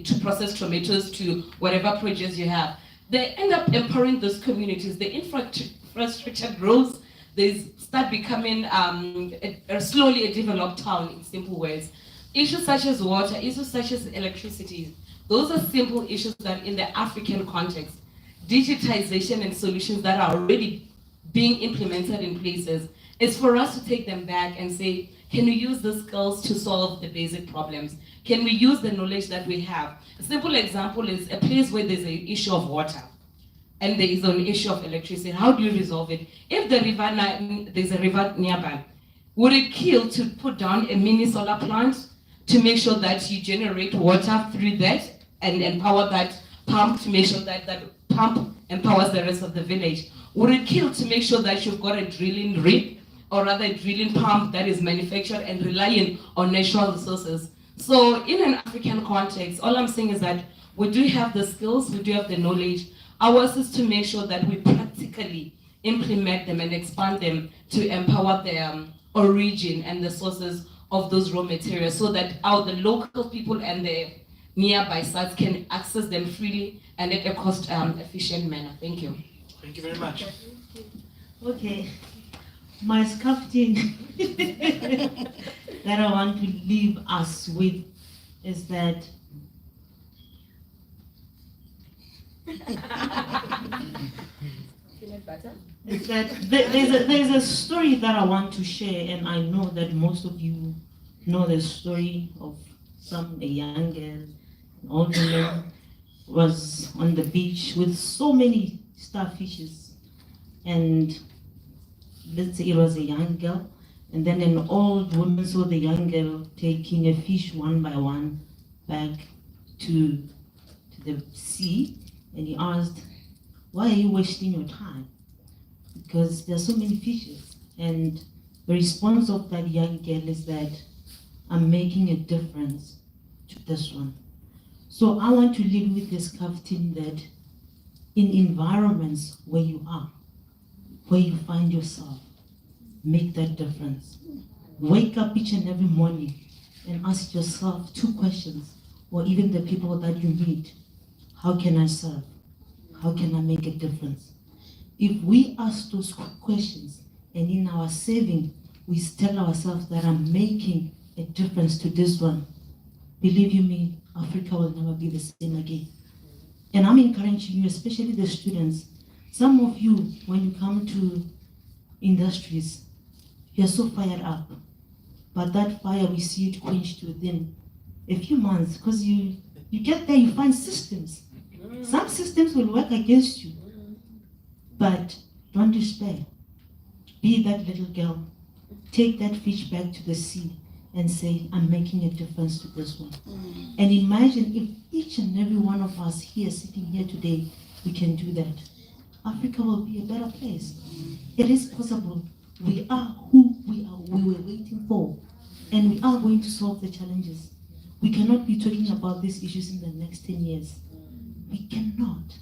[SPEAKER 13] to process tomatoes to whatever projects you have, they end up empowering those communities. The infrastructure grows, they start becoming slowly a developed town, in simple words. Issues such as water, issues such as electricity, those are simple issues that in the African context, digitization and solutions that are already being implemented in places, it's for us to take them back and say, can we use the skills to solve the basic problems? Can we use the knowledge that we have? A simple example is a place where there's an issue of water and there is an issue of electricity. How do you resolve it? If there's a river nearby, would it kill to put down a mini solar plant to make sure that you generate water through that and empower that pump to make sure that that pump empowers the rest of the village? Would it kill to make sure that you've got a drilling rig or rather a drilling pump that is manufactured and relying on natural resources? So in an African context, all I'm saying is that we do have the skills, we do have the knowledge. Ours is to make sure that we practically implement them and expand them to empower the origin and the sources of those raw materials so that the local people and the nearby sites can access them freely and at a cost efficient manner. Thank you.
[SPEAKER 1] Thank you very much.
[SPEAKER 14] Okay. My sculpting that I want to leave us with is that there's a story that I want to share, and I know that most of you know the story of a young girl, an old woman was on the beach with so many starfishes, and let's say it was a young girl, and then an old woman saw the young girl taking a fish one by one back to the sea, and he asked, why are you wasting your time? Because there are so many fishes. And the response of that young girl is that I'm making a difference to this one. So I want to leave with this captain that in environments where you are, where you find yourself, make that difference. Wake up each and every morning and ask yourself 2 questions, or even the people that you meet. How can I serve? How can I make a difference? If we ask those questions and in our saving, we tell ourselves that I'm making a difference to this one, believe you me, Africa will never be the same again. And I'm encouraging you, especially the students. Some of you, when you come to industries, you're so fired up, but that fire, we see it quenched within a few months, because you get there, you find systems. Some systems will work against you, but don't despair. Be that little girl. Take that fish back to the sea and say, I'm making a difference to this one. And imagine if each and every one of us here, sitting here today, we can do that. Africa will be a better place. It is possible. We are who we were waiting for, and we are going to solve the challenges. we cannot be talking about these issues in the next 10 years. We cannot.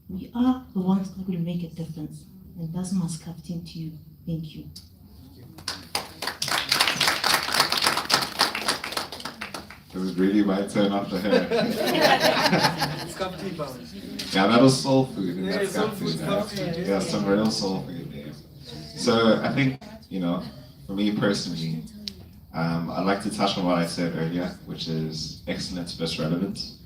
[SPEAKER 14] We are the ones that will make a difference. And that's my captain to you. Thank you.
[SPEAKER 12] It was really my turn after her.
[SPEAKER 1] Captain Bound.
[SPEAKER 12] Yeah, that was soul food. And
[SPEAKER 1] Yeah,
[SPEAKER 12] that's
[SPEAKER 1] soul
[SPEAKER 12] captain,
[SPEAKER 1] food,
[SPEAKER 12] yeah.
[SPEAKER 1] captain,
[SPEAKER 12] Yeah, some real soul food there. So I think, you know, for me personally, I'd like to touch on what I said earlier, which is excellence versus relevance.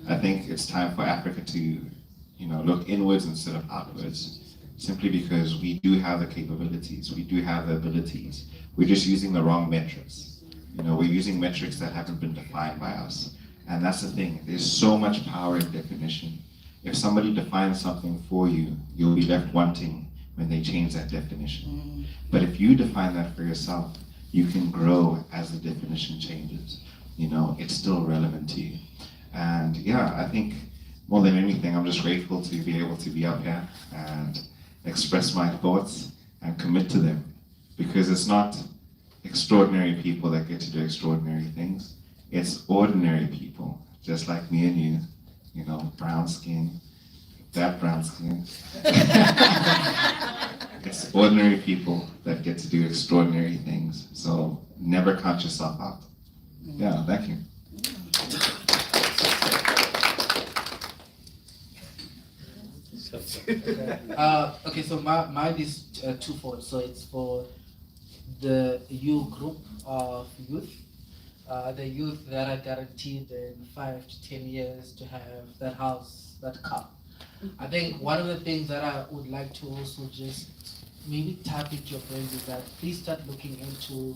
[SPEAKER 12] I think it's time for Africa to, you know, look inwards instead of outwards, simply because we do have the capabilities, we do have the abilities. We're just using the wrong metrics. You know, we're using metrics that haven't been defined by us. And that's the thing, there's so much power in definition. If somebody defines something for you, you'll be left wanting when they change that definition. But if you define that for yourself, you can grow as the definition changes. You know, it's still relevant to you. And yeah, I think more than anything, I'm just grateful to be able to be up here and express my thoughts and commit to them. Because it's not extraordinary people that get to do extraordinary things. It's ordinary people, just like me and you know, brown skin, that brown skin. It's ordinary people that get to do extraordinary things. So never count yourself out. Yeah, thank you.
[SPEAKER 6] Okay, so mine is twofold. So it's for the youth group of youth, the youth that are guaranteed in 5 to 10 years to have that house, that car. I think one of the things that I would like to also just maybe tap into your brains is that please start looking into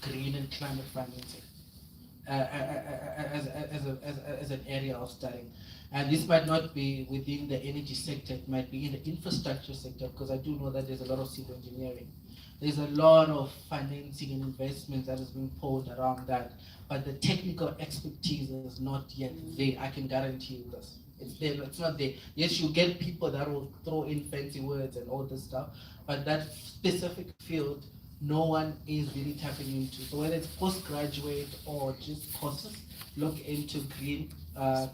[SPEAKER 6] green and climate financing as an area of studying. And this might not be within the energy sector, it might be in the infrastructure sector, because I do know that there's a lot of civil engineering. There's a lot of financing and investment that is being poured around that, but the technical expertise is not yet there. I can guarantee you this. It's there, it's not there. Yes, you get people that will throw in fancy words and all this stuff, but that specific field, no one is really tapping into. So whether it's postgraduate or just courses, look into green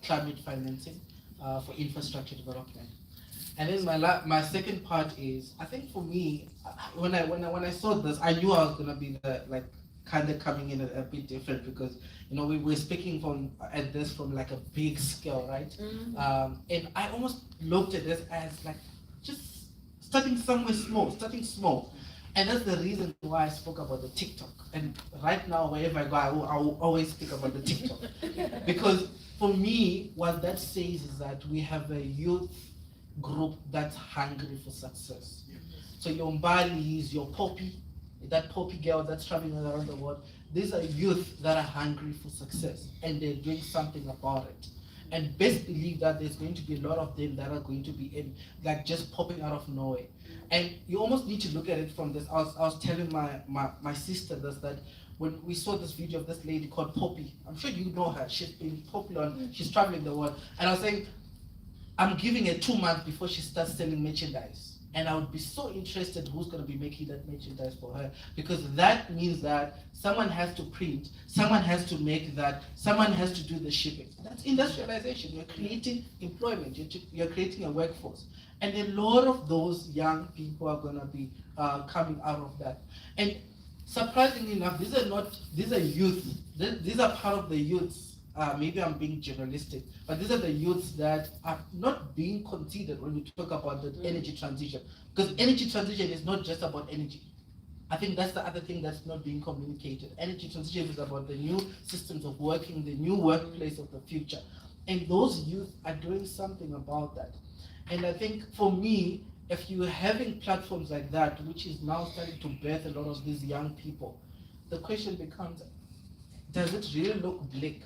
[SPEAKER 6] climate financing for infrastructure development. And then my second part is, I think for me, when I saw this, I knew I was gonna be kind of coming in a bit different, because you know we're speaking at this from like a big scale, right? And I almost looked at this as like just starting somewhere small, starting small. And that's the reason why I spoke about the TikTok. And right now, wherever I go, I will always speak about the TikTok. Because for me, what that says is that we have a youth group that's hungry for success. So your Mbali, your Poppy, that Poppy girl that's traveling around the world, these are youth that are hungry for success, and they're doing something about it. And best believe that there's going to be a lot of them that are going to be just popping out of nowhere. And you almost need to look at it from this. I was telling my sister this, that when we saw this video of this lady called Poppy, I'm sure you know her, she's been popular, she's traveling the world. And I was saying, I'm giving her 2 months before she starts selling merchandise. And I would be so interested who's going to be making that merchandise for her, because that means that someone has to print, someone has to make that, someone has to do the shipping. That's industrialization. You're creating employment, you're creating a workforce. And a lot of those young people are going to be coming out of that. And surprisingly enough, these are youth. These are part of the youths. Maybe I'm being generalistic, but these are the youths that are not being considered when we talk about the energy transition. Because energy transition is not just about energy. I think that's the other thing that's not being communicated. Energy transition is about the new systems of working, the new workplace of the future. And those youth are doing something about that. And I think for me, if you're having platforms like that, which is now starting to birth a lot of these young people, the question becomes, does it really look bleak?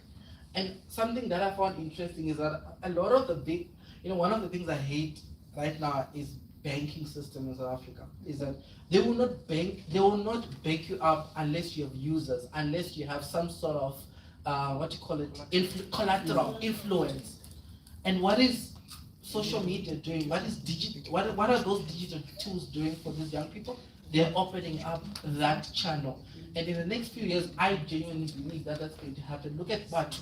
[SPEAKER 6] And something that I found interesting is that a lot of the big, one of the things I hate right now is banking system in South Africa, is that they will not back you up unless you have users, unless you have some sort of, collateral influence. And what is social media doing? What are those digital tools doing for these young people? they're opening up that channel. And in the next few years, I genuinely believe that that's going to happen. Look at Batu,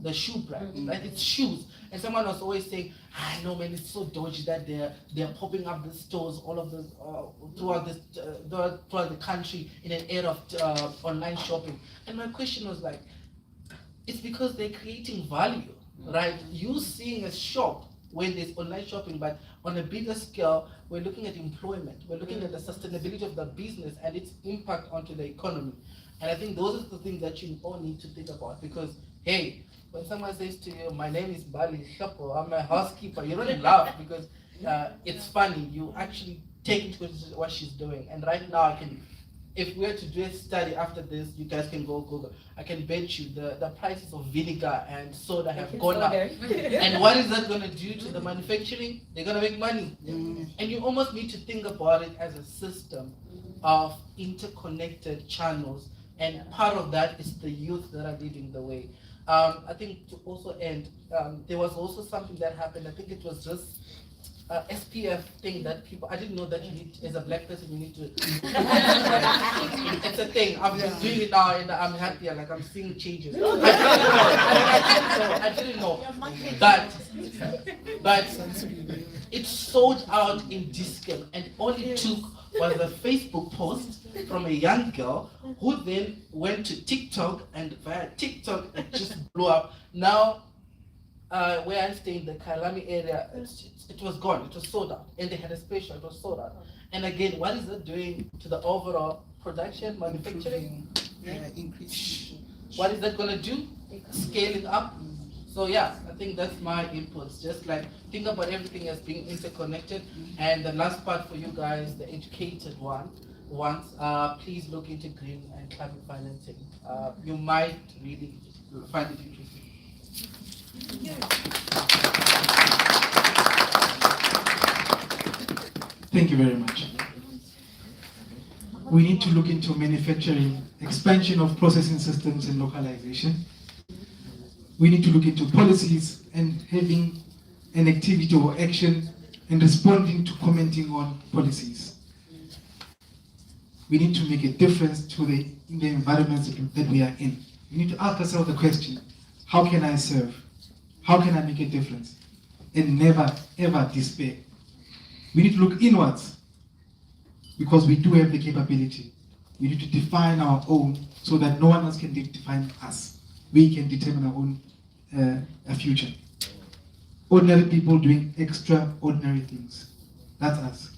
[SPEAKER 6] the shoe brand, right? It's shoes. And someone was always saying, I know, man, it's so dodgy that they're popping up the stores all of this throughout the country in an era of online shopping. And my question was like, it's because they're creating value, right? You seeing a shop when there's online shopping, but on a bigger scale, we're looking at employment. We're looking at the sustainability of the business and its impact onto the economy. And I think those are the things that you all need to think about, because, hey, when someone says to you, my name is Bali Shapo, I'm a housekeeper, you don't laugh because it's funny. You actually take into consideration what she's doing. And right now, if we were to do a study after this, you guys can go Google. I can bet you the prices of vinegar and soda have gone up. And what is that going to do to the manufacturing? They're going to make money. And you almost need to think about it as a system of interconnected channels. And part of that is the youth that are leading the way. I think to also end, there was also something that happened. I think it was just SPF thing that people, I didn't know that you need, as a black person, you need to. It's a thing. I've been doing it now and I'm happier, like I'm seeing changes. I didn't know. But it sold out in Discount, and all it took was a Facebook post from a young girl who then went to TikTok, and via TikTok it just blew up. Now, where I stay in the Kailami area, it was gone, it was sold out, and they had a special, it was sold out. And again, what is it doing to the overall production, manufacturing?
[SPEAKER 5] Increase.
[SPEAKER 6] What is that gonna do? Scaling up. So yeah, I think that's my inputs. Just like think about everything as being interconnected. And the last part for you guys, the educated ones, please look into green and climate financing. You might really find it interesting.
[SPEAKER 16] Thank you very much. We need to look into manufacturing, expansion of processing systems and localization. We need to look into policies and having an activity or action and responding to commenting on policies. We need to make a difference in the environments that we are in. We need to ask ourselves the question, how can I serve? How can I make a difference? And never, ever despair. We need to look inwards because we do have the capability. We need to define our own so that no one else can define us. We can determine our own future. Ordinary people doing extraordinary things. That's us.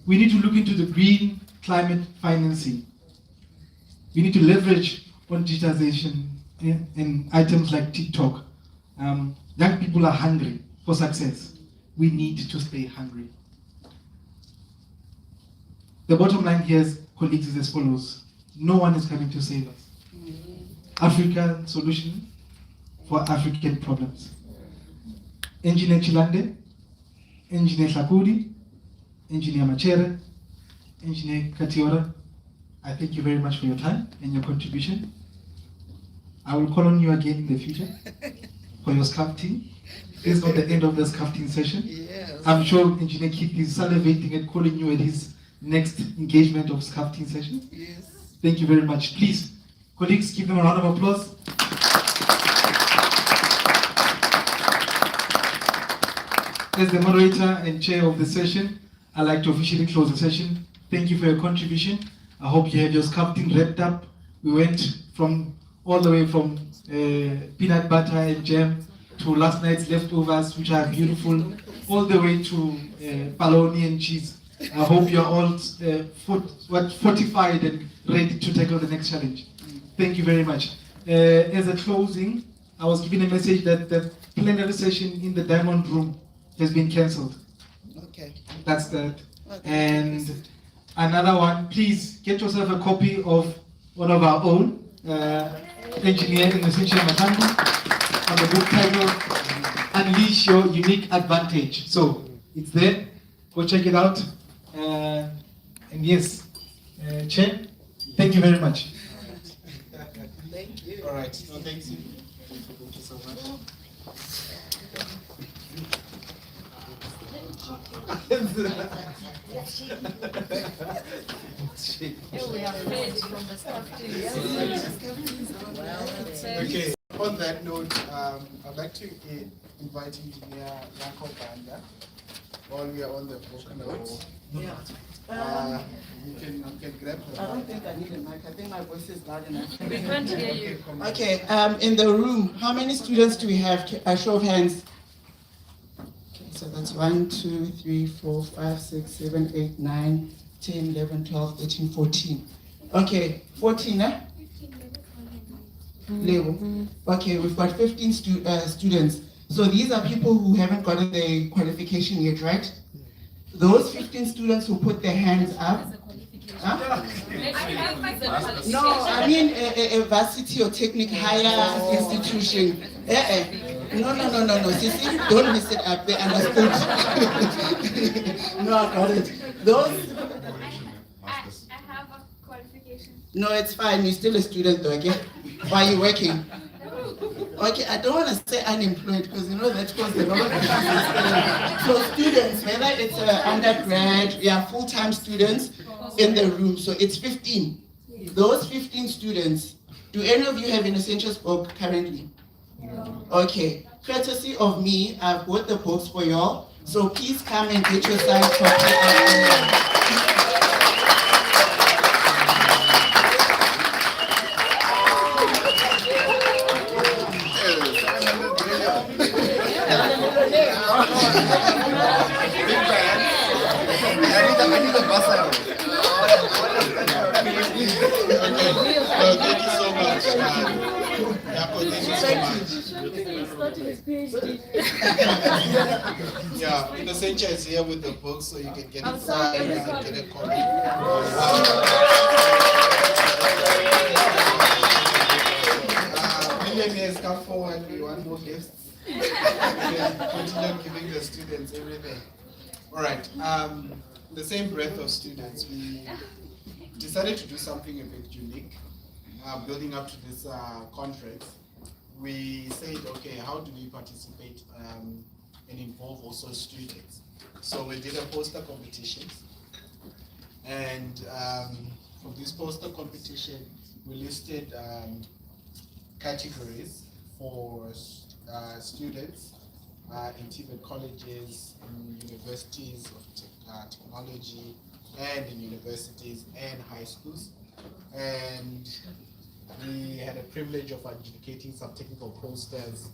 [SPEAKER 16] We need to look into the green climate financing. We need to leverage on digitization and items like TikTok. Young people are hungry for success. We need to stay hungry. The bottom line here, colleagues, is as follows. No one is coming to save us. African solution for African problems. Engineer Chilande, Engineer Shakudi, Engineer Machere, Engineer Katiora, I thank you very much for your time and your contribution. I will call on you again in the future for your sculpting. This is not the end of the sculpting session.
[SPEAKER 5] Yes.
[SPEAKER 16] I'm sure Engineer Keith is salivating and calling you at his next engagement of sculpting session.
[SPEAKER 5] Yes.
[SPEAKER 16] Thank you very much. Please, colleagues, give them a round of applause. As the moderator and chair of the session, I'd like to officially close the session. Thank you for your contribution. I hope you had your sculpting wrapped up. We went all the way from peanut butter and jam to last night's leftovers, which are beautiful, all the way to bologna and cheese. I hope you're all fortified and ready to tackle the next challenge. Thank you very much. As a closing, I was given a message that the plenary session in the Diamond Room has been cancelled.
[SPEAKER 5] Okay.
[SPEAKER 16] That's that. And another one, please get yourself a copy of one of our own, Engineer Innocentia Matango, on the book title, Unleash Your Unique Advantage. So, it's there. Go check it out. And yes, Chair, thank you very much.
[SPEAKER 5] Thank you.
[SPEAKER 16] All right. No, thank you. Thank you so much.
[SPEAKER 4] We have fed from the staff too.
[SPEAKER 5] Okay, on that note, I'd like to invite Engineer Yanko Banda while we are on the book notes. You can grab the
[SPEAKER 6] I don't think I need a mic. I think my voice is loud enough.
[SPEAKER 4] We can't hear you.
[SPEAKER 6] Okay, in the room, how many students do we have? A show of hands. Okay, so that's 1, 2, 3, 4, 5, 6, 7, 8, 9, 10, 11, 12, 13, 14. Okay, 14, eh? Level. Okay, we've got 15 students. So these are people who haven't gotten the qualification yet, right? Those 15 students who put their hands up. Huh? No, I mean a varsity or technical higher institution. No. Sissy, don't mess it up. They understood. No, I got it. Those.
[SPEAKER 9] I have a qualification.
[SPEAKER 6] No, it's fine. You're still a student, though. Okay. Why are you working? Okay, I don't want to say unemployed because you know that causes a lot of problems. So students, whether it's undergrad, full-time students in the room. So it's 15. Those 15 students, do any of you have an essentials book currently? No. Okay, courtesy of me, I've bought the books for y'all. So please come and get your signed copy after.
[SPEAKER 5] Thank you so much. Yeah, Innocentia is here with the book, so you can get it signed and get a copy. Millionaires, come forward. We want more gifts. Continue giving the students everything. All right. The same breadth of students, we decided to do something a bit unique. Building up to this conference, we said, okay, how do we participate and involve also students? So we did a poster competition, and for this poster competition, we listed categories for students in TVET colleges, in universities of technology, and in universities and high schools. And we had a privilege of adjudicating some technical posters,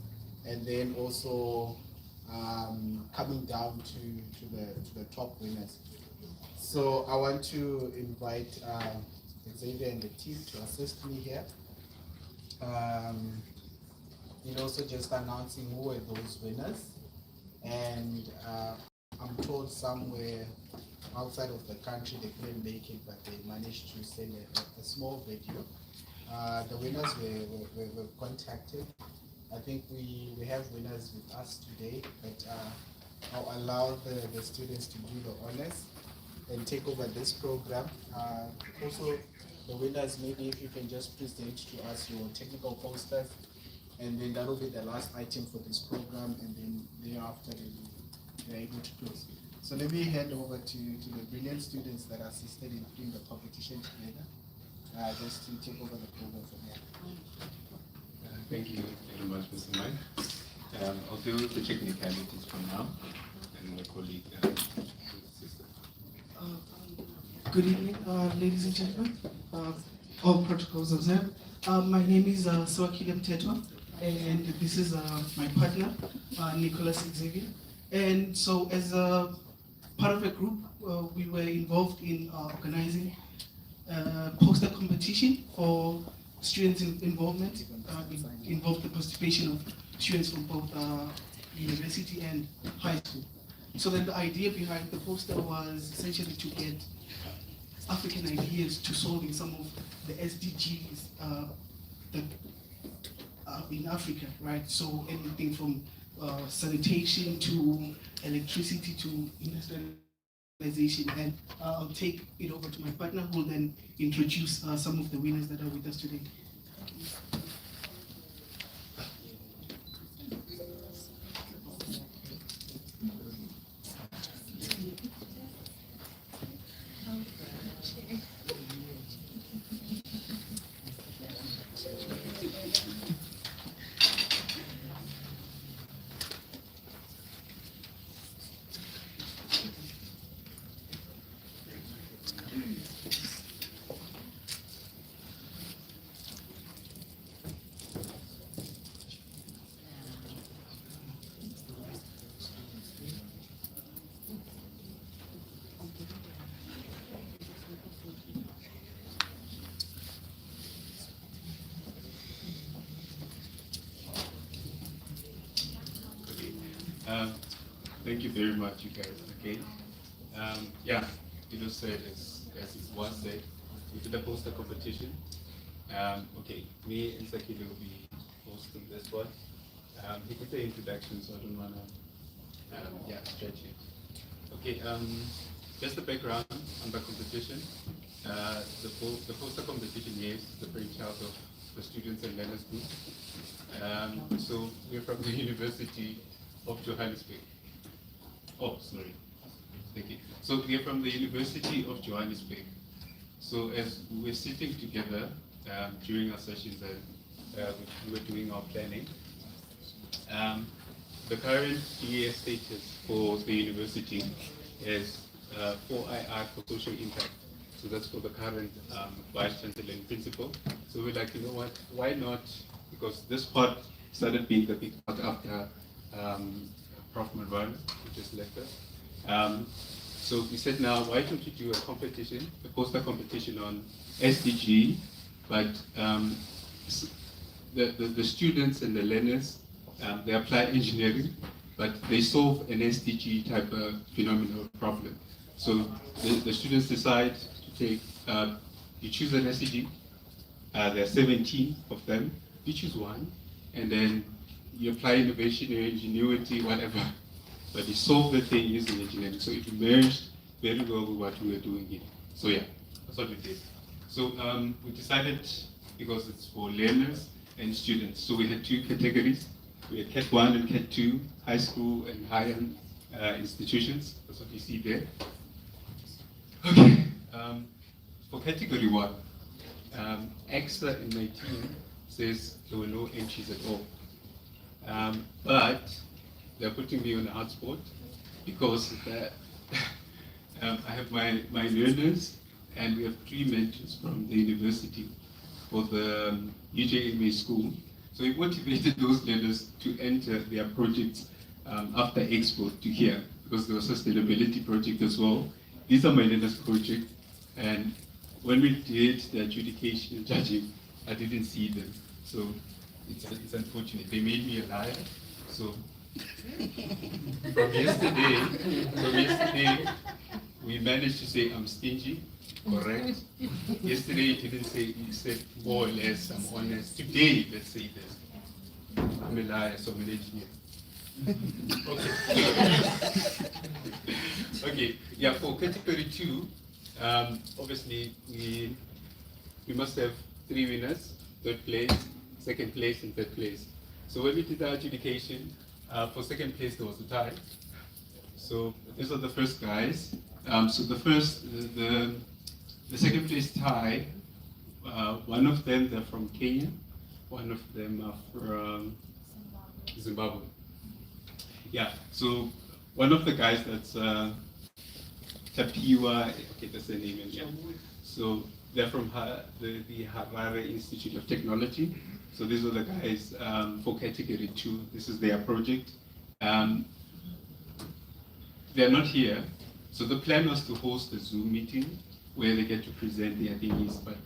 [SPEAKER 5] and then also coming down to the top winners. So I want to invite Xavier and the team to assist me here. And also just announcing who were those winners. And I'm told somewhere outside of the country they couldn't make it, but they managed to send a small video. The winners were contacted. I think we have winners with us today, but I'll allow the students to do the honors and take over this program. Also, the winners, maybe if you can just present to us your technical posters, and then that will be the last item for this program, and then thereafter they're able to close. So let me hand over to the brilliant students that assisted in putting the competition together, just to take over the program from here.
[SPEAKER 3] Thank you very much, Mr. Mike. I'll deal with the technicalities for now, and my colleague, sister.
[SPEAKER 6] Good evening, ladies and gentlemen. All protocols observed. My name is Swakile Mtetwa, and this is my partner, Nicholas Xavier. And so as a part of a group, we were involved in organizing a poster competition for students' involvement. Involved the participation of students from both university and high school. So then the idea behind the poster was essentially to get African ideas to solving some of the SDGs in Africa, right? So anything from sanitation to electricity to industrialization. And I'll take it over to my partner who will then introduce some of the winners that are with us today.
[SPEAKER 3] Thank you very much, you guys. Okay. Yeah, it was said as it was said. We did a poster competition. Okay, me and Sakile will be hosting this one. He did the introduction, so I don't wanna stretch it. Okay, just the background on the competition. The poster competition is the brainchild of the Students and Learners Group. So we're from the University of Johannesburg. Oh, sorry. Thank you. So we're from the University of Johannesburg. So as we were sitting together during our sessions and we were doing our planning, the current DA status for the university is 4II for social impact. So that's for the current Vice Chancellor and Principal. So we're like, you know what, why not? Because this part started being the big part after Prof. Marwan, who just left us. So we said, now, why don't you do a competition, a poster competition on SDG, but the students and the learners, they apply engineering, but they solve an SDG type of phenomenal problem. So the students decide to take, you choose an SDG, there are 17 of them, you choose one, and then you apply innovation or ingenuity, whatever, but you solve the thing using engineering. So it merged very well with what we were doing here. So yeah, that's what we did. So we decided, because it's for learners and students, so we had two categories. We had Cat 1 and Cat 2, high school and higher institutions. That's what you see there. Okay, for category 1, EXA in my team says there were no entries at all. But they're putting me on the hard spot because I have my learners, and we have 3 mentors from the university for the UJMA school. So we motivated those learners to enter their projects after Expo to here, because there was a sustainability project as well. These are my learners' projects, and when we did the adjudication and judging, I didn't see them. So it's unfortunate. They made me a liar. So from yesterday, we managed to say I'm stingy, correct? Yesterday you didn't say, you said more or less, I'm honest. Today, let's say this. I'm a liar, so I'm an engineer. Okay. Okay, yeah, for category 2, obviously we must have 3 winners, 3rd place, 2nd place, and 3rd place. So when we did the adjudication, for 2nd place there was a tie. So these are the first guys. So the 2nd place tie, one of them, they're from Kenya, one of them are from Zimbabwe. Yeah, so one of the guys that's Tapiwa, okay, that's the name again. So they're from the Harare Institute of Technology. So these are the guys for category 2. This is their project. They're not here. So the plan was to host a Zoom meeting where they get to present their things, but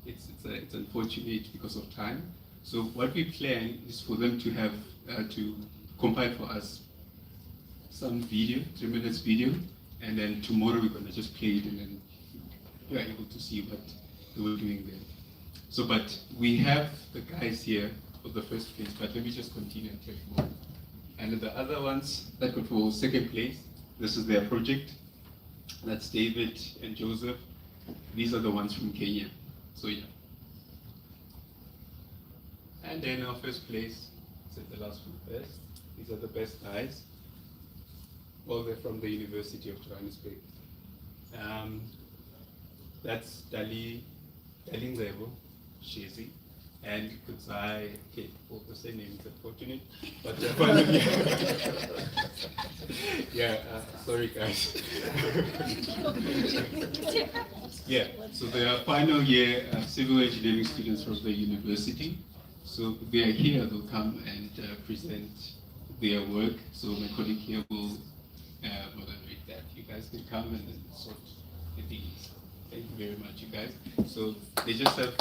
[SPEAKER 3] it's unfortunate because of time. So what we plan is for them to have to compile for us some video, 3 minutes video, and then tomorrow we're gonna just play it, and then you are able to see what they were doing there. So, but we have the guys here for the 1st place, but let me just continue and tell you more. And the other ones that got for 2nd place, this is their project. That's David and Joseph. These are the ones from Kenya. So yeah. And then our 1st place, said the last one best. These are the best guys. Well, they're from the University of Johannesburg. That's Dali Nzebo, Shezi, and Kutsai, okay, both the same names, unfortunate, but they're finally, yeah, sorry guys. Yeah, so they are final year civil engineering students from the university. So they are here, they'll come and present their work. So my colleague here will moderate that. You guys can come and then sort the things. Thank you very much, you guys. So they just have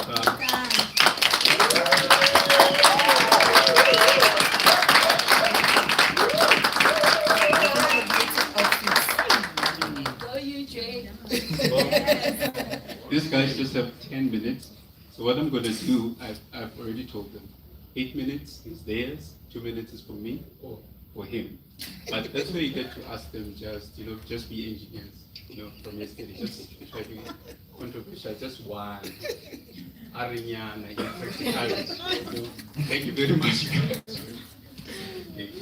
[SPEAKER 17] guys just have 10 minutes. So what I'm going to do, I've already told them. 8 minutes is theirs, 2 minutes is for me or for him. But that's where you get to ask them just, just be engineers, from yesterday, just be controversial, just one. Arinyana, practical. Thank you very much, guys. Thank you.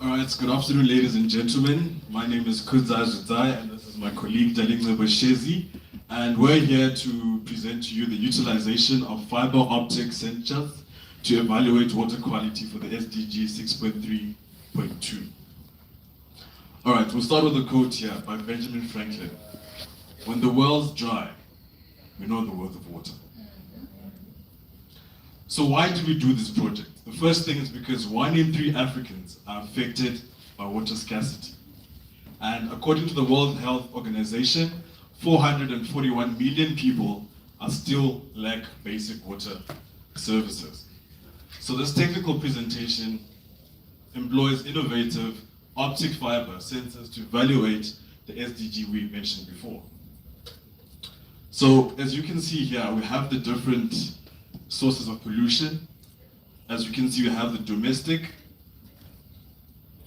[SPEAKER 18] All right, good afternoon, ladies and gentlemen. My name is Kudzai Zudzai, and this is my colleague Dalingwe Bashezi. And we're here to present to you the utilization of fiber optic sensors to evaluate water quality for the SDG 6.3.2. All right, we'll start with a quote here by Benjamin Franklin. When the well's dry, we know the worth of water. So why do we do this project? The first thing is because 1 in 3 Africans are affected by water scarcity. And according to the World Health Organization, 441 million people are still lack basic water services. So this technical presentation employs innovative optic fiber sensors to evaluate the SDG we mentioned before. So as you can see here, we have the different sources of pollution. As you can see, we have the domestic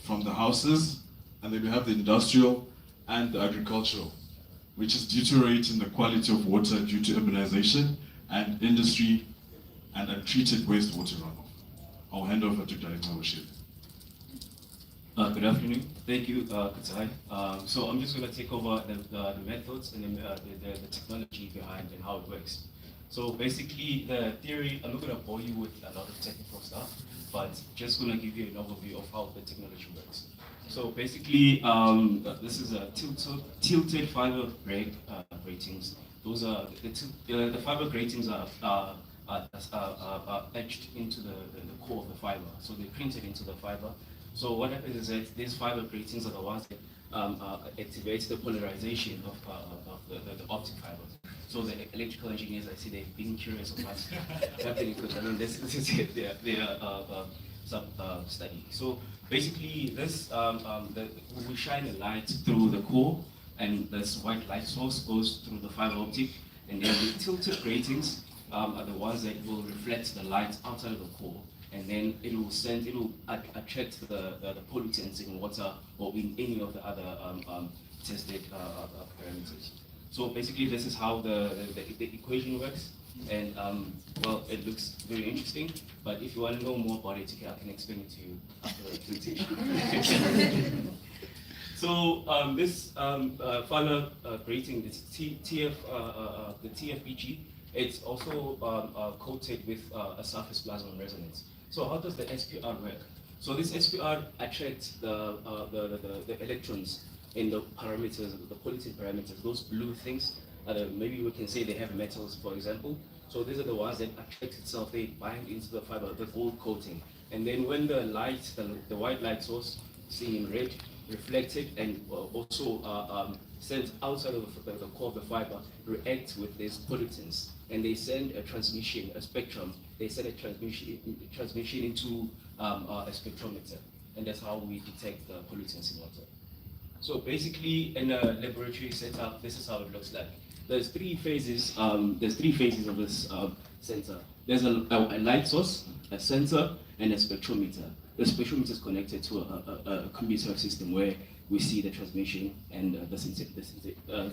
[SPEAKER 18] from the houses, and then we have the industrial and the agricultural, which is deteriorating the quality of water due to urbanization and industry and untreated wastewater runoff. I'll hand over to Director Rashid.
[SPEAKER 19] Good afternoon. Thank you, Kudzai. So I'm just going to take over the methods and the technology behind and how it works. So basically, the theory, I'm not going to bore you with a lot of technical stuff, but just going to give you an overview of how the technology works. So basically, this is a tilted fiber gratings. Those are the fiber gratings are etched into the core of the fiber. So they're printed into the fiber. So what happens is that these fiber gratings are the ones that activate the polarization of the optic fibers. So the electrical engineers, I see they've been curious of what's happening because I mean this is their study. So basically, this we shine a light through the core, and this white light source goes through the fiber optic, and then the tilted gratings are the ones that will reflect the light outside of the core, and then it will attract the pollutants in water or in any of the other tested parameters. So basically, this is how the equation works, and well, it looks very interesting. But if you want to know more about it, I can explain it to you after the presentation. So this fiber grating, this the TFBG, it's also coated with a surface plasma resonance. So how does the SPR work? So this SPR attracts the electrons in the parameters, the quality parameters, those blue things. Maybe we can say they have metals, for example. So these are the ones that attract itself, they bind into the fiber, the gold coating. And then when the light, the white light source, seen in red, reflected and also sent outside of the core of the fiber, react with these pollutants. And they send a transmission, a spectrum, they send a transmission into a spectrometer. And that's how we detect the pollutants in water. So basically, in a laboratory setup, this is how it looks like. There's three phases. There's 3 phases of this sensor. There's a light source, a sensor, and a spectrometer. The spectrometer is connected to a computer system where we see the transmission and the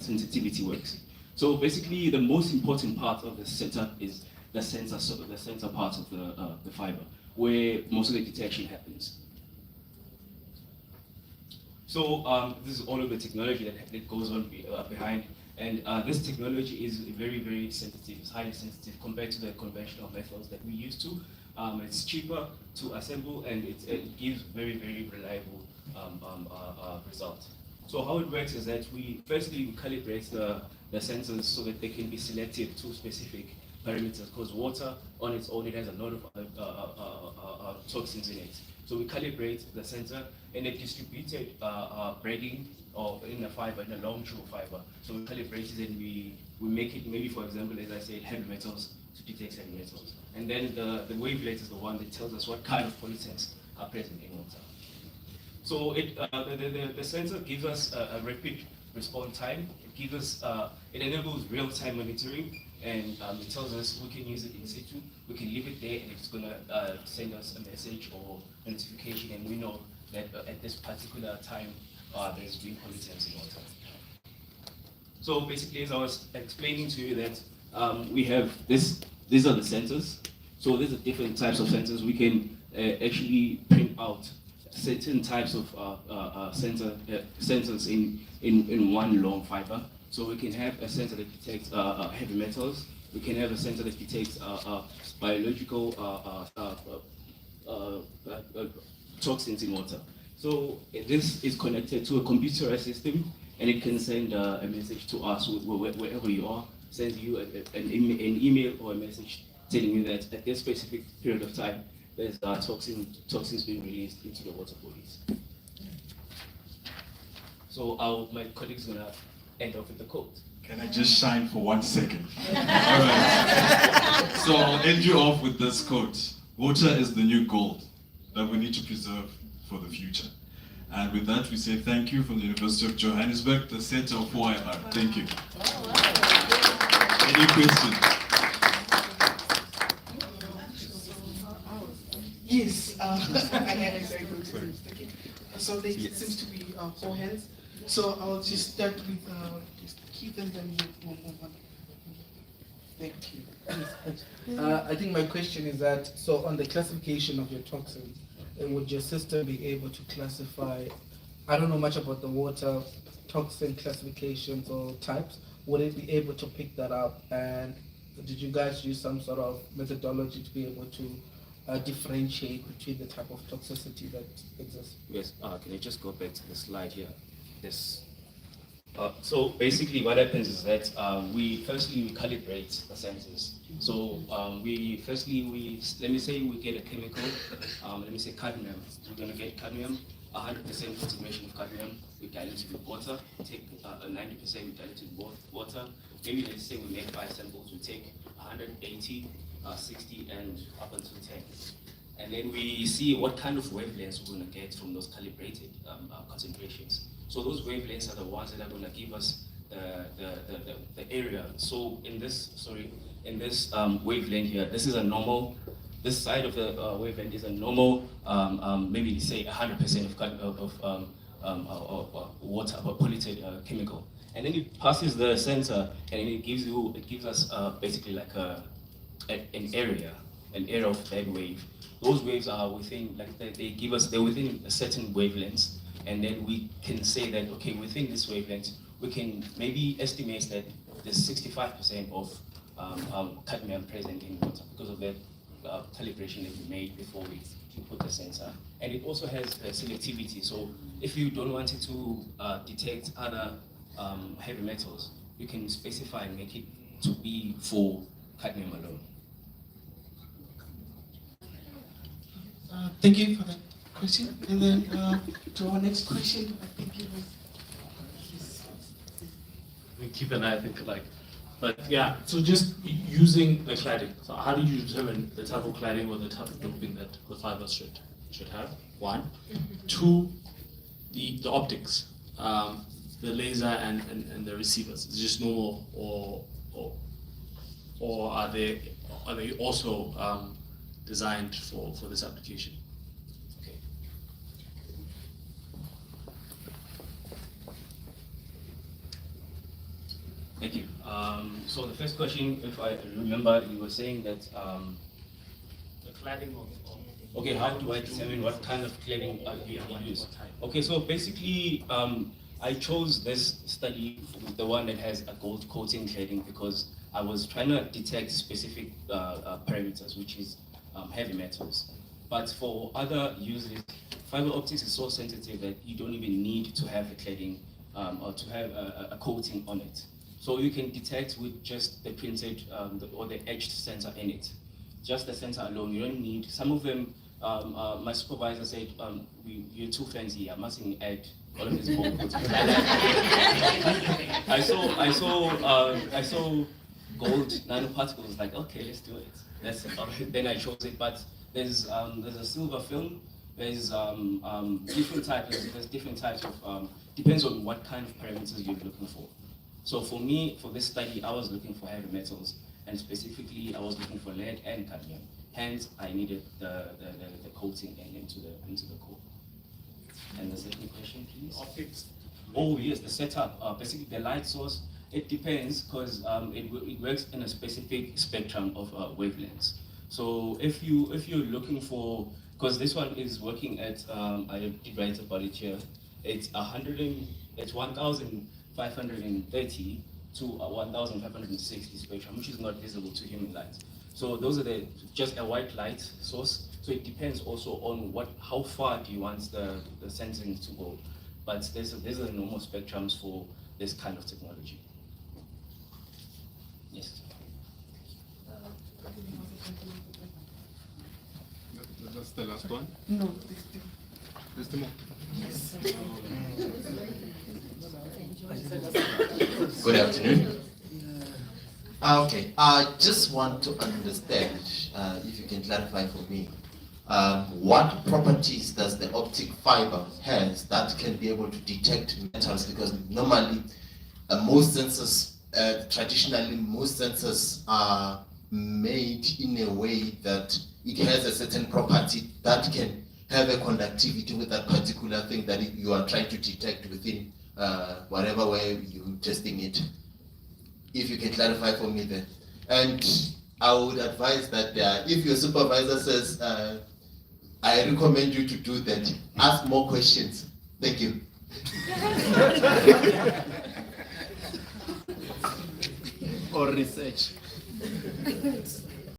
[SPEAKER 19] sensitivity works. So basically, the most important part of the setup is the sensor, so the sensor part of the fiber, where most of the detection happens. So this is all of the technology that goes on behind, and this technology is very, very sensitive. It's highly sensitive compared to the conventional methods that we used to. It's cheaper to assemble, and it gives very, very reliable result. So how it works is that we calibrate the sensors so that they can be selective to specific parameters, because water on its own, it has a lot of toxins in it. So we calibrate the sensor in a distributed braiding or in a fiber, in a long true fiber. So we calibrate it and we make it, maybe for example, as I said, heavy metals to detect heavy metals. And then the wavelength is the one that tells us what kind of pollutants are present in water. So the sensor gives us a rapid response time. It gives us, it enables real-time monitoring, and it tells us we can use it in situ. We can leave it there, and it's gonna send us a message or a notification, and we know that at this particular time there's been pollutants in water. So basically, as I was explaining to you that we have this. These are the sensors. So these are different types of sensors. We can actually print out certain types of sensors in one long fiber. So we can have a sensor that detects heavy metals. We can have a sensor that detects biological toxins in water. So this is connected to a computerized system, and it can send a message to us wherever you are, send you an email or a message telling you that at this specific period of time, there's toxins being released into the water bodies. So my colleague's gonna end off with the quote.
[SPEAKER 18] Can I just shine for 1 second? All right. So I'll end you off with this quote. Water is the new gold that we need to preserve for the future. And with that, we say thank you from the University of Johannesburg, the Center of 4IR. Thank you. Any questions?
[SPEAKER 6] Yes, I had a very good time. So there seems to be 4 hands. So I'll just start with Keith and then we'll move on. Thank you. I think my question is that, so on the classification of your toxins, would your system be able to classify, I don't know much about the water toxin classifications or types, would it be able to pick that up? And did you guys use some sort of methodology to be able to differentiate between the type of toxicity that exists?
[SPEAKER 19] Yes, can you just go back to the slide here? This. So basically what happens is that we calibrate the sensors. So let me say we get a chemical, let me say cadmium. We're going to get cadmium, 100% concentration of cadmium, we dilute it with water, take 90%, we dilute it with water. Maybe let's say we make 5 samples, we take 180, 60, and up until 10. And then we see what kind of wavelengths we're going to get from those calibrated concentrations. So those wavelengths are the ones that are going to give us the area. So in this wavelength here, this is a normal. This side of the wavelength is a normal, maybe say 100% of water, or polluted chemical. And then it passes the sensor, and it gives us basically like an area of that wave. Those waves are within, like they're within a certain wavelengths. And then we can say that, okay, within this wavelength, we can maybe estimate that there's 65% of cadmium present in water because of that calibration that we made before we put the sensor. And it also has selectivity. So if you don't want it to detect other heavy metals, you can specify and make it to be for cadmium alone.
[SPEAKER 6] Thank you for that question. And then to our next question, I think it was.
[SPEAKER 11] We keep an eye, I think, but yeah, so just using the cladding. So how do you determine the type of cladding or the type of doping that the fibers should have? 1. 2, the optics, the laser and the receivers. Is it just normal, or are they also designed for this application?
[SPEAKER 19] Okay. Thank you. So the first question, if I remember, you were saying that
[SPEAKER 11] the cladding of
[SPEAKER 19] okay, how do I determine what kind of cladding I use? Okay, so basically, I chose this study, the one that has a gold coating cladding, because I was trying to detect specific parameters, which is heavy metals. But for other uses, fiber optics is so sensitive that you don't even need to have a cladding or to have a coating on it. So you can detect with just the printed or the etched sensor in it. Just the sensor alone, you don't need, some of them, my supervisor said, you're too fancy, I mustn't add all of this gold coating. I saw gold nanoparticles, like, okay, let's do it. Then I chose it, but there's a silver film, there's different types, there's different types of, depends on what kind of parameters you're looking for. So for me, for this study, I was looking for heavy metals, and specifically, I was looking for lead and cadmium. Hence, I needed the coating into the core. And the second question, please. Optics. Oh yes, the setup. Basically, the light source. It depends because it works in a specific spectrum of wavelengths. So if you're looking for, because this one is working at I did write about it here. It's 1,530 to 1,560 spectrum, which is not visible to human light. So those are just a white light source. So it depends also on how far do you want the sensing to go. But there's a normal spectrums for this kind of technology. Yes.
[SPEAKER 3] That's the last one?
[SPEAKER 1] No.
[SPEAKER 3] There's two more.
[SPEAKER 1] Yes.
[SPEAKER 20] Good afternoon. Okay, I just want to understand, if you can clarify for me, what properties does the optic fiber has that can be able to detect metals? Because normally, most sensors, traditionally, most sensors are made in a way that it has a certain property that can have a conductivity with that particular thing that you are trying to detect within whatever way you're testing it. If you can clarify for me then. And I would advise that if your supervisor says, I recommend you to do that, ask more questions. Thank you.
[SPEAKER 6] Or research.